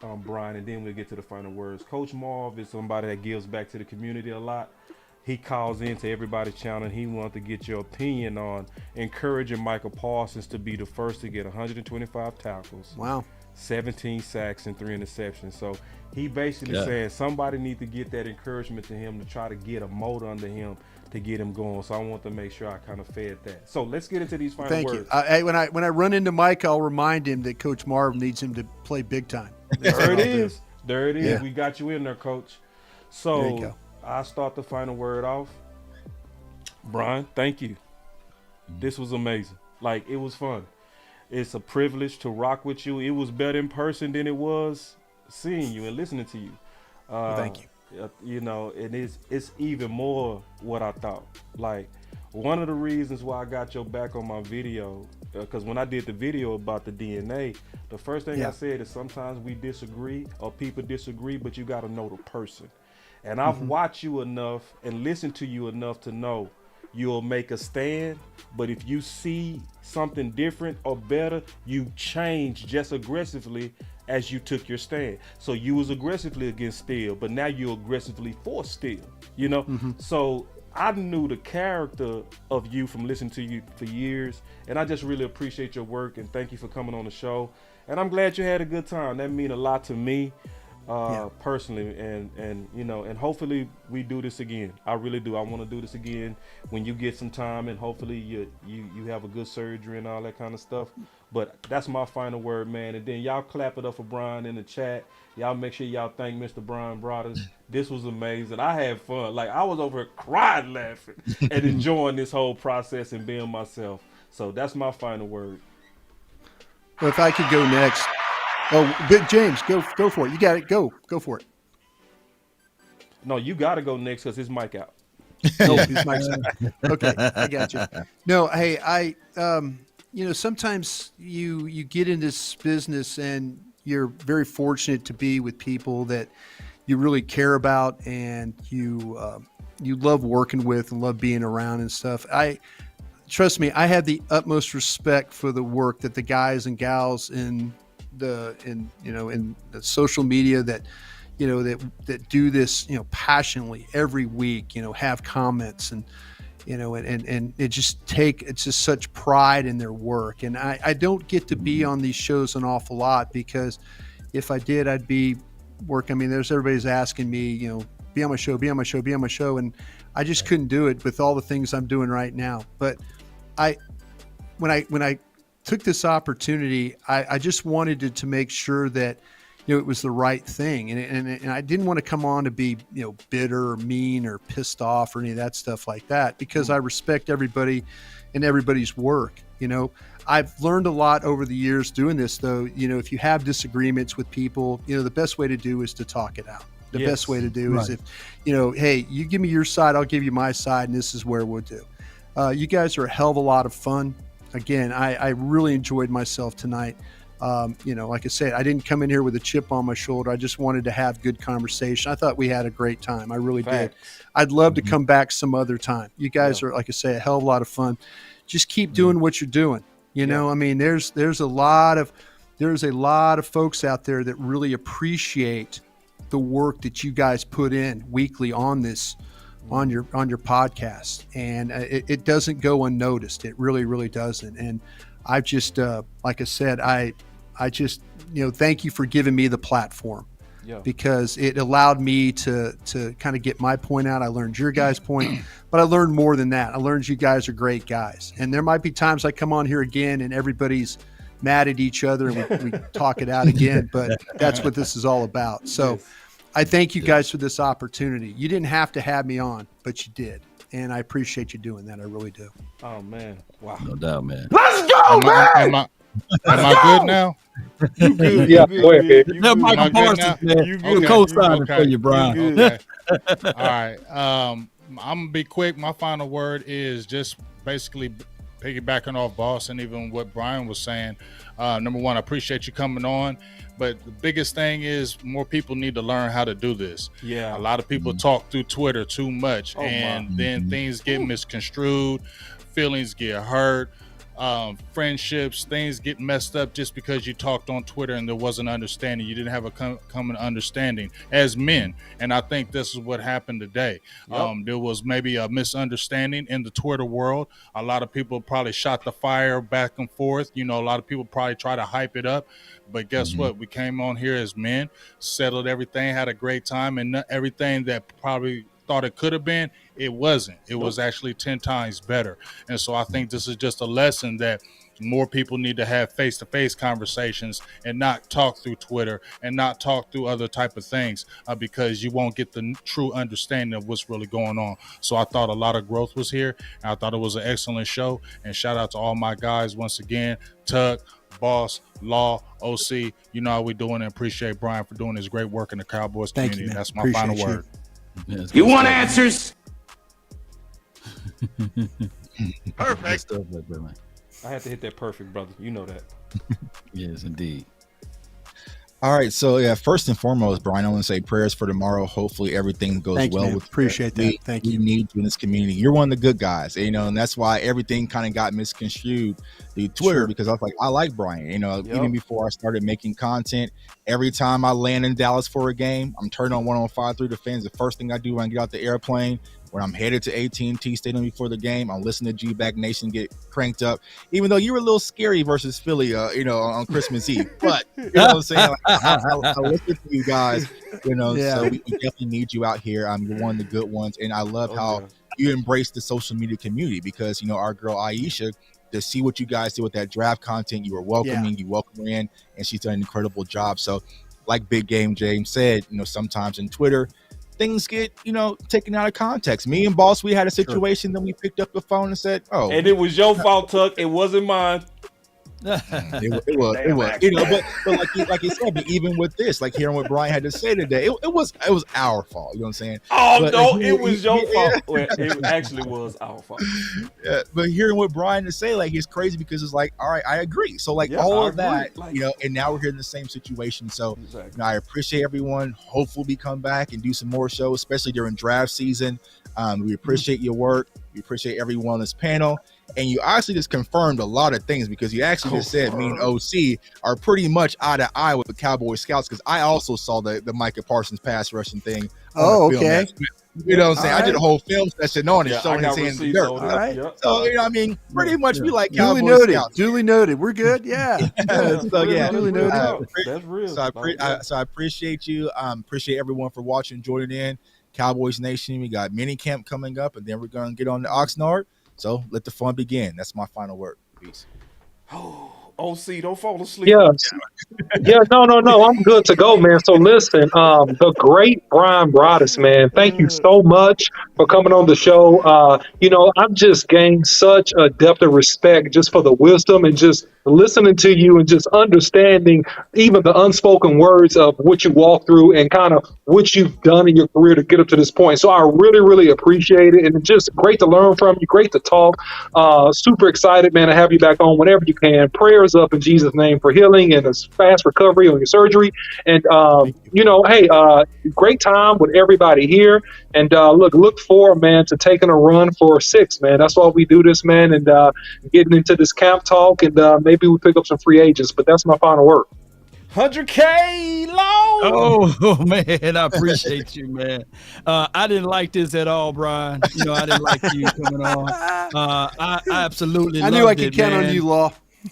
Bryan, and then we'll get to the final words. Coach Marv is somebody that gives back to the community a lot. He calls into everybody's channel and he wants to get your opinion on encouraging Michael Parsons to be the first to get 125 tackles. Wow. 17 sacks and 3 interceptions. So he basically saying somebody needs to get that encouragement to him to try to get a motor under him to get him going. So I want to make sure I kind of fed that. So let's get into these final words. Thank you. When I run into Mike, I'll remind him that Coach Marv needs him to play big time. There it is. There it is. Yeah. We got you in there, Coach. So there you go. I start the final word off. Bryan, thank you. This was amazing. Like, it was fun. It's a privilege to rock with you. It was better in person than it was seeing you and listening to you. Thank you. And it's even more what I thought. Like, one of the reasons why I got your back on my video, because when I did the video about the D.N.A, the first thing I said is sometimes we disagree or people disagree, but you got to know the person. And I've watched you enough and listened to you enough to know you'll make a stand, but if you see something different or better, you change just aggressively as you took your stand. So you was aggressively against Steele, but now you're aggressively for Steele, So I knew the character of you from listening to you for years, and I just really appreciate your work and thank you for coming on the show. And I'm glad you had a good time. That means a lot to me. personally, and you know, and hopefully we do this again. I really do. I want to do this again when you get some time, and hopefully you have a good surgery and all that kind of stuff. But that's my final word, man. And then y'all clap it up for Bryan in the chat. Y'all make sure y'all thank Mr. Bryan Broadus. This was amazing. I had fun. Like, I was over here crying laughing and enjoying this whole process and being myself. So that's my final word. Well, if I could go next. Oh, Big James, go for it. You got it. Go for it. No, you got to go next because his mic out. No, his mic's out. Okay, I got you. No, hey, you know, sometimes you get in this business and you're very fortunate to be with people that you really care about and you love working with and love being around and stuff. Trust me, I have the utmost respect for the work that the guys and gals in the social media that do this, you know, passionately every week, you know, have comments and, you know, and it's just such pride in their work. And I don't get to be on these shows an awful lot because if I did, I'd be working. I mean, everybody's asking me, you know, be on my show. And I just couldn't do it with all the things I'm doing right now. But when I took this opportunity, I just wanted to make sure that, you know, it was the right thing. And I didn't want to come on to be, you know, bitter or mean or pissed off or any of that stuff like that, because I respect everybody and everybody's work. You know, I've learned a lot over the years doing this, though. You know, if you have disagreements with people, you know, the best way to do is to talk it out. The best way to do is if, you know, hey, you give me your side, I'll give you my side, and this is where we'll do. You guys are a hell of a lot of fun. Again, I really enjoyed myself tonight. You know, like I said, I didn't come in here with a chip on my shoulder. I just wanted to have good conversation. I thought we had a great time. I really did. I'd love to come back some other time. You guys are, like I say, a hell of a lot of fun. Just keep doing what you're doing. You know, I mean, there's a lot of folks out there that really appreciate the work that you guys put in weekly on this, on your podcast, and it doesn't go unnoticed. It really, really doesn't. And I've just, like I said, I just, you know, thank you for giving me the platform, because it allowed me to kind of get my point out. I learned your guys' point, but I learned more than that. I learned you guys are great guys. And there might be times I come on here again and everybody's mad at each other and we talk it out again, but that's what this is all about. So I thank you guys for this opportunity. You didn't have to have me on, but you did. And I appreciate you doing that. I really do. Oh, man. Wow. No doubt, man. Let's go, man! Am I good now? You good. Yeah, go ahead, baby. That Michael Parsons, man. You co-signing for you, Brian. Okay. All right. I'm going to be quick. My final word is just basically piggybacking off Boss and even what Brian was saying. Number one, I appreciate you coming on. But the biggest thing is more people need to learn how to do this. Yeah. A lot of people talk through Twitter too much, and then things get misconstrued, feelings get hurt, friendships, things get messed up just because you talked on Twitter and there wasn't understanding. You didn't have a common understanding as men. And I think this is what happened today. There was maybe a misunderstanding in the Twitter world. A lot of people probably shot the fire back and forth. You know, a lot of people probably try to hype it up. But guess what? We came on here as men, settled everything, had a great time, and everything that probably thought it could have been, it wasn't. It was actually 10 times better. And so I think this is just a lesson that more people need to have face-to-face conversations and not talk through Twitter and not talk through other type of things, because you won't get the true understanding of what's really going on. So I thought a lot of growth was here. And I thought it was an excellent show. And shout out to all my guys once again, Tuck, Boss, Law, OC. You know how we doing, and appreciate Brian for doing his great work in the Cowboys community. You, that's my appreciate final you. word. You want answers? Perfect. I had to hit that perfect, brother. You know that. Yes, indeed. All right, so yeah, first and foremost, Brian, I want to say prayers for tomorrow. Hopefully everything goes Thank you, well man. with Appreciate that. Thank you. We need you in this community. You're one of the good guys, you know, and that's why everything kind of got misconstrued through Twitter, because I was like, I like Brian, you know, even before I started making content, Every time I land in Dallas for a game, I'm turning on 105.3 The Fans. The first thing I do when I get out the airplane, when I'm headed to AT&T Stadium before the game, I'm listening to G-Back Nation get cranked up. Even though you were a little scary versus Philly, on Christmas Eve. But, you know what I'm saying? Like, I listen to you guys, so we definitely need you out here. You're one of the good ones. And I love how you embrace the social media community because, our girl Aisha, to see what you guys did with that draft content, you were welcoming, you welcomed her in, and she's done an incredible job. So, like Big Game James said, sometimes in Twitter, things get, taken out of context. Me and Boss, we had a situation, then we picked up the phone and said, "Oh," and it was your fault, Tuck. It wasn't mine. It was, but like you said, but even with this, like hearing what Bryan had to say today, it was our fault. You know what I'm saying? Oh but, no, it was your fault. Well, it actually was our fault. Yeah, but hearing what Bryan to say, like, it's crazy because it's like, all right, I agree. So like all of that, and now we're here in the same situation. So I appreciate everyone. Hopefully we come back and do some more shows, especially during draft season. We appreciate your work. We appreciate everyone on this panel. And you actually just confirmed a lot of things because you actually just said me and OC are pretty much eye to eye with the Cowboy scouts because I also saw the Micah Parsons pass rushing thing. Oh, okay. You know what I'm saying? I did a whole film session on it, showing his hands in the dirt. All right. So, pretty much we like Cowboy scouts. Duly noted. We're good. Yeah. Duly noted. That's real. So I appreciate you. Appreciate everyone for watching, joining in. Cowboys Nation, we got mini camp coming up, and then we're going to get on the Oxnard. So let the fun begin. That's my final word. Peace. OC, don't fall asleep. No, I'm good to go, man. So listen, the great Brian Broaddus, man, thank you so much for coming on the show. I've just gained such a depth of respect just for the wisdom and just listening to you and just understanding even the unspoken words of what you walk through and kind of what you've done in your career to get up to this point. So I really, really appreciate it. And it's just great to learn from you. Great to talk. Super excited, man, to have you back on whenever you can. Prayers up in Jesus' name for healing and a fast recovery on your surgery. And, great time with everybody here. And look forward, man, to taking a run for 6, man. That's why we do this, man, and getting into this camp talk. And maybe we pick up some free agents, but that's my final word. 100K low. Oh man, I appreciate you, man. I didn't like this at all, Brian. I didn't like you coming on. I absolutely I knew I could count on you, Law.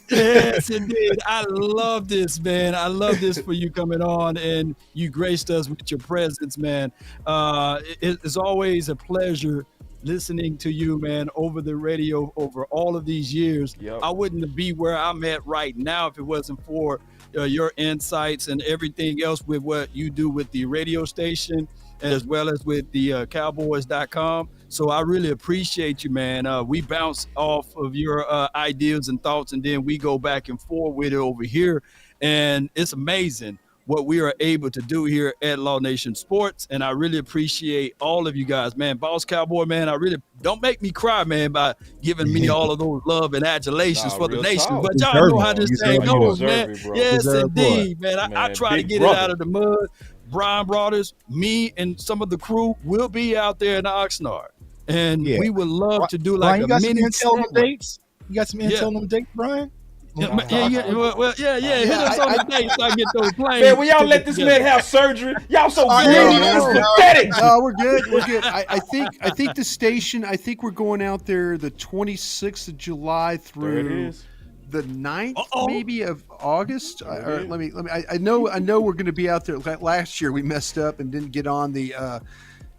Yes, indeed. I love this, man. I love this for you coming on, and you graced us with your presence, man. It's always a pleasure listening to you, man, over the radio over all of these years. Yep. I wouldn't be where I'm at right now if it wasn't for your insights and everything else with what you do with the radio station as well as with the Cowboys.com. So I really appreciate you, man. We bounce off of your ideas and thoughts, and then we go back and forth with it over here. And it's amazing what we are able to do here at Law Nation Sports. And I really appreciate all of you guys, man. Boss Cowboy, man, I really don't make me cry, man, by giving me all of those love and adulations for the nation. Talk. But y'all know how this thing goes, man. Yes, indeed, man. I try to get it out of the mud. Brian Broadus, me, and some of the crew will be out there in the Oxnard. And we would love to do like Brian, a mini dates. You got some intel on the dates, Brian? Hit us on the date so I get those planes. Man, will y'all let this man have surgery? Y'all so greedy. It's pathetic. No, we're good. We're good. I think the station. I think we're going out there the 26th of July through the 9th, maybe of August. I know we're going to be out there. Last year we messed up and didn't get on the.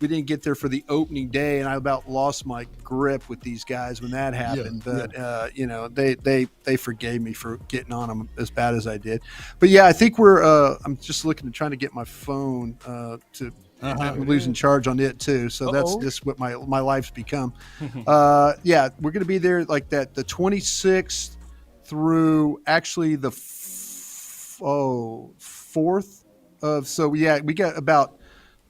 We didn't get there for the opening day, and I about lost my grip with these guys when that happened. They forgave me for getting on them as bad as I did. But yeah, I think we're. I'm just trying to get my phone I'm losing charge on it too. So that's just what my life's become. We're going to be there like that the 26th through actually the 4th of. So we got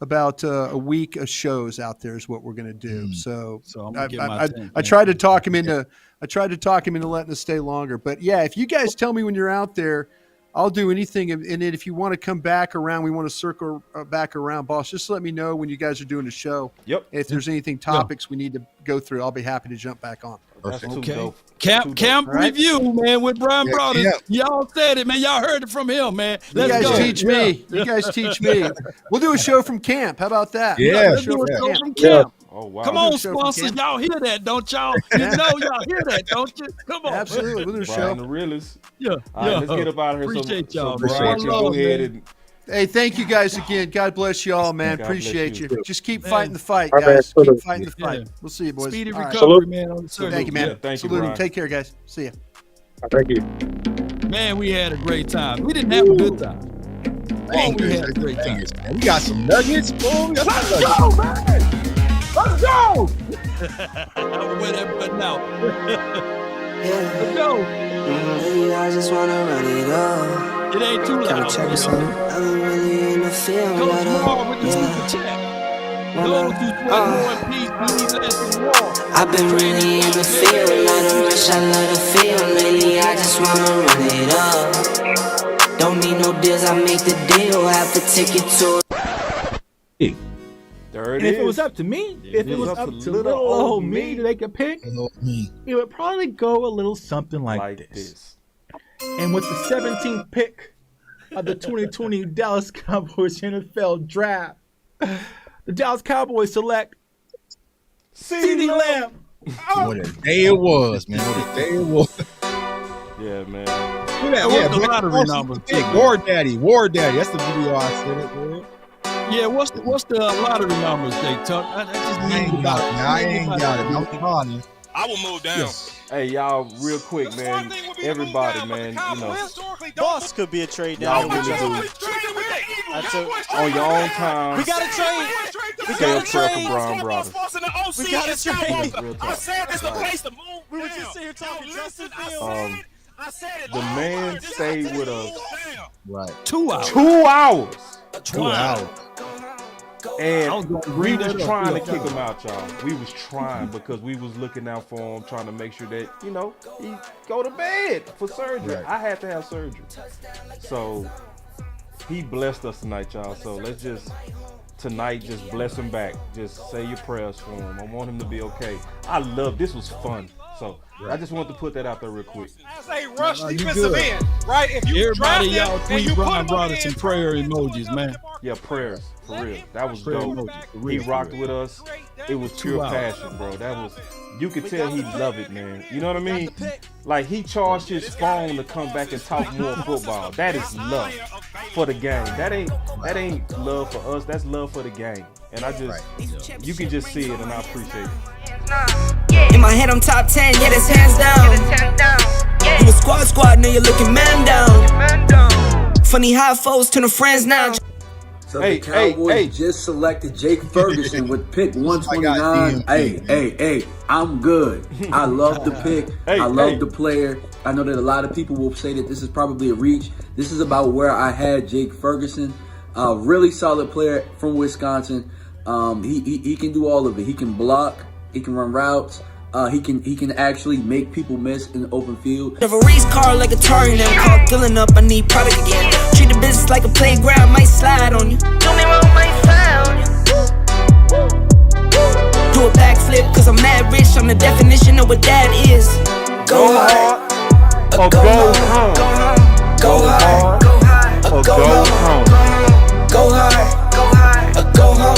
about a week of shows out there is what we're going to do. So I tried to talk him into letting us stay longer. But yeah, if you guys tell me when you're out there, I'll do anything. And then if you want to come back around, we want to circle back around, boss. Just let me know when you guys are doing the show. Yep. If there's anything topics we need to go through, I'll be happy to jump back on. Okay. Camp review, man, with Brian Broadus. Y'all said it, man. Y'all heard it from him, man. You guys teach me. You guys teach me. We'll do a show from camp. How about that? Yeah, let's do a show from camp. Oh, wow. Come on, sponsors. Y'all hear that, don't y'all? You know y'all hear that, don't you? Come on. Absolutely. We'll do a show. Brian the realist. Yeah. All right, let's get up out of here. Appreciate y'all. So Brian, go ahead and... Hey, thank you guys again. God bless you all, man. Appreciate you. Just keep fighting the fight, All right, guys. man. Keep fighting the fight. Yeah. We'll see you, boys. Speedy All right. recovery, man. On the surgery. Thank you, man. Yeah, thank you, Salute. Brian. Take care, guys. See ya. Thank you. Man, we had a great time. We didn't have a good time. Oh, we had a great time. Man. We got some nuggets. Boom. Let's go, man. Let's go. Where that button out. Let's go. I just wanna run it up. It ain't too loud. Check this out. I've been really in the field. Coach Moore with the super chat. Go to 21 piece. We need less than war. I've been really in the field. I don't wish I love the field. Lately, I just wanna run it up. Don't need no deals. I make the deal. Have to take it to. There it And is. if it was up to me, if it was up to little old me to make a pick, it would probably go a little something like this. And with the 17th pick of the 2020 Dallas Cowboys NFL Draft, the Dallas Cowboys select CeeDee Lamb. What a day it was, man. What a day it was. Yeah, man. What's the lottery numbers? War Daddy. That's the video I said it, man. Yeah, what's the lottery numbers, Jay Tuck? I ain't got it, man. I ain't got it. I'm honest. I will move down. Yes. Hey, y'all, real quick, man. Everybody, man, you know, Boss could be a trade y'all down. really do. That's a, On your own time. we got a trade. We Say a got a prayer for trade. Brian Broadus. We got a trade. Real I talk. said this the place to move. We were just here talking Justin Fields. I said it. The man stayed with us Right. 2 hours. 2 hours. 2 hours. And we was trying to kick him out, y'all. We was trying because we was looking out for him, trying to make sure that, you know, he go to bed for surgery. Right. I had to have surgery. So he blessed us tonight, y'all. So let's just bless him back. Just say your prayers for him. I want him to be okay. This was fun. So I just wanted to put that out there real quick. As a rush defensive end, right? If you draft Everybody, y'all him and tweet you put Brian him on Broadus the and prayer emojis, man. Yeah, prayers, for real. That was Prayer dope. emojis, for He real, rocked for real. with us. It was 2 pure hours. passion, bro. You could tell he loved it, man. You know what I mean? Like, he charged his phone to come back and talk more football. That is love for the game. That ain't love for us. That's love for the game. And you can just see it, and I appreciate it. In my head, I'm top 10, yeah, that's hands down. You a squad, now you're looking man down. Funny how foes turn to friends now. So the Cowboys just selected Jake Ferguson with pick 129. Hey, I'm good. I love the pick. I love the player. I know that a lot of people will say that this is probably a reach. This is about where I had Jake Ferguson. Really solid player from Wisconsin. He can do all of it. He can block. He can run routes. He can actually make people miss in the open field. Have a race car like a Atari now. Call filling up, I need product again. Treat the business like a playground, might slide on you. Do me wrong, might slide on you. Do a backflip, cause I'm mad rich. I'm the definition of what that is. Go hard, or go home. Go hard, or go home. Go hard, or go home.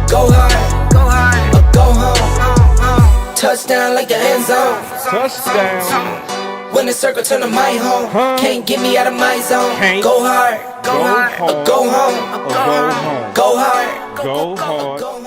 Go hard, or go home. Touchdown like the end zone. Touchdown. When the circle turn to my home, can't get me out of my zone. Go hard, or go home. Go hard, Go hard.